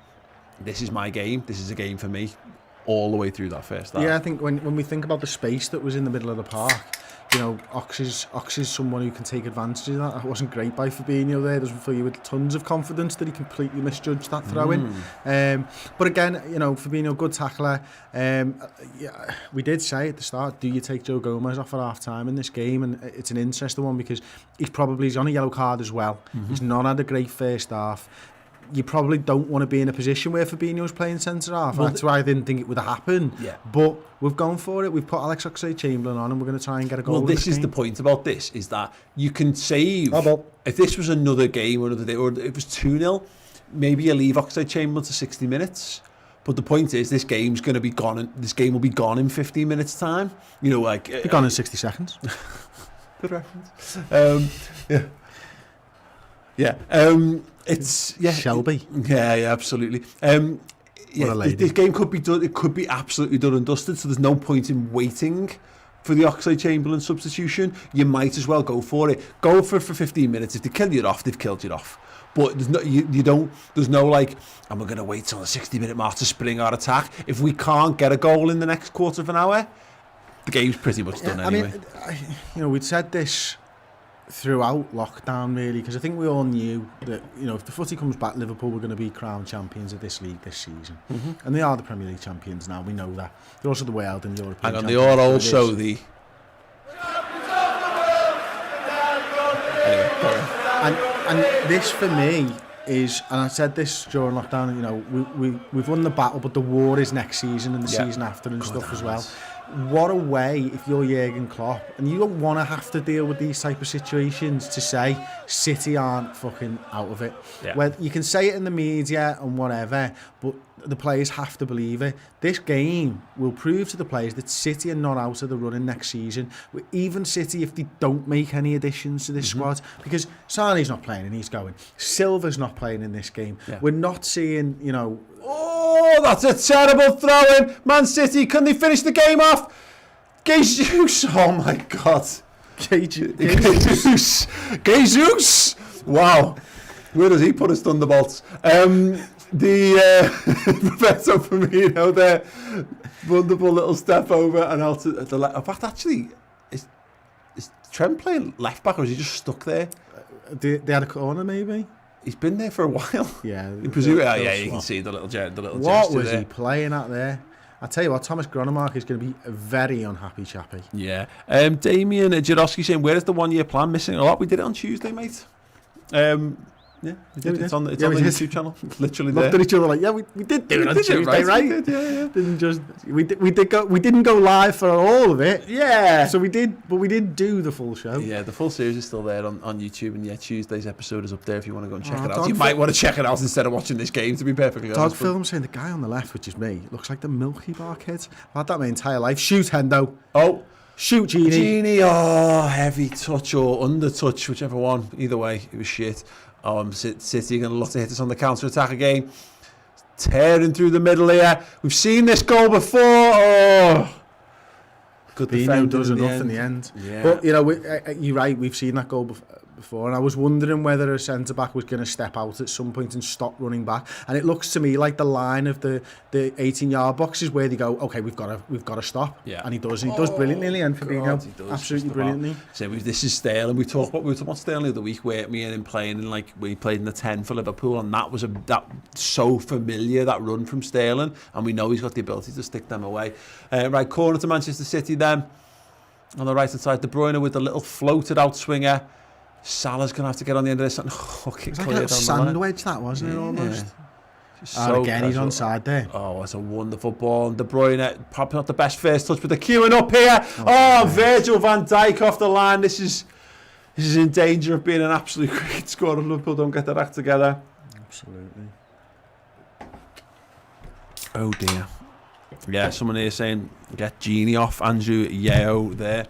this is my game, this is a game for me, all the way through that first half. Yeah, I think when we think about the space that was in the middle of the park, you know, Ox is someone who can take advantage of that. That wasn't great by Fabinho there. Doesn't fill you with tons of confidence that he completely misjudged that throw-in. But again, you know, Fabinho, good tackler. Yeah, we did say at the start, do you take Joe Gomez off at half-time in this game? And it's an interesting one because he's on a yellow card as well. He's not had a great first half. You probably don't want to be in a position where Fabinho's playing centre-half. That's why I didn't think it would happen. Yeah. But we've gone for it. We've put Alex Oxlade-Chamberlain on and we're going to try and get a goal. Well, this is the point about this, is that you can save... If this was another game or another day, or if it was 2-0, maybe you leave Oxlade-Chamberlain to 60 minutes. But the point is, this game's going to be gone. This game will be gone in 15 minutes' time. You know, like... Be gone in 60 seconds. Good reference. It's Shelby. Yeah, absolutely. This game could be done. It could be absolutely done and dusted. So there's no point in waiting for the Oxlade-Chamberlain substitution. You might as well go for it. Go for 15 minutes. If they kill you off, they've killed you off. But there's no, you don't. There's no like, am I going to wait till the 60-minute mark to spring our attack? If we can't get a goal in the next quarter of an hour, the game's pretty much done anyway. I mean, we'd said this throughout lockdown really, because I think we all knew that, you know, if the footy comes back, Liverpool were going to be crowned champions of this league this season, and they are the Premier League champions now. We know that. They're also the world and European champions. And they are also the and this for me is, and I said this during lockdown, you know, we've won the battle, but the war is next season and the season after and stuff as well. What a way, if you're Jurgen Klopp, and you don't want to have to deal with these type of situations, to say City aren't fucking out of it. Well, you can say it in the media and whatever, but the players have to believe it. This game will prove to the players that City are not out of the running next season. Even City, if they don't make any additions to this squad, because Sané's not playing and he's going. Silva's not playing in this game. We're not seeing, you know... Oh, that's a terrible throw-in. Man City, can they finish the game off? Jesus, oh my God. Jesus. Wow. Where does he put his thunderbolts? Roberto Firmino there, wonderful little step over and out to the left. In fact, actually, is Trent playing left back or is he just stuck there? They had a corner maybe. He's been there for a while. Yeah. You can see the little gesture. What was he playing at there? I tell you what, Thomas Gronemark is going to be a very unhappy chappy. Yeah. Damien Jarosky saying, where is the 1 year plan? Missing a lot. We did it on Tuesday, mate. Yeah, we did. It's on the YouTube channel. It's literally there. Looked at each other like, yeah, we did do it on Tuesday, right? We did, yeah. We didn't go live for all of it. Yeah. So we did, but we did do the full show. Yeah, the full series is still there on YouTube, and yeah, Tuesday's episode is up there if you want to go and check it out. You might want to check it out instead of watching this game, to be perfectly honest. Dog film saying the guy on the left, which is me, looks like the Milky Bar kid. I've had that my entire life. Shoot Hendo. Oh. Shoot Genie. Genie, oh, heavy touch or under touch, whichever one. Either way, it was shit. City going to look to hit us on the counter-attack again. Tearing through the middle here. We've seen this goal before. Oh, good defender. Does enough in the end. Yeah. But, you know, you're right, we've seen that goal before, and I was wondering whether a centre-back was going to step out at some point and stop running back. And it looks to me like the line of the 18-yard box is where they go, okay, we've got to stop. Yeah. And he does. And he does brilliantly, and Fabinho, absolutely brilliantly. So this is Sterling. We were talking about Sterling the other week, where me and him playing in, like, when he played in the 10 for Liverpool, and that was that so familiar, that run from Sterling, and we know he's got the ability to stick them away. Right corner to Manchester City then. On the right hand side, De Bruyne with the little floated out swinger. Salah's going to have to get on the end of this and hook it clear down the line. It was like a sandwich, that, wasn't it, almost? So again, he's onside there. Oh, it's a wonderful ball. And De Bruyne, probably not the best first touch, but they're queuing up here. Virgil van Dijk off the line. This is in danger of being an absolute great score if Liverpool don't get their act together. Absolutely. Oh dear. Yeah, someone here saying get Genie off. Andrew Yeo there.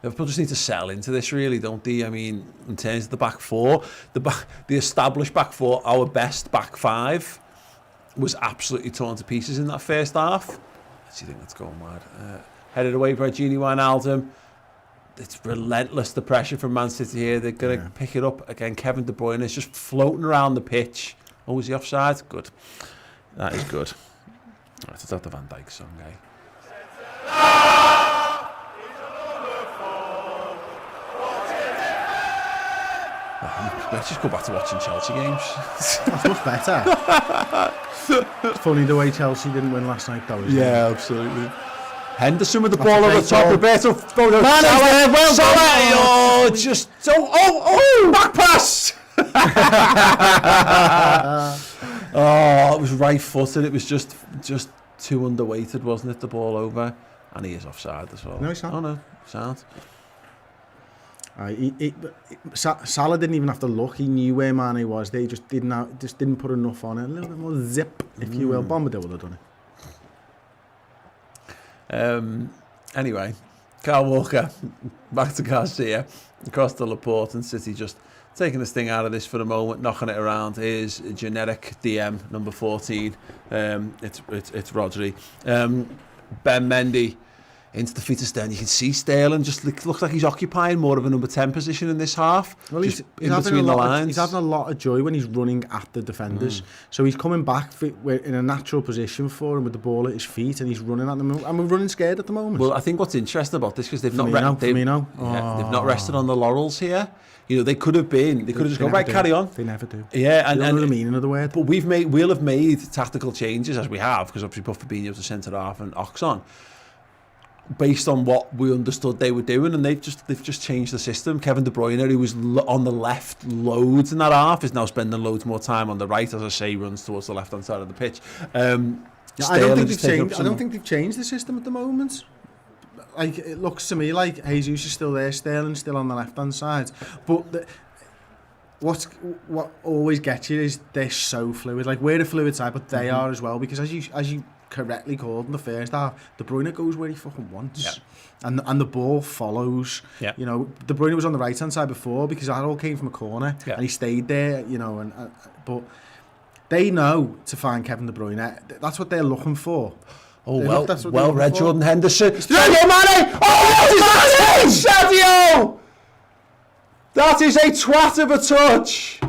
Liverpool just need to settle into this, really, don't they? I mean, in terms of the back four, the established back four, our best back five, was absolutely torn to pieces in that first half. I think that's going mad. Headed away by Genie Wijnaldum. It's relentless, the pressure from Man City here. They're going to pick it up again. Kevin De Bruyne is just floating around the pitch. Oh, is he offside? Good. That is good. Right, it's out the Van Dijk song, eh? Let's just go back to watching Chelsea games. That's much better. It's funny the way Chelsea didn't win last night, though. Yeah, absolutely. Henderson with the ball over the top. Roberto. Well done. Just back pass. Oh, it was right footed. It was just too underweighted, wasn't it? The ball over, and he is offside as well. No, he's not. Oh no, sound. Salah didn't even have to look. He knew where Mane was. They just didn't put enough on it. A little bit more zip, if you will. Bombadil would have done it. Anyway, Kyle Walker back to Garcia across to Laporte, and City just taking this thing out of this for the moment, knocking it around. Here's generic DM number 14. It's Rodri. Ben Mendy into the feet of Sterling. You can see Sterling just looks like he's occupying more of a number 10 position in this half. Well, he's having a lot of joy when he's running at the defenders. So he's coming back in a natural position for him with the ball at his feet, and he's running at them. And we're running scared at the moment. Well, I think what's interesting about this, because they've not rested on the laurels here. You know, they could have just gone, right, carry on. They never do. Yeah, and the meaning of the word. But we'll have made tactical changes, as we have, because obviously put Fabinho to centre half and Ox on, based on what we understood they were doing, and they've just changed the system. Kevin De Bruyne, who was on the left loads in that half, is now spending loads more time on the right, as I say, runs towards the left-hand side of the pitch. I don't think they've changed the system at the moment. Like, it looks to me like Jesus is still there, Sterling's still on the left-hand side. But what always gets you is they're so fluid. Like, we're a fluid side, but they are as well, because as you correctly called in the first half, De Bruyne goes where he fucking wants, and the ball follows. You know, De Bruyne was on the right hand side before because that all came from a corner, and he stayed there. You know, but they know to find Kevin De Bruyne. That's what they're looking for. Oh, well read, Jordan Henderson. Sadio Mane! Oh, that is Sadio! That is a twat of a touch.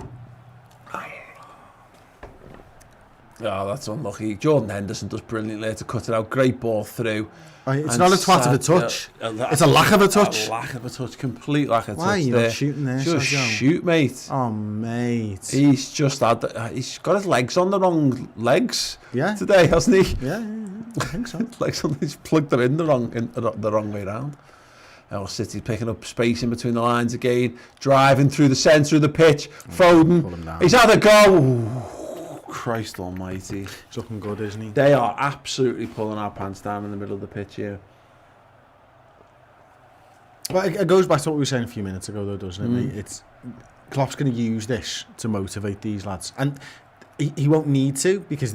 Oh, that's unlucky. Jordan Henderson does brilliantly to cut it out. Great ball through. It's not a twat of a touch. It's a lack of a touch. A lack of a touch. Complete lack of touch. Why are you not shooting there? Just shoot, mate. Oh, mate. He's just he's got his legs on the wrong legs today, hasn't he? Yeah, I think so. He's plugged them in the wrong way around. Oh, City's picking up space in between the lines again. Driving through the centre of the pitch. Foden. He's had a go. Ooh. Christ almighty. He's looking good, isn't he? They are absolutely pulling our pants down in the middle of the pitch here. Well, it goes back to what we were saying a few minutes ago, though, doesn't it? Klopp's going to use this to motivate these lads. And he won't need to, because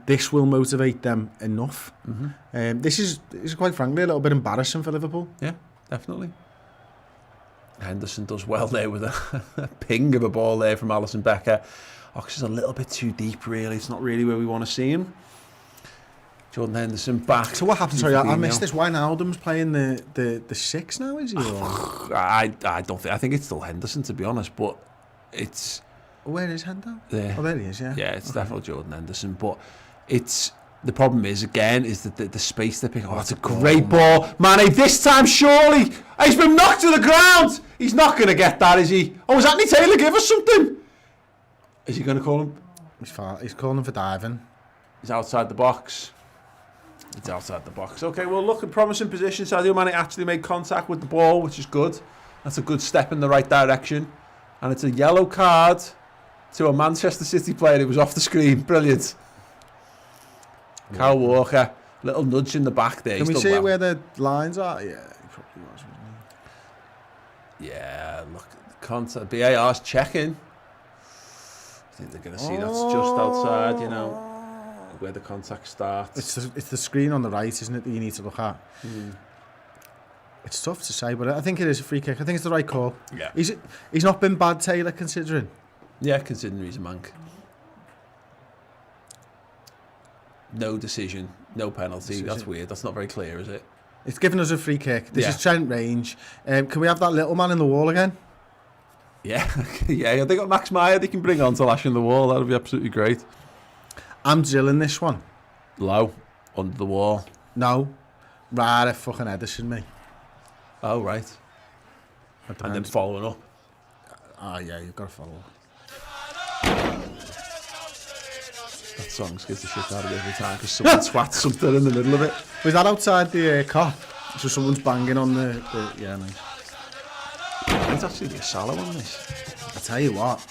this will motivate them enough. This is quite frankly a little bit embarrassing for Liverpool. Yeah, definitely. Henderson does well there with a ping of a ball there from Alisson Becker. Ox is a little bit too deep, really. It's not really where we want to see him. Jordan Henderson back. So what happened? Sorry, I missed this. Wijnaldum's playing the 6 now, is he? I don't think. I think it's still Henderson, to be honest. But it's where is Hendo? there. Oh, there he is. Yeah. Yeah, it's definitely Jordan Henderson. But it's the problem is that the space they pick. Oh, that's a great ball, Mane. This time, surely he's been knocked to the ground. He's not going to get that, is he? Oh, is Anthony Taylor? Give us something. Is he going to call him? He's calling him for diving. He's outside the box. It's outside the box. Okay, well, look, in promising position. Sadio Mane actually made contact with the ball, which is good. That's a good step in the right direction. And it's a yellow card to a Manchester City player who was off the screen. Brilliant. Kyle Walker, little nudge in the back there. Can we see where the lines are? Yeah, he probably was, wasn't he? Yeah, look, contact. BAR's checking. I think they're going to see that's just outside, you know, where the contact starts. It's the screen on the right, isn't it, that you need to look at? It's tough to say, but I think it is a free kick. I think it's the right call. Yeah. He's not been bad, Taylor, considering. Yeah, considering he's a mank. No decision, no penalty. That's weird. That's not very clear, is it? It's given us a free kick. This Yeah. is Trent range. Can we have that little man in the wall again? Yeah, yeah. They got Max Meyer they can bring on to lash in the wall. That would be absolutely great. I'm drilling this one. Low, under the wall. No. Right at fucking Edison, me. Oh, right. And then following up. Oh, yeah, you've got to follow up. That song scares the shit out of me every time because someone twats something in the middle of it. Was that outside the cop? So someone's banging on the yeah, nice. It's actually a Salah one, this. I tell you what.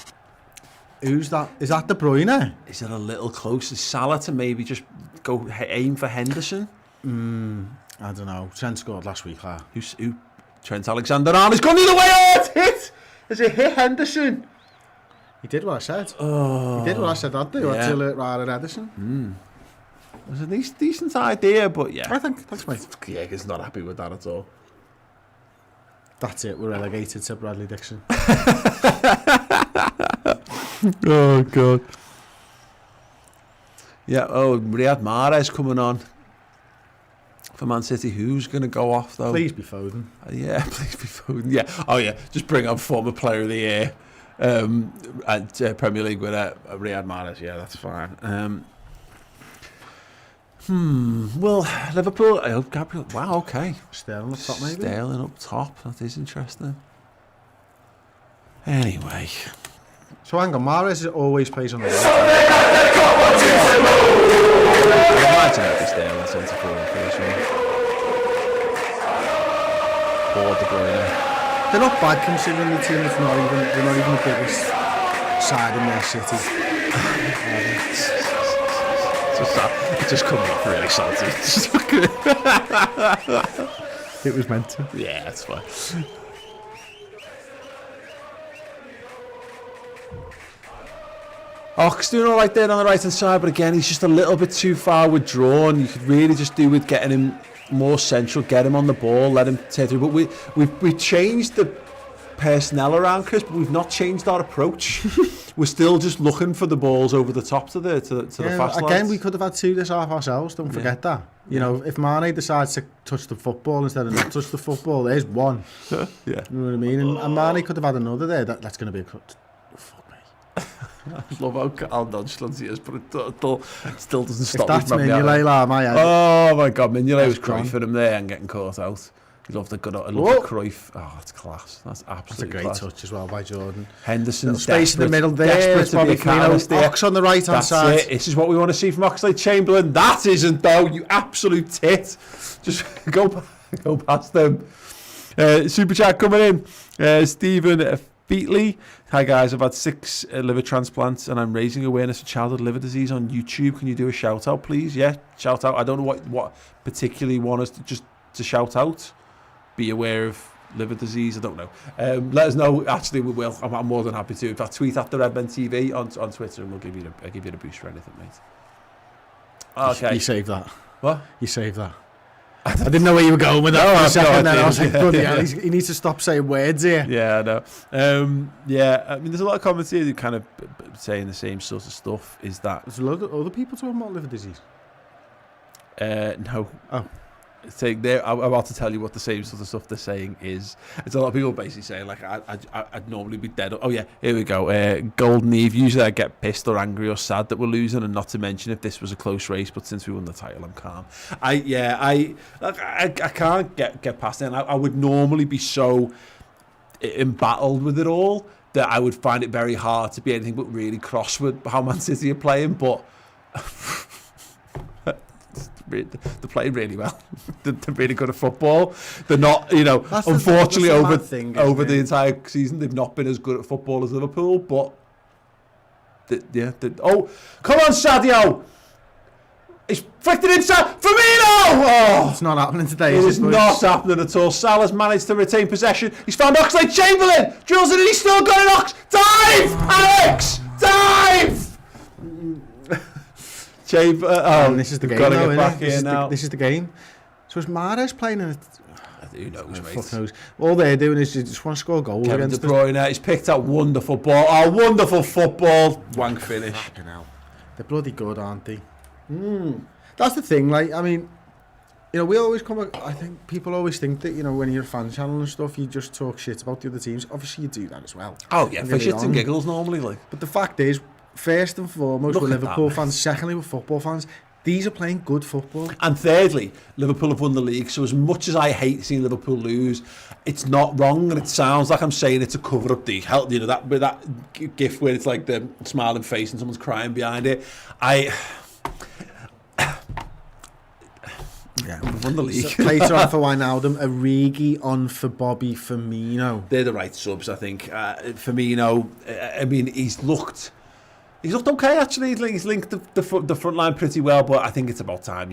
Who's that? Is that De Bruyne? Is it a little close? Is Salah to maybe just go aim for Henderson? I don't know. Trent scored last week, huh? Who? Trent Alexander-Arnold's gone the other way. Oh, it's hit! Has it hit Henderson? He did what I said. Oh, He did what I said I'd do. yeah. I'd drill it right at Edison. It was a decent idea, but yeah. I think. Thanks, mate. Jäger's not happy with that at all. That's it. We're relegated to Bradley Dixon. Oh, God. Yeah, Riyad Mahrez coming on for Man City. Who's going to go off, though? Please be Foden. Yeah, please be Foden. Yeah. Oh, yeah. Just bring on former player of the year and Premier League winner Riyad Mahrez. Yeah, that's fine. Well, Liverpool. I hope Gabriel. Wow, okay. Sterling up top, maybe? Sterling up top. That is interesting. Anyway. So hang on, Mahrez always plays on the right. Imagine if Sterling centre forward first one. Or De Bruyne. They're not bad considering the team. They're not even the biggest side in their city. It just comes off really salty. It was meant to. Yeah, that's fine. Ox doing all right there on the right hand side, but again, he's just a little bit too far withdrawn. You could really just do with getting him more central, get him on the ball, let him take through. But we've changed the personnel around, Chris, but we've not changed our approach. We're still just looking for the balls over the top to the fast again, lads. we could have had 2 this half ourselves. Don't forget that. You know, if Mane decides to touch the football instead of not touch the football, there's one. Yeah. You know what I mean? And Mane could have had another there. That's going to be a cut. Fuck me. I love how nonchalant he is, but it still doesn't stop If that's me from getting Mignolet, like my head. Oh my God, Mignolet was gone. Cruyff him there and getting caught out. He loved the good. I love the Cruyff. Oh, that's class. That's That's a absolutely great class. touch as well by Jordan. Henderson, Space in the middle there. desperate It's to Bobby be a catalyst Firmino. there. Ox on the right hand That's side. it. This is what we want to see from Oxlade-Chamberlain. That isn't though. You absolute tit. Just go past them. Super chat coming in. Stephen Featley. Hi guys, I've had 6 liver transplants and I'm raising awareness of childhood liver disease on YouTube. Can you do a shout out, please? Yeah, shout out. I don't know what particularly want us to shout out. Be aware of liver disease. I don't know. Let us know. Actually, we will. I'm more than happy to. If I tweet at the Redmen TV on Twitter, and we'll give you a boost for anything, mate. Okay. You saved that. What? You saved that. I didn't know where you were going with that for a second. Then I was like, bloody hell, he needs to stop saying words here. Yeah, I know. Yeah, I mean, there's a lot of comments here who kind of saying the same sort of stuff. Is that There's a lot of other people talking about liver disease. No. Oh. Saying I'm about to tell you what the same sort of stuff they're saying is. It's a lot of people basically saying like I'd normally be dead. Oh yeah, here we go. Golden Eve. Usually I get pissed or angry or sad that we're losing, and not to mention if this was a close race. But since we won the title, I'm calm. I can't get past it. And I would normally be so embattled with it all that I would find it very hard to be anything but really cross with how Man City are playing. But they're playing really well. They're really good at football. They're not, unfortunately over the entire season they've not been as good at football as Liverpool. But oh, come on, Sadio! He's flicked it inside. Firmino! Oh, it's not happening today. It is not happening at all. Salah's managed to retain possession. He's found Oxlade-Chamberlain. Drills it and he's still got an Ox. Dive, Alex! Dive! This is the game now, isn't it? This is the game. So is Mahrez playing in it? Who knows, mate? Fuck knows. All they're doing is they just want to score goals Kevin against De Bruyne, he's picked out wonderful ball. Oh, wonderful football. Wank finish. They're bloody good, aren't they? That's the thing, like, I mean, we always I think people always think that, when you're a fan channel and stuff, you just talk shit about the other teams. Obviously, you do that as well. Oh, yeah, for shits and giggles normally, like. But the fact is, first and foremost, we're Liverpool fans. Secondly, we're football fans. These are playing good football. And thirdly, Liverpool have won the league. So as much as I hate seeing Liverpool lose, it's not wrong, and it sounds like I'm saying it to cover up the help. That gif where it's like the smiling face and someone's crying behind it. We've won the league. Plater on for Wijnaldum, Origi on for Bobby Firmino. They're the right subs, I think. Firmino, I mean, he's looked okay actually. He's linked the front line pretty well, but I think it's about time.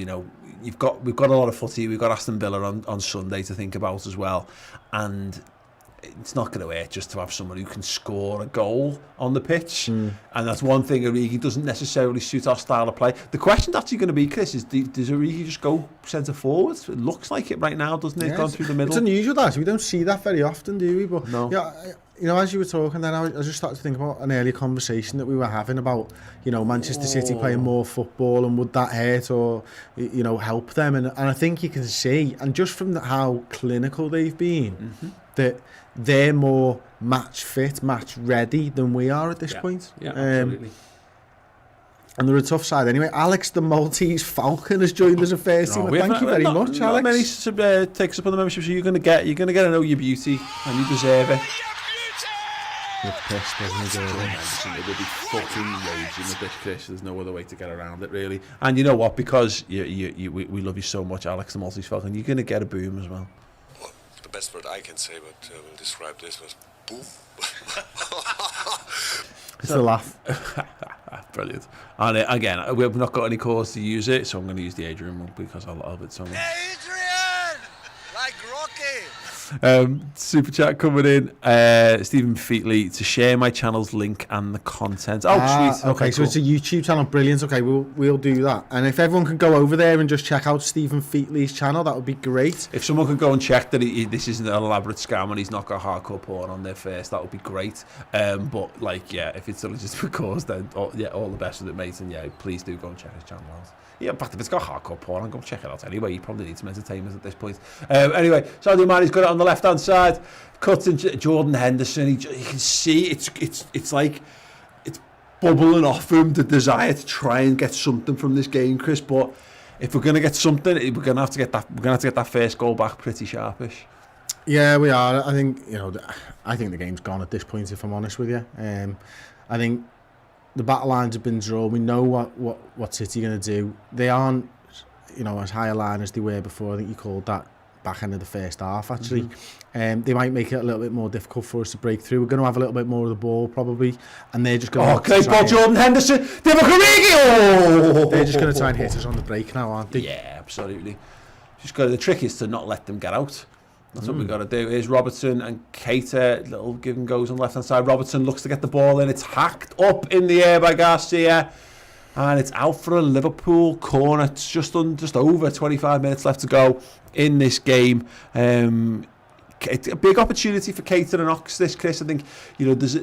We've got a lot of footy. We've got Aston Villa on Sunday to think about as well, and it's not going to hurt just to have someone who can score a goal on the pitch. And that's one thing. Origi doesn't necessarily suit our style of play. The question's actually going to be, Chris, is does Origi just go centre forward? It looks like it right now, doesn't it? Yeah, Gone through the middle. It's unusual that we don't see that very often, do we? But no. Yeah, as you were talking, then I just started to think about an earlier conversation that we were having about, Manchester City playing more football, and would that hurt or, help them? And I think you can see, and just from how clinical they've been, that they're more match fit, match ready than we are at this point. Yeah, absolutely. And they're a tough side anyway. Alex, the Maltese Falcon, has joined us a first team. Thank you very much, Alex. Many takes up on the membership, so you're going to get to know your beauty, and you deserve it. You're pissed, doesn't he? It will be fucking raging with this, Chris. There's no other way to get around it, really. And you know what? Because we love you so much, Alex, the Maltese Falcon, you're going to get a boom as well. The best word I can say, but will describe this was boom. It's a laugh. Brilliant. And again, we've not got any cause to use it, so I'm going to use the Adrian one because I love it so much. Adrian! Like Rocky! Super chat coming in. Stephen Featley, to share my channel's link and the content. Sweet. Okay, so cool. It's a YouTube channel. Brilliant. Okay, we'll do that. And if everyone can go over there and just check out Stephen Featley's channel, that would be great. If someone could go and check that this isn't an elaborate scam and he's not got hardcore porn on there first, that would be great. But if it's a legitimate cause, then all the best with it, mate. And please do go and check his channel out. Yeah, in fact, if it's got hardcore porn, I'm going to check it out anyway. You probably need some entertainment at this point. Anyway, Sadio Mane's got it on the left-hand side. Cuts in Jordan Henderson. You can see it's like it's bubbling off him, the desire to try and get something from this game, Chris. But if we're going to get something, we're going to have to get that first goal back pretty sharpish. Yeah, we are. I think I think the game's gone at this point. If I'm honest with you, I think the battle lines have been drawn. We know what City are going to do. They aren't, as high a line as they were before. I think you called that back end of the first half, actually. They might make it a little bit more difficult for us to break through. We're going to have a little bit more of the ball, probably. And they're just going to... great ball, Jordan Henderson! They're just going to try and hit us on the break now, aren't they? Yeah, absolutely. The trick is to not let them get out. That's what we've got to do. Here's Robertson and Keita, little give and goes on the left-hand side. Robertson looks to get the ball in. It's hacked up in the air by Garcia. And it's out for a Liverpool corner. It's just over 25 minutes left to go in this game. it's a big opportunity for Keita and Ox, this, Chris. I think,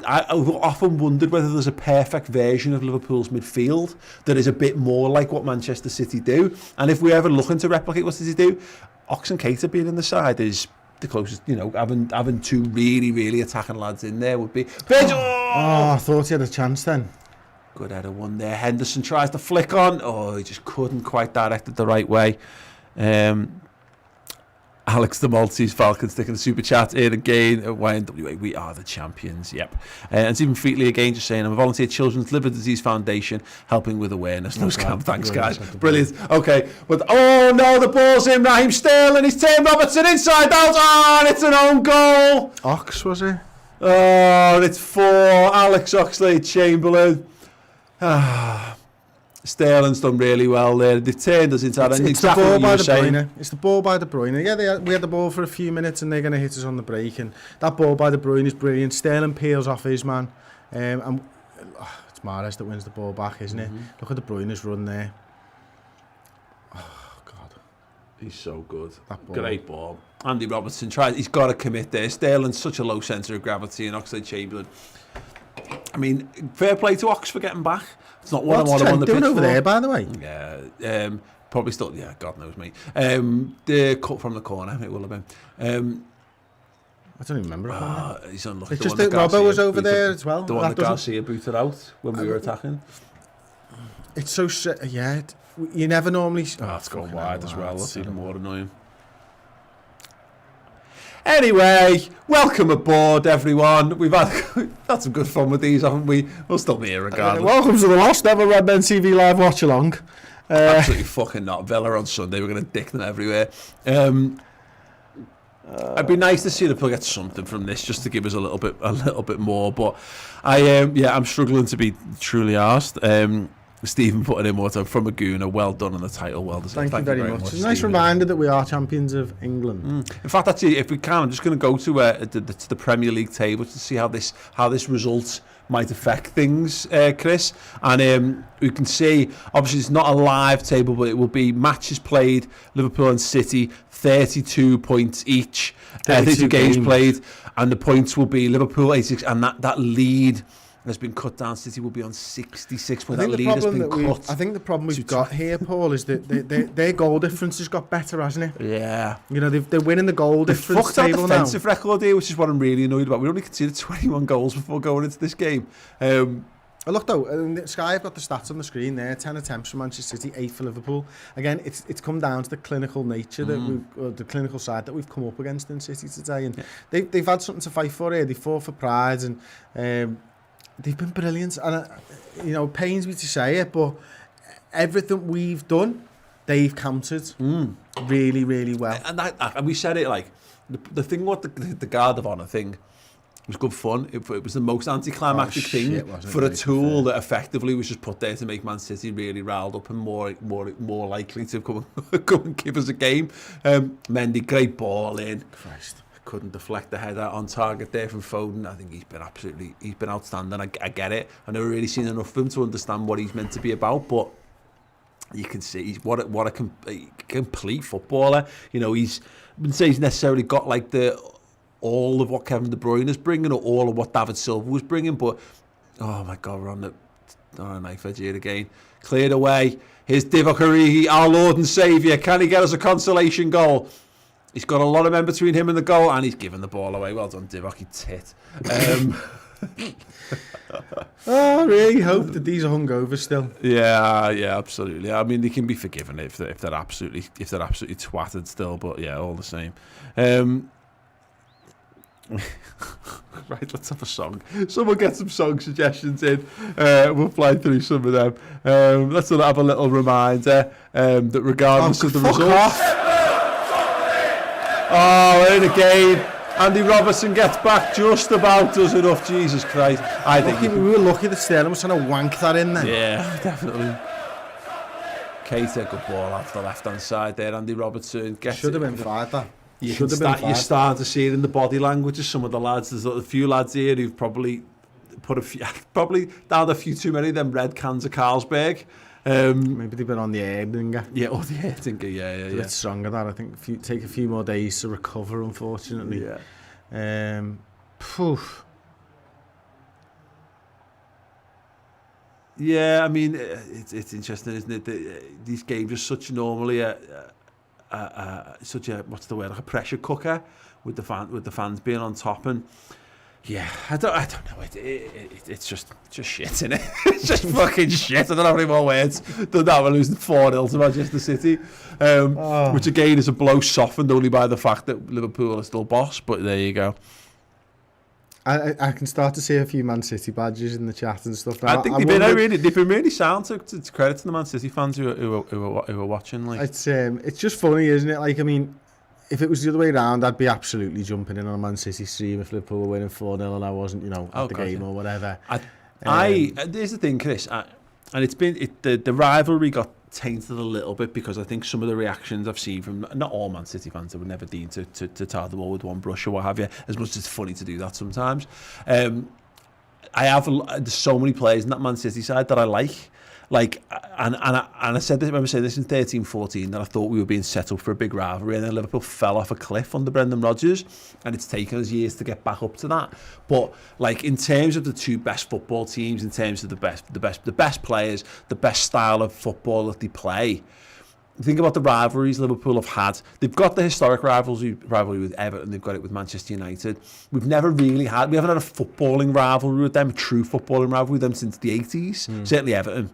I've often wondered whether there's a perfect version of Liverpool's midfield that is a bit more like what Manchester City do. And if we're ever looking to replicate what City do, Ox and Keita being in the side is the closest, having two really, really attacking lads in there would be... I thought he had a chance then. Good header one there. Henderson tries to flick on. Oh, he just couldn't quite direct it the right way. Alex the Maltese Falcon sticking a super chat in again at YNWA. We are the champions. Yep. And Stephen Featley again just saying, I'm a volunteer at Children's Liver Disease Foundation helping with awareness. No scam. Thanks, guys. Brilliant. Okay. But oh no, the ball's in. Raheem Sterling. He's Tim Robertson inside out. Oh, and it's an own goal. Ox, was it? Oh, and it's for Alex Oxlade-Chamberlain. Sterling's done really well there. They've turned us inside. It's the ball by De Bruyne. It's the ball by De Bruyne. Yeah, we had the ball for a few minutes and they're going to hit us on the break. And that ball by De Bruyne is brilliant. Sterling peels off his man. And it's Mahrez that wins the ball back, isn't it? Look at De Bruyne's run there. Oh, God. He's so good. That ball. Great ball. Andy Robertson tries. He's got to commit there. Sterling's such a low centre of gravity, and Oxlade-Chamberlain. I mean, fair play to Ox for getting back. It's not what I want on the pitch doing over for. there, by the way? Yeah, probably still. Yeah, God knows me. The cut from the corner, it will have been. I don't even remember. He's unlucky. It's just that Robbo was over there as well. The one that Garcia booted out when we were attacking. It's so you never normally. It's gone wide as well. That's even more annoying. Anyway, welcome aboard, everyone. We've had some good fun with these, haven't we? We'll still be here regardless. Welcome to the last ever Redmen TV live watch along. Absolutely fucking not. Villa on Sunday, we're going to dick them everywhere. It'd be nice to see Liverpool get something from this, just to give us a little bit more. But I'm struggling to be truly arsed. Stephen putting in more time from Aguna. Well done on the title. Well deserved. Thank you very much. It's a nice reminder that we are champions of England. In fact, actually, if we can, I'm just going to go to the Premier League table to see how this result might affect things, Chris. And we can see, obviously, it's not a live table, but it will be matches played. Liverpool and City, 32 points each. 32 games played, and the points will be Liverpool 86, and that lead has been cut down. City will be on 66 points. That lead has been cut. I think the problem we've got here, Paul, is that their goal difference has got better, hasn't it? Yeah. They're winning the goal difference fucked our table defensive now. record here, which is what I'm really annoyed about. We only conceded 21 goals before going into this game. Look though, Sky have got the stats on the screen there. 10 attempts for Manchester City, 8 for Liverpool. Again, it's come down to the clinical nature the clinical side that we've come up against in City today, and they've had something to fight for here. They fought for pride, and they've been brilliant. And it pains me to say it, but everything we've done, they've countered really, really well. And we said it like the thing. What the Guard of Honour thing. It was good fun. It was the most anticlimactic thing for a tool that effectively was just put there to make Man City really riled up and more likely to come and give us a game. Mendy, great ball in. Christ. Couldn't deflect the header on target there from Foden. I think he's been outstanding. I get it. I've never really seen enough of him to understand what he's meant to be about, but you can see he's what a complete footballer. I wouldn't say he's necessarily got like all of what Kevin De Bruyne is bringing or all of what David Silva was bringing, but oh my God, we're on a knife edge here again. Cleared away. Here's Divock Origi, our Lord and Saviour. Can he get us a consolation goal? He's got a lot of men between him and the goal, and he's given the ball away. Well done, Divock, you tit. I really hope that these are hungover still. Yeah, absolutely. I mean, they can be forgiven if they're absolutely twatted still, but yeah, all the same. Right, let's have a song. Someone get some song suggestions in. We'll fly through some of them. Let's have a little reminder that regardless of the results. Oh, in again. Andy Robertson gets back just about does enough. Jesus Christ. I think we were lucky that Sterling was trying to wank that in then. Yeah, definitely. Keita, good ball off the left-hand side there. Andy Robertson gets should have been fired, that. You're starting to see it in the body language of some of the lads. There's a few lads here who've probably downed a few too many of them red cans of Carlsberg. Maybe they've been on the Erdinger. Yeah, or the Erdinger, yeah. A bit stronger that. I think take a few more days to recover, unfortunately. Yeah. Yeah, I mean, it's interesting, isn't it? These games are such normally such a, what's the word, like a pressure cooker with the fans being on top, and yeah, I don't know. It's just shit, isn't it? It's just fucking shit. I don't have any more words than that. We're losing 4-0 to Manchester City, which again is a blow softened only by the fact that Liverpool are still boss. But there you go. I can start to see a few Man City badges in the chat and stuff. I think they've been really sound. To credit to the Man City fans who are watching. Like, it's just funny, isn't it? Like, I mean, if it was the other way around, I'd be absolutely jumping in on a Man City stream if Liverpool were winning 4-0 and I wasn't, at the game or whatever. There's the thing, Chris, and it's been the rivalry got tainted a little bit because I think some of the reactions I've seen from not all Man City fans that would never deem to tar them all with one brush or what have you, as much as it's funny to do that sometimes. There's so many players in that Man City side that I like, and I said this, I remember saying this in 13-14, that I thought we were being set up for a big rivalry, and then Liverpool fell off a cliff under Brendan Rodgers, and it's taken us years to get back up to that. But like, in terms of the two best football teams, in terms of the best players, the best style of football that they play, think about the rivalries Liverpool have had. They've got the historic rivalry with Everton, they've got it with Manchester United. We haven't had a footballing rivalry with them, a true footballing rivalry with them since the 80s, certainly Everton.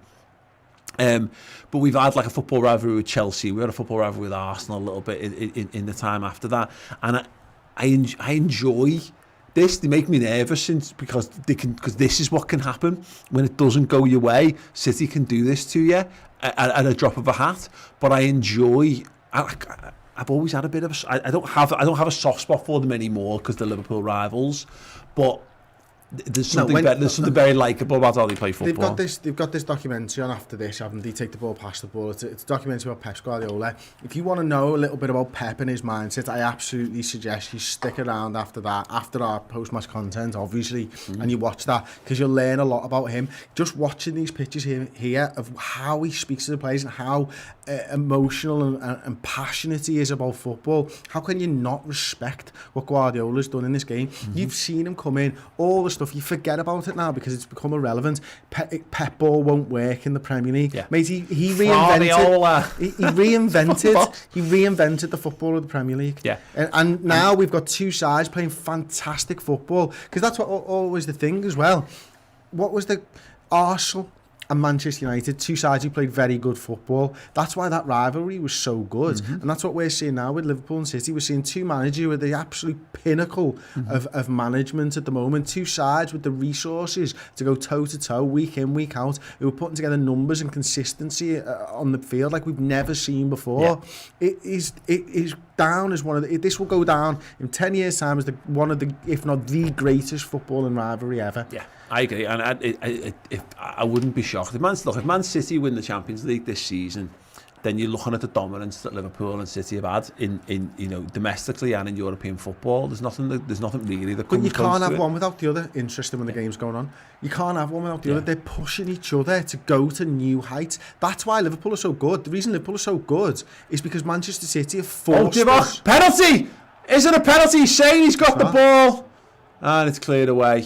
But we've had like a football rivalry with Chelsea. We had a football rivalry with Arsenal a little bit in the time after that, and I enjoy this. They make me nervous because this is what can happen when it doesn't go your way. City can do this to you at a drop of a hat. But I enjoy. I've always had a bit of a. I don't have a soft spot for them anymore because they're Liverpool rivals, but. There's something very likeable about how they play football. They've got this documentary on after this, haven't they? Take the ball, pass the ball. It's a documentary about Pep Guardiola. If you want to know a little bit about Pep and his mindset, I absolutely suggest you stick around after our post-match content, obviously, and you watch that, because you'll learn a lot about him. Just watching these pictures here of how he speaks to the players and how emotional and passionate he is about football. How can you not respect what Guardiola's done in this game? You've seen him come in, all the stuff, you forget about it now because it's become irrelevant. Pep ball won't work in the Premier League. Yeah. Mate, he reinvented the football of the Premier League. Yeah. And now we've got two sides playing fantastic football, because that's what always the thing as well. What was the Arsenal and Manchester United, two sides who played very good football. That's why that rivalry was so good. And that's what we're seeing now with Liverpool and City. We're seeing two managers who are the absolute pinnacle of management at the moment. Two sides with the resources to go toe-to-toe, week in, week out, who are putting together numbers and consistency on the field like we've never seen before. Yeah. It is down as this will go down in 10 years' time as one of the, if not the greatest footballing rivalry ever. Yeah. I agree, and I wouldn't be shocked. If Man City win the Champions League this season, then you're looking at the dominance that Liverpool and City have had in domestically and in European football. There's nothing really that comes. But you can't have one without the other. Interesting when the game's going on. You can't have one without the other. They're pushing each other to go to new heights. That's why Liverpool are so good. The reason Liverpool are so good is because Manchester City have forced us. Penalty! Is it a penalty? He's saying he's got the ball, and it's cleared away.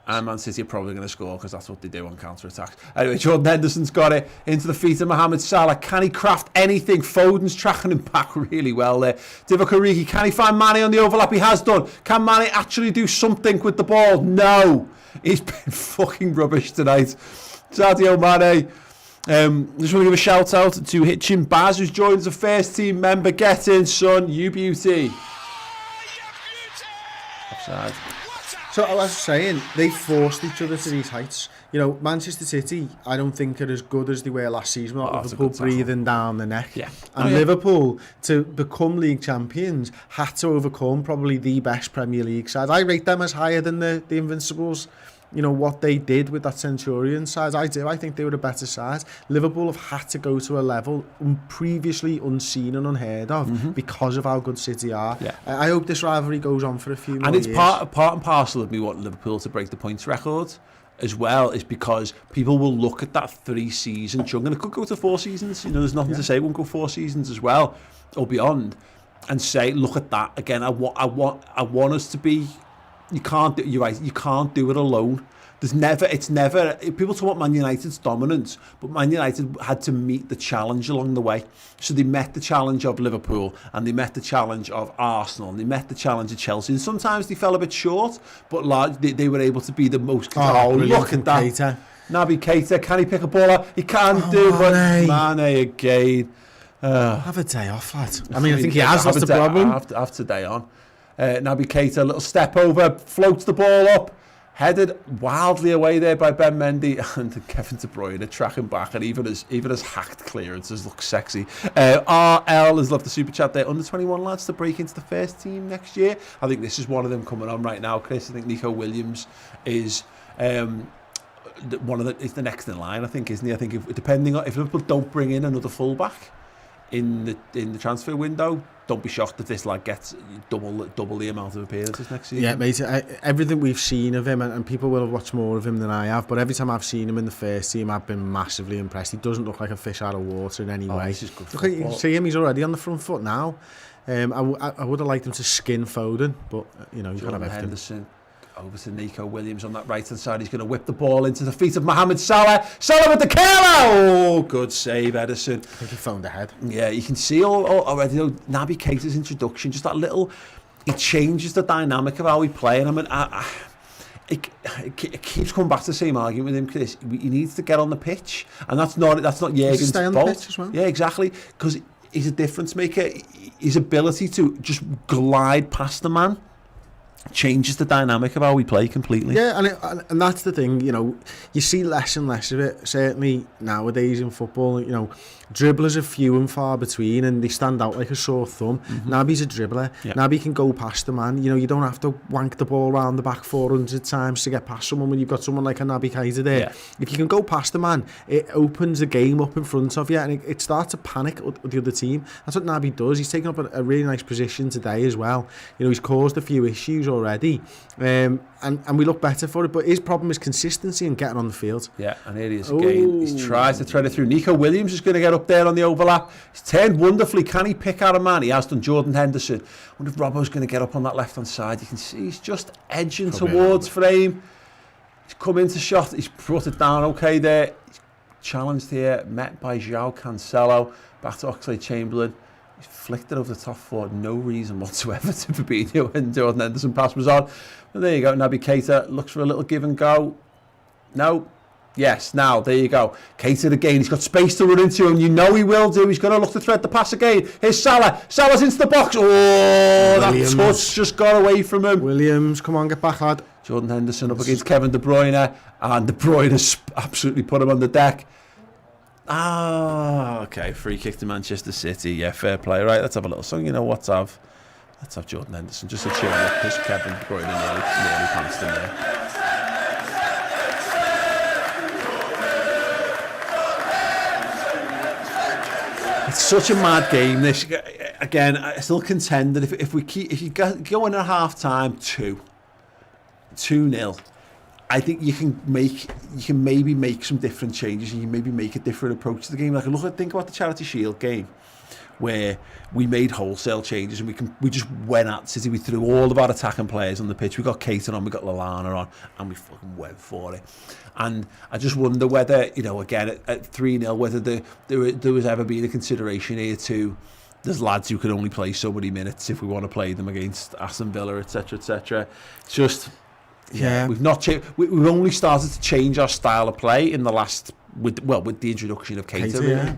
And Man City are probably going to score because that's what they do on counter-attacks. Anyway, Jordan Henderson's got it into the feet of Mohamed Salah. Can he craft anything? Foden's tracking him back really well there. Divock Origi, can he find Mane on the overlap? He has done. Can Mane actually do something with the ball? No. He's been fucking rubbish tonight. Sadio Mane. Just want to give a shout out to Hitchin Baz, who's joined as a first team member. Get in, son. You beauty. Offside. So I was saying, they forced each other to these heights. Manchester City, I don't think are as good as they were last season. Liverpool breathing down the neck. Yeah. And Liverpool, to become league champions, had to overcome probably the best Premier League side. I rate them as higher than the Invincibles. What they did with that Centurion side, I do. I think they were a better side. Liverpool have had to go to a level previously unseen and unheard of because of how good City are. Yeah. I hope this rivalry goes on for a few more years. And it's part and parcel of me wanting Liverpool to break the points record. as well is because people will look at that 3-season chunk, and it could go to 4 seasons. You know, there's nothing to say it won't go 4 seasons as well or beyond, and say, look at that again. I want us to be. You can't do. You're right. You can't do it alone. It's never. People talk about Man United's dominance, but Man United had to meet the challenge along the way. So they met the challenge of Liverpool, and they met the challenge of Arsenal, and they met the challenge of Chelsea. And sometimes they fell a bit short, but they were able to be the most. Look at that! Keita. Naby Keita, can he pick a ball up? He can do, but Mane again. Have a day off, lad. I mean, I think he has. That's the problem. Have today on. Naby Keita, a little step over, floats the ball up. Headed wildly away there by Ben Mendy, and Kevin De Bruyne tracking back, and even as hacked clearances look sexy. RL has loved the super chat there. Under 21 lads to break into the first team next year. I think this is one of them coming on right now, Chris. I think Nico Williams is is the next in line. I think, isn't he? I think if Liverpool don't bring in another fullback in the transfer window, don't be shocked if this lad gets double the amount of appearances next season. Yeah, mate, everything we've seen of him, and people will have watched more of him than I have, but every time I've seen him in the first team, I've been massively impressed. He doesn't look like a fish out of water in any way. This is good look, you can see him, he's already on the front foot now. I would have liked him to skin Foden, but you know, you can't have everything. Henderson over to Nico Williams on that right hand side. He's going to whip the ball into the feet of Mohamed Salah. Salah with the curler. Oh, good save, Ederson. I think he phoned ahead. Yeah, you can see already Naby Keita's introduction, just that little, it changes the dynamic of how we play. And I mean, it keeps coming back to the same argument with him, Chris. He needs to get on the pitch, and that's not Jurgen's stay on fault. The pitch as well. Yeah, exactly, because he's a difference maker. His ability to just glide past the man changes the dynamic of how we play completely. Yeah, and that's the thing, you know, you see less and less of it, certainly nowadays in football. You know, dribblers are few and far between, and they stand out like a sore thumb. Naby's a dribbler. Yeah. Naby can go past the man. You know, you don't have to wank the ball around the back 400 times to get past someone when you've got someone like a Naby Keita there. Yeah. If you can go past the man, it opens the game up in front of you, and it starts to panic with the other team. That's what Naby does. He's taken up a really nice position today as well. You know, he's caused a few issues already, and we look better for it, but his problem is consistency and getting on the field. Yeah, and here he is again. He tries to thread it through. Nico Williams is going to get up there on the overlap. He's turned wonderfully. Can he pick out a man? He has done. Jordan Henderson. I wonder if Robbo's going to get up on that left hand side. You can see he's just edging towards frame. He's come into shot. He's brought it down okay there. He's challenged here, met by João Cancelo. Back to Oxlade-Chamberlain. He's flicked it over the top for no reason whatsoever to Fabinho, and Jordan Henderson pass was on. But there you go. Naby Keita looks for a little give and go. No. Yes, now, there you go. Keita again, he's got space to run into him. You know he will do. He's going to look to thread the pass again. Here's Salah. Salah's into the box. Oh, Williams. That touch just got away from him. Williams, come on, get back, lad. Jordan Henderson up against Kevin De Bruyne, and De Bruyne absolutely put him on the deck. Okay, free kick to Manchester City. Yeah, fair play. Right, let's have a little song. You know, let's have Jordan Henderson just to cheer him up, because Kevin De Bruyne nearly pounced him there. It's such a mad game. This again, I still contend that if you go in at half time 2-0, I think you can maybe make some different changes. You can maybe make a different approach to the game. Like think about the Charity Shield game, where we made wholesale changes and we just went at City. We threw all of our attacking players on the pitch. We got Keita on, we got Lallana on, and we fucking went for it. And I just wonder whether, you know, again at 3-0, whether there was ever been a consideration here to, there's lads who can only play so many minutes if we want to play them against Aston Villa, etc., etc. It's just, yeah, we've not we've only started to change our style of play in the last with the introduction of Keita. Really. Yeah.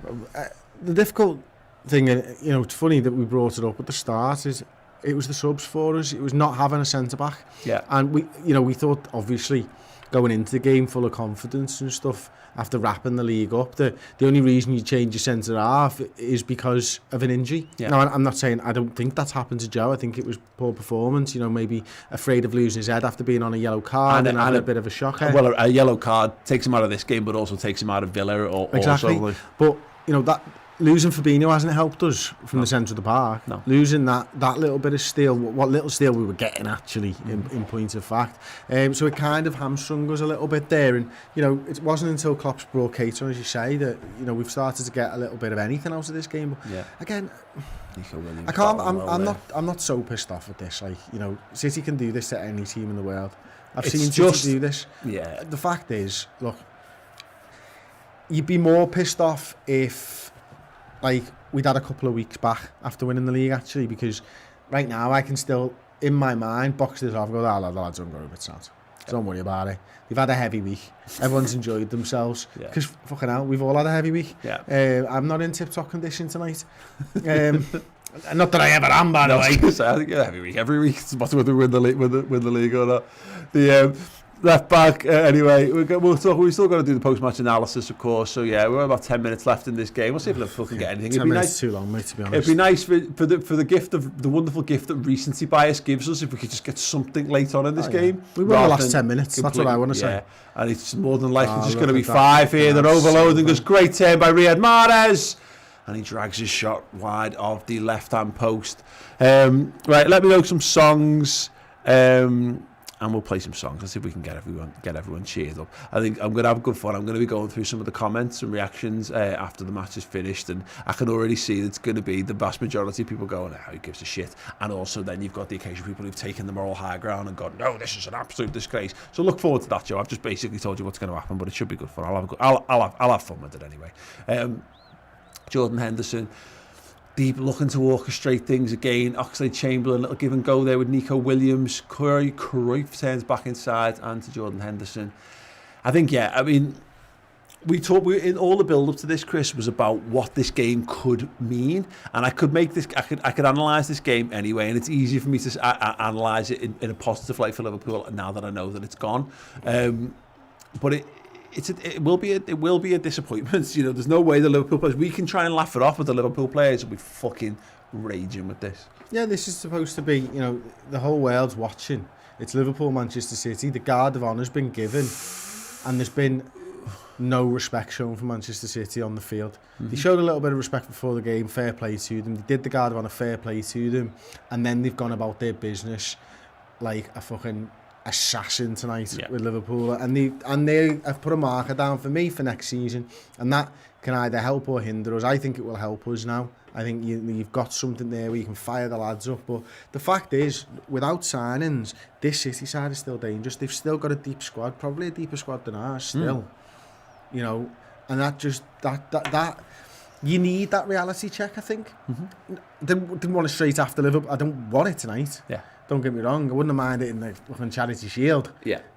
The difficult thing, you know, it's funny that we brought it up at the start, is it was the subs for us. It was not having a centre back. Yeah, and we thought, obviously, going into the game full of confidence and stuff after wrapping the league up, the only reason you change your centre half is because of an injury. Yeah. Now, I'm not saying I don't think that's happened to Joe. I think it was poor performance. You know, maybe afraid of losing his head after being on a yellow card and having a bit of a shocker. Well, a yellow card takes him out of this game, but also takes him out of Villa. Exactly. Also, but you know, that losing Fabinho hasn't helped us from the centre of the park. No. Losing that little bit of steel, what little steel we were getting actually, in point of fact. So it kind of hamstrung us a little bit there. And, you know, it wasn't until Klopp's brought Keita on, as you say, that, you know, we've started to get a little bit of anything out of this game. But again, I can't. I'm not so pissed off at this. Like, you know, City can do this to any team in the world. I've seen City do this. Yeah. The fact is, look, you'd be more pissed off if, like, we'd had a couple of weeks back after winning the league, actually, because right now I can still, in my mind, box this off and go, the lads don't go a bit sad. Don't worry about it. They've had a heavy week. Everyone's enjoyed themselves. Because, fucking hell, we've all had a heavy week. I'm not in tip-top condition tonight. Not that I ever am, by the way. I think every week. Every week, it's about whether we win the league or not. The left back, anyway, we've still got to do the post-match analysis, of course. So yeah, we're about 10 minutes left in this game. We'll see if Liverpool can get anything. 10 minutes too long, mate, to be honest. It'd be nice for the gift of the wonderful gift that recency bias gives us if we could just get something late on in this game. We won the last 10 minutes. That's what I want to say. And it's more than likely just going to be 5 here. They're overloading us. Great turn by Riyad Mahrez. And he drags his shot wide of the left-hand post. Right, let me know some songs, and we'll play some songs. Let's see if we can get everyone cheered up. I think I'm going to have good fun. I'm going to be going through some of the comments and reactions after the match is finished, and I can already see that it's going to be the vast majority of people going, who gives a shit? And also then you've got the occasional people who've taken the moral high ground and gone, no, this is an absolute disgrace. So look forward to that, Joe. I've just basically told you what's going to happen, but it should be good fun. I'll have fun with it anyway. Jordan Henderson, deep, looking to orchestrate things again. Oxlade-Chamberlain, little give and go there with Nico Williams. Cruyff turns back inside and to Jordan Henderson. I think, I mean, we in all the build up to this, Chris, was about what this game could mean, and I could analyse this game anyway, and it's easier for me to analyse it in a positive light for Liverpool now that I know that it's gone. But it will be a disappointment. You know, there's no way the Liverpool players, we can try and laugh it off, but the Liverpool players will be fucking raging with this. Yeah, this is supposed to be, you know, the whole world's watching. It's Liverpool, Manchester City. The guard of honour's been given, and there's been no respect shown for Manchester City on the field. They showed a little bit of respect before the game, fair play to them. They did the guard of honour, fair play to them, and then they've gone about their business like a fucking assassin tonight with Liverpool, and they have put a marker down for me for next season, and that can either help or hinder us. I think it will help us now. I think you've got something there where you can fire the lads up, but the fact is, without signings, this City side is still dangerous. They've still got a deep squad, probably a deeper squad than ours still. You know, and that you need that reality check, I think. Didn't want it straight after Liverpool. I don't want it tonight. Don't get me wrong, I wouldn't have minded it in the fucking Charity Shield,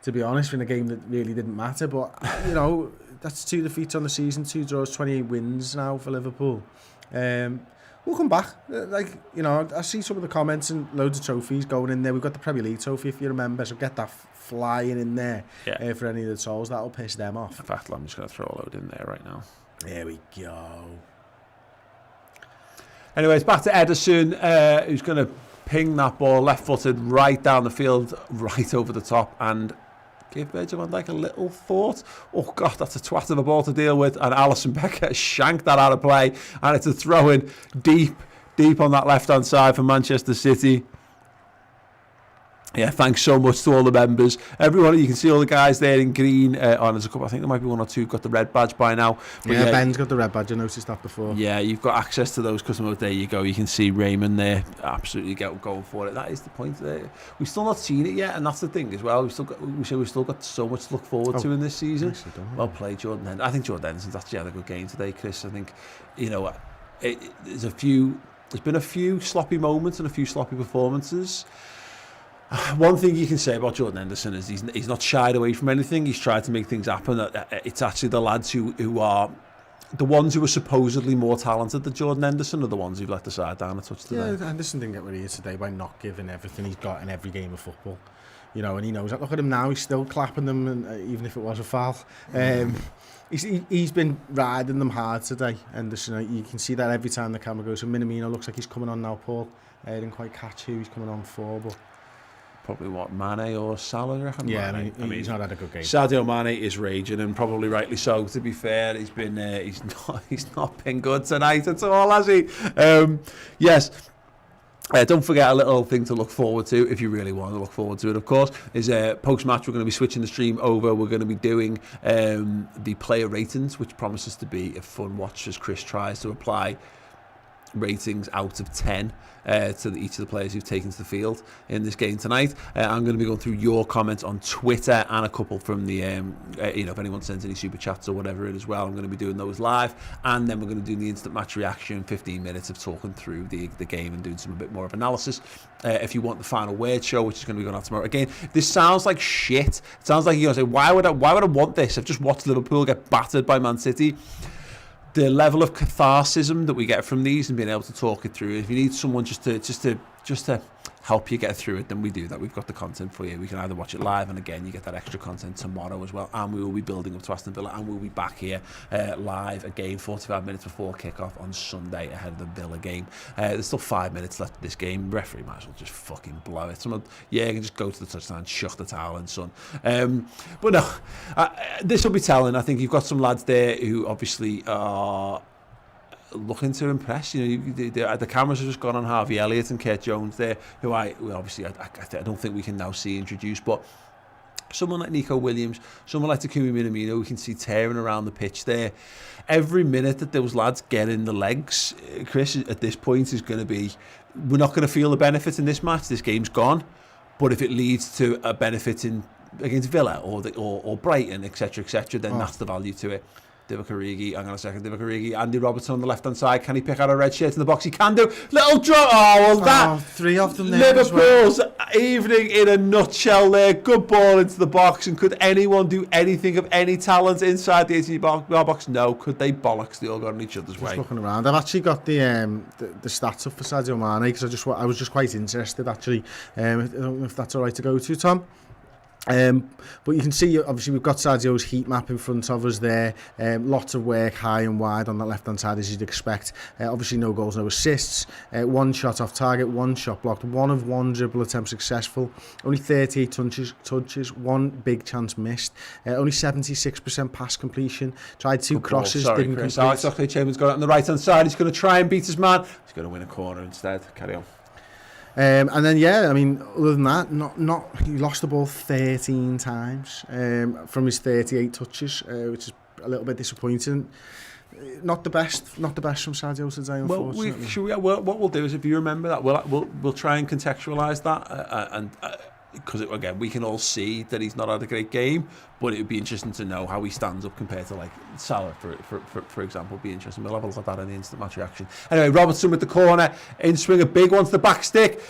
to be honest, in a game that really didn't matter. But, you know, that's 2 defeats on the season, 2 draws, 28 wins now for Liverpool. We'll come back. Like, you know, I see some of the comments and loads of trophies going in there. We've got the Premier League trophy, if you remember, so get that flying in there for any of the souls. That'll piss them off. In fact, I'm just going to throw a load in there right now. There we go. Anyways, back to Ederson, who's going to ping that ball left-footed right down the field, right over the top, and give Virgil van Dijk a little thought. Oh God, that's a twat of a ball to deal with, and Alisson Becker shanked that out of play, and it's a throw-in deep on that left-hand side for Manchester City. Yeah, thanks so much to all the members. Everyone, you can see all the guys there in green. There's a couple, I think there might be 1 or 2 got the red badge by now. But yeah, Ben's got the red badge. I noticed that before. Yeah, you've got access to those customers. There you go. You can see Raymond there, absolutely going for it. That is the point there. We've still not seen it yet, and that's the thing as well. We've still got so much to look forward to in this season. Well played, Jordan Henderson. I think Jordan Henderson's actually had a good game today, Chris. I think, you know, there's been a few sloppy moments and a few sloppy performances. One thing you can say about Jordan Henderson is he's not shied away from anything. He's tried to make things happen. It's actually the lads who are the ones who are supposedly more talented than Jordan Henderson are the ones who've let the side down a touch today. Yeah, Henderson didn't get what he is today by not giving everything he's got in every game of football. You know, and he knows that. Look at him now; he's still clapping them, and even if it was a foul. He's been riding them hard today, Henderson. You can see that every time the camera goes. And Minamino looks like he's coming on now, Paul. I didn't quite catch who he's coming on for, but probably what, Mane or Salah, I reckon? Yeah, Mane. I mean, he's not had a good game. Sadio Mane is raging, and probably rightly so. To be fair, he's not been good tonight at all, has he? Yes. Don't forget a little thing to look forward to, if you really want to look forward to it, of course, is post-match we're going to be switching the stream over. We're going to be doing the player ratings, which promises to be a fun watch as Chris tries to apply ratings out of 10 to each of the players who've taken to the field in this game tonight. I'm going to be going through your comments on Twitter and a couple from the if anyone sends any super chats or whatever it as well, I'm going to be doing those live, and then we're going to do the instant match reaction, 15 minutes of talking through the game and doing some a bit more of analysis. If you want the final word show, which is going to be going on tomorrow, again, this sounds like shit. It sounds like you're going to say, why would I want this? I've just watched Liverpool get battered by Man City. The level of catharsism that we get from these and being able to talk it through. If you need someone just to help you get through it, then we do that. We've got the content for you. We can either watch it live, and again, you get that extra content tomorrow as well. And we will be building up to Aston Villa, and we'll be back here live again 45 minutes before kickoff on Sunday ahead of the Villa game. There's still 5 minutes left of this game. Referee might as well just fucking blow it. You can just go to the touchline, shuck the towel and son. But no, this will be telling. I think you've got some lads there who obviously are looking to impress. The cameras have just gone on Harvey Elliott and Kurt Jones there, who I don't think we can now see introduced, but someone like Nico Williams, someone like Takumi Minamino, we can see tearing around the pitch there. Every minute that those lads get in the legs, Chris, at this point is going to be, we're not going to feel the benefit in this match. This game's gone, but if it leads to a benefit against Villa or Brighton, etc., then that's the value to it. Divock Origi, Andy Robertson on the left-hand side. Can he pick out a red shirt in the box? He can do. Little drop. That 3 of them there. Liverpool's evening in a nutshell there. Good ball into the box. And could anyone do anything of any talent inside the 18-yard box? No. Could they bollocks? They all got in each other's way. Just looking around. I've actually got the stats up for Sadio Mane, because I was just quite interested, actually. I don't know if that's all right to go to, Tom. But you can see, obviously, we've got Sadio's heat map in front of us there. Lots of work high and wide on that left-hand side, as you'd expect. Obviously, no goals, no assists. 1 shot off target, 1 shot blocked, 1 of 1 dribble attempt successful. Only 38 touches, 1 big chance missed. Only 76% pass completion. Tried 2 crosses, didn't complete. Alex Oxlade-Chamberlain's got it on the right-hand side. He's going to try and beat his man. He's going to win a corner instead. Carry on. And then, yeah, I mean, other than that, he lost the ball 13 times from his 38 touches, which is a little bit disappointing. Not the best from Sadio today, unfortunately. What we'll do is, if you remember that, we'll try and contextualise that, because again, we can all see that he's not had a great game, but it would be interesting to know how he stands up compared to like Salah, for example. Be interesting. We'll have a look at that in the instant match reaction. Anyway, Robertson with the corner, in swing, a big one to the back stick.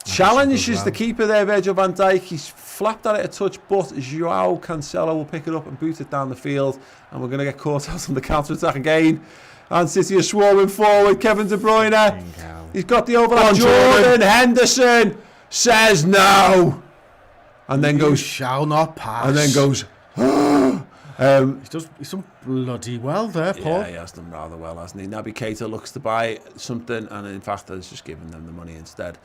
Challenges the keeper there, Virgil van Dijk. He's flapped at it a touch, but Joao Cancelo will pick it up and boot it down the field, and we're going to get caught out on the counter-attack again. And City are swarming forward. Kevin De Bruyne, he's got the overlap. Jordan Henderson says no, and then goes, shall not pass, and then goes, he's done bloody well there, Paul. Yeah, he has done rather well, hasn't he? Naby Keita looks to buy something, and in fact has just given them the money instead.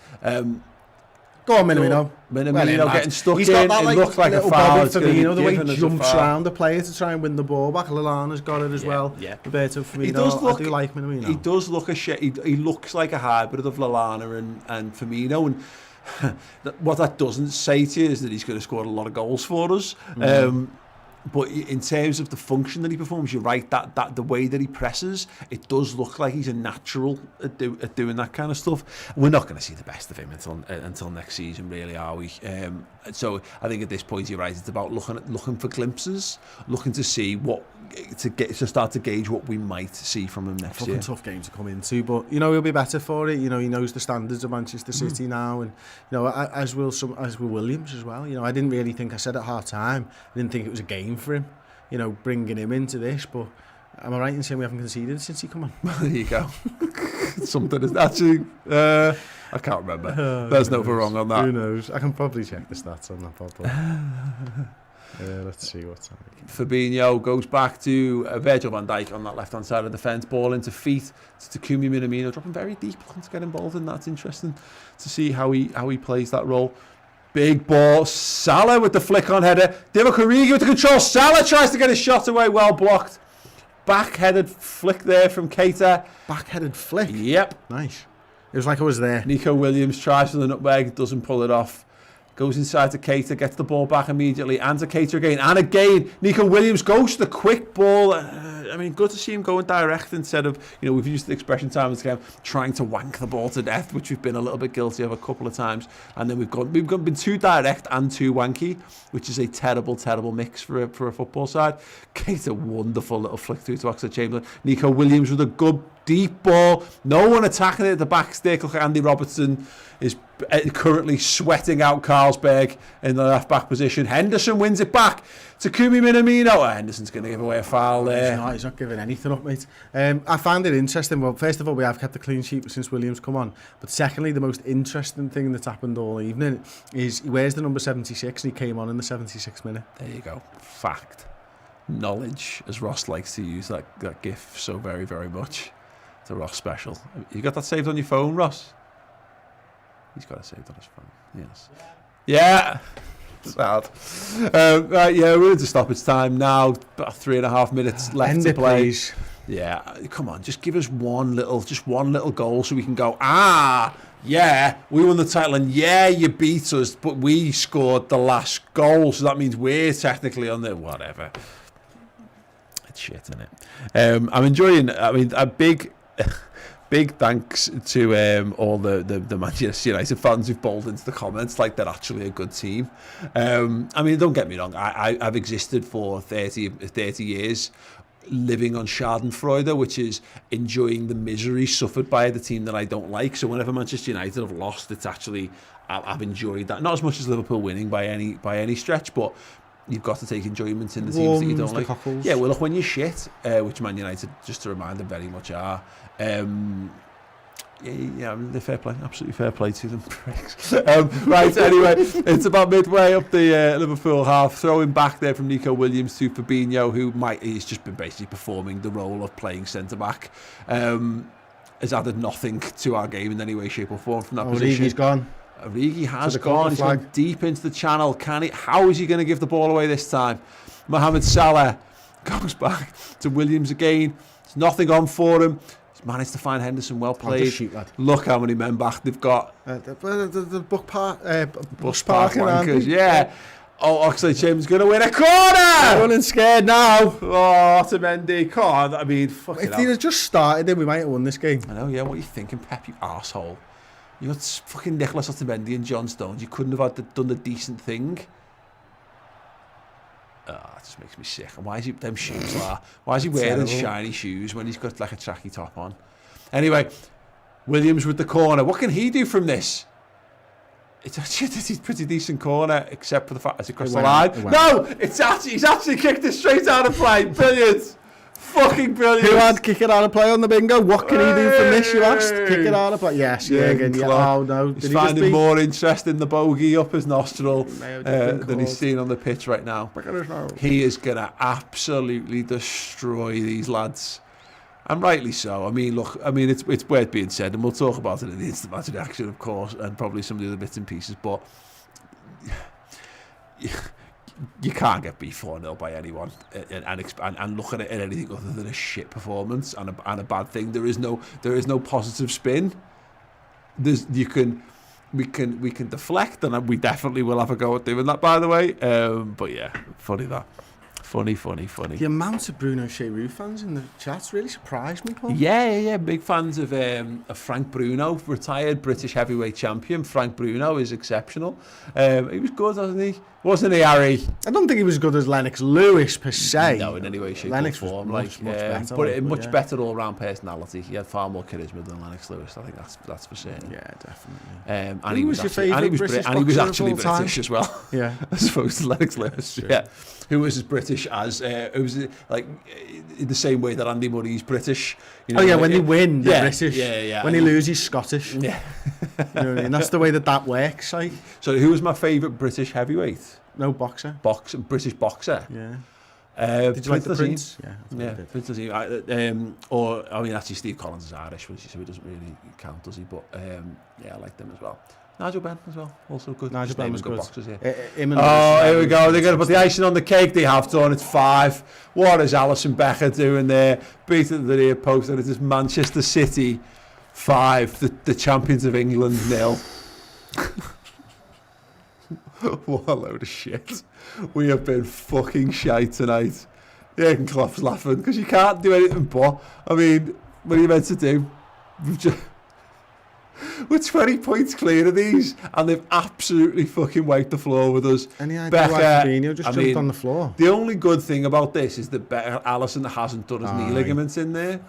Go on, Minamino. Minamino getting stuck He's in. Got that, it looks like a foul. Firmino, the way he jumps around the player to try and win the ball back. Lallana's got it as well. Yeah. Roberto Firmino. I do like Minamino. He does look he looks like a hybrid of Lallana and Firmino, and what that doesn't say to you is that he's going to score a lot of goals for us. But in terms of the function that he performs, you're right, that the way that he presses, it does look like he's a natural at doing that kind of stuff. We're not going to see the best of him until next season, really, are we? So I think at this point, you're right, it's about looking for glimpses, looking to see to start to gauge what we might see from him next year. Tough game to come into, but he'll be better for it. He knows the standards of Manchester City now, and as will Williams as well. I didn't really think, I said at half time, I didn't think it was a game for him, bringing him into this, but am I right in saying we haven't conceded since he come on? There you go. Something is actually I can't remember. There's no wrong on that. Who knows? I can probably check the stats on that pod. Let's see what's happening. Fabinho goes back to Virgil van Dijk on that left-hand side of the fence. Ball into feet to Takumi Minamino, dropping very deep, looking to get involved in that. It's interesting to see how he plays that role. Big ball. Salah with the flick on header. Divock Origi with the control. Salah tries to get his shot away. Well blocked. Back-headed flick there from Keita. Back-headed flick? Yep. Nice. It was like I was there. Nico Williams tries for the nutmeg, doesn't pull it off. Goes inside to Keita, gets the ball back immediately, and to Keita again, and again. Nico Williams goes to the quick ball. I mean, good to see him going direct instead of, we've used the expression time and again, trying to wank the ball to death, which we've been a little bit guilty of a couple of times. And then we've been too direct and too wanky, which is a terrible, terrible mix for a football side. Keita, wonderful little flick through to Oxlade-Chamberlain. Nico Williams with a good deep ball. No one attacking it at the back stick. Look, Andy Robertson is currently sweating out Carlsberg in the left back position. Henderson wins it back to Takumi Minamino. Oh, Henderson's going to give away a foul there. He's not giving anything up, mate. I find it interesting. Well, first of all, we have kept a clean sheet since Williams come on. But secondly, the most interesting thing that's happened all evening is he wears the number 76 and he came on in the 76th minute. There you go. Fact. Knowledge, as Ross likes to use that gif so very, very much. It's a Ross special. You got that saved on your phone, Ross? He's got it saved on his phone. Yes. Yeah. Sad. Right, yeah, we're into stoppage time now. About 3.5 minutes left to play. Please. Yeah, come on, just give us one little goal so we can go, yeah, we won the title and yeah, you beat us, but we scored the last goal, so that means we're technically on the whatever. It's shit, isn't it? I'm enjoying, a big thanks to all the Manchester United fans who've bowled into the comments like they're actually a good team. Don't get me wrong, I've existed for 30 years living on Schadenfreude, which is enjoying the misery suffered by the team that I don't like. So whenever Manchester United have lost, it's actually, I've enjoyed that. Not as much as Liverpool winning by any stretch, but you've got to take enjoyment in the teams that you don't like. Cockles. Yeah, well, look, when you shit, which Man United, just to remind them, very much are. They're fair play, absolutely fair play to them. Right, anyway, it's about midway up the Liverpool half. Throwing back there from Nico Williams to Fabinho, he's just been basically performing the role of playing centre-back. Has added nothing to our game in any way, shape or form from that position. Origi's gone. Origi has gone. He's gone deep into the channel. How is he going to give the ball away this time? Mohamed Salah goes back to Williams again. There's nothing on for him. He's managed to find Henderson. Well played. Shoot, lad. Look how many men back they've got. The bus park wankers. Yeah. Oh, Oxlade-Chamberlain's going to win a corner. Running scared now. Oh, Otamendi. Come on. If he had just started, then we might have won this game. I know. Yeah. What are you thinking, Pep? You arsehole. You got fucking Nicholas Otamendi and John Stones. You couldn't have done the decent thing. It just makes me sick. And why is he them shoes like? Why is he wearing shiny shoes when he's got like a tracky top on? Anyway, Williams with the corner. What can he do from this? It's actually a pretty decent corner, except for the fact it's across the line. No, he's actually kicked it straight out of play. Brilliant. Fucking brilliant. Who had kick it out of play on the bingo? What can he do from this, you asked? Kick it out of play? Yes, Jürgen. Yeah. Oh, no. He's finding more interest in the bogey up his nostril than he's seen on the pitch right now. He is going to absolutely destroy these lads. And rightly so. It's worth being said, and we'll talk about it in the instant match reaction, of course, and probably some of the other bits and pieces, but you can't get beat 4-0 by anyone and look at it in anything other than a shit performance and a bad thing. There is no positive spin. We can deflect, and we definitely will have a go at doing that, by the way. But yeah, funny that. Funny. The amount of Bruno Cheroux fans in the chat's really surprised me, Paul. Yeah. Big fans of Frank Bruno, retired British heavyweight champion. Frank Bruno is exceptional. He was good, wasn't he, Harry? I don't think he was as good as Lennox Lewis per se. No, in any way, shape Lennox or form. Was much better. But much better all-round personality. He had far more charisma than Lennox Lewis. I think that's for certain. Yeah, definitely. And he was actually British as well. Yeah, as opposed to Lennox Lewis. Sure. Yeah, who was as British as like in the same way that Andy Murray's British. When they win, they're British. Yeah. When he loses, he's Scottish. Yeah, you know what I mean? That's the way that works. Like. So, who was my favourite British heavyweight? No, boxer. British boxer. Yeah. Did you like the Prince? Yeah, Prince Nazim. Actually, Steve Collins is Irish, so he doesn't really count, does he? But I like them as well. Nigel Benn as well, also good. Nigel Just Benn naming was good. boxers, yeah. Here we go. They're going to put the icing on the cake. They have done. It's 5. What is Alisson Becker doing there? Beating the near post, and it is Manchester City 5, the champions of England 0. What a load of shit. We have been fucking shite tonight. Jurgen Klopp's laughing because you can't do anything but. I mean, what are you meant to do? We're 20 points clear of these, and they've absolutely fucking wiped the floor with us. Any idea why Fabinho just jumped on the floor? The only good thing about this is that Alisson hasn't done his knee ligaments in there.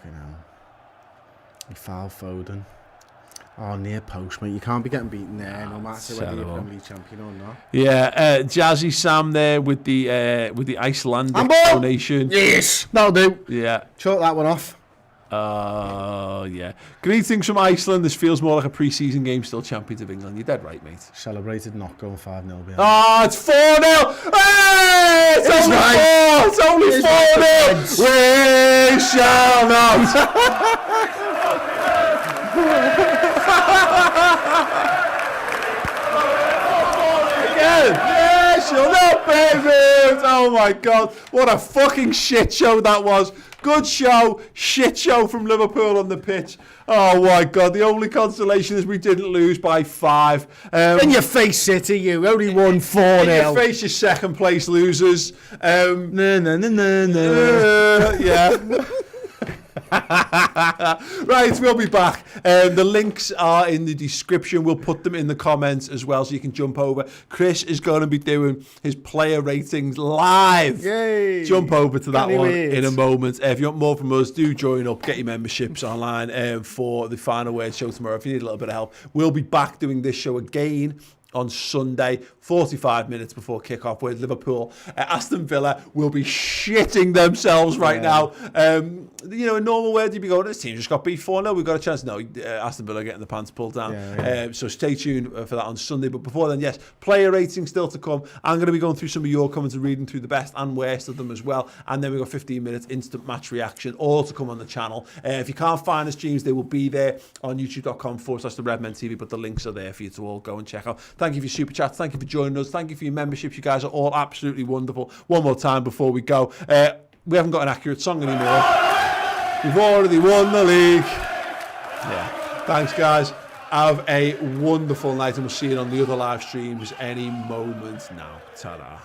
He fouled Foden. Oh, near post, mate. You can't be getting beaten there, no matter whether you're Premier League champion or not. Yeah, Jazzy Sam there with the Icelandic donation. Yes, that'll do. Yeah. Chalk that one off. Yeah. Greetings from Iceland. This feels more like a pre-season game. Still champions of England. You're dead right, mate. Celebrated not going 5-0 behind. Oh, it's 4-0. Hey, it's only right. 4. It's only 4-0. We shall not. Yes, you'll not be moved. Oh my God, what a fucking shit show that was. Good show, shit show from Liverpool on the pitch. Oh my God, the only consolation is we didn't lose by 5. In your face, City, you only won 4-0. In your face, you second place losers. No. Yeah. Right, we'll be back. The links are in the description. We'll put them in the comments as well, so you can jump over. Chris is going to be doing his player ratings live. Yay! Jump over to that Can't one wait. in a moment. If you want more from us, do join up. Get your memberships online for the Final Word show tomorrow. If you need a little bit of help, we'll be back doing this show again on Sunday, 45 minutes before kick-off, where Liverpool, Aston Villa will be shitting themselves right now. You know, in normal words, you'd be going, this team just got beat 4-0, we've got a chance. No, Aston Villa getting the pants pulled down. So stay tuned for that on Sunday. But before then, yes, player rating still to come. I'm going to be going through some of your comments and reading through the best and worst of them as well. And then we've got 15 minutes instant match reaction, all to come on the channel. If you can't find the streams, they will be there on youtube.com/the Redmen TV, but the links are there for you to all go and check out. Thank you for your super chats. Thank you for joining us. Thank you for your memberships. You guys are all absolutely wonderful. One more time before we go. We haven't got an accurate song anymore. We've already won the league. Yeah. Thanks, guys. Have a wonderful night, and we'll see you on the other live streams any moment now. Ta-da.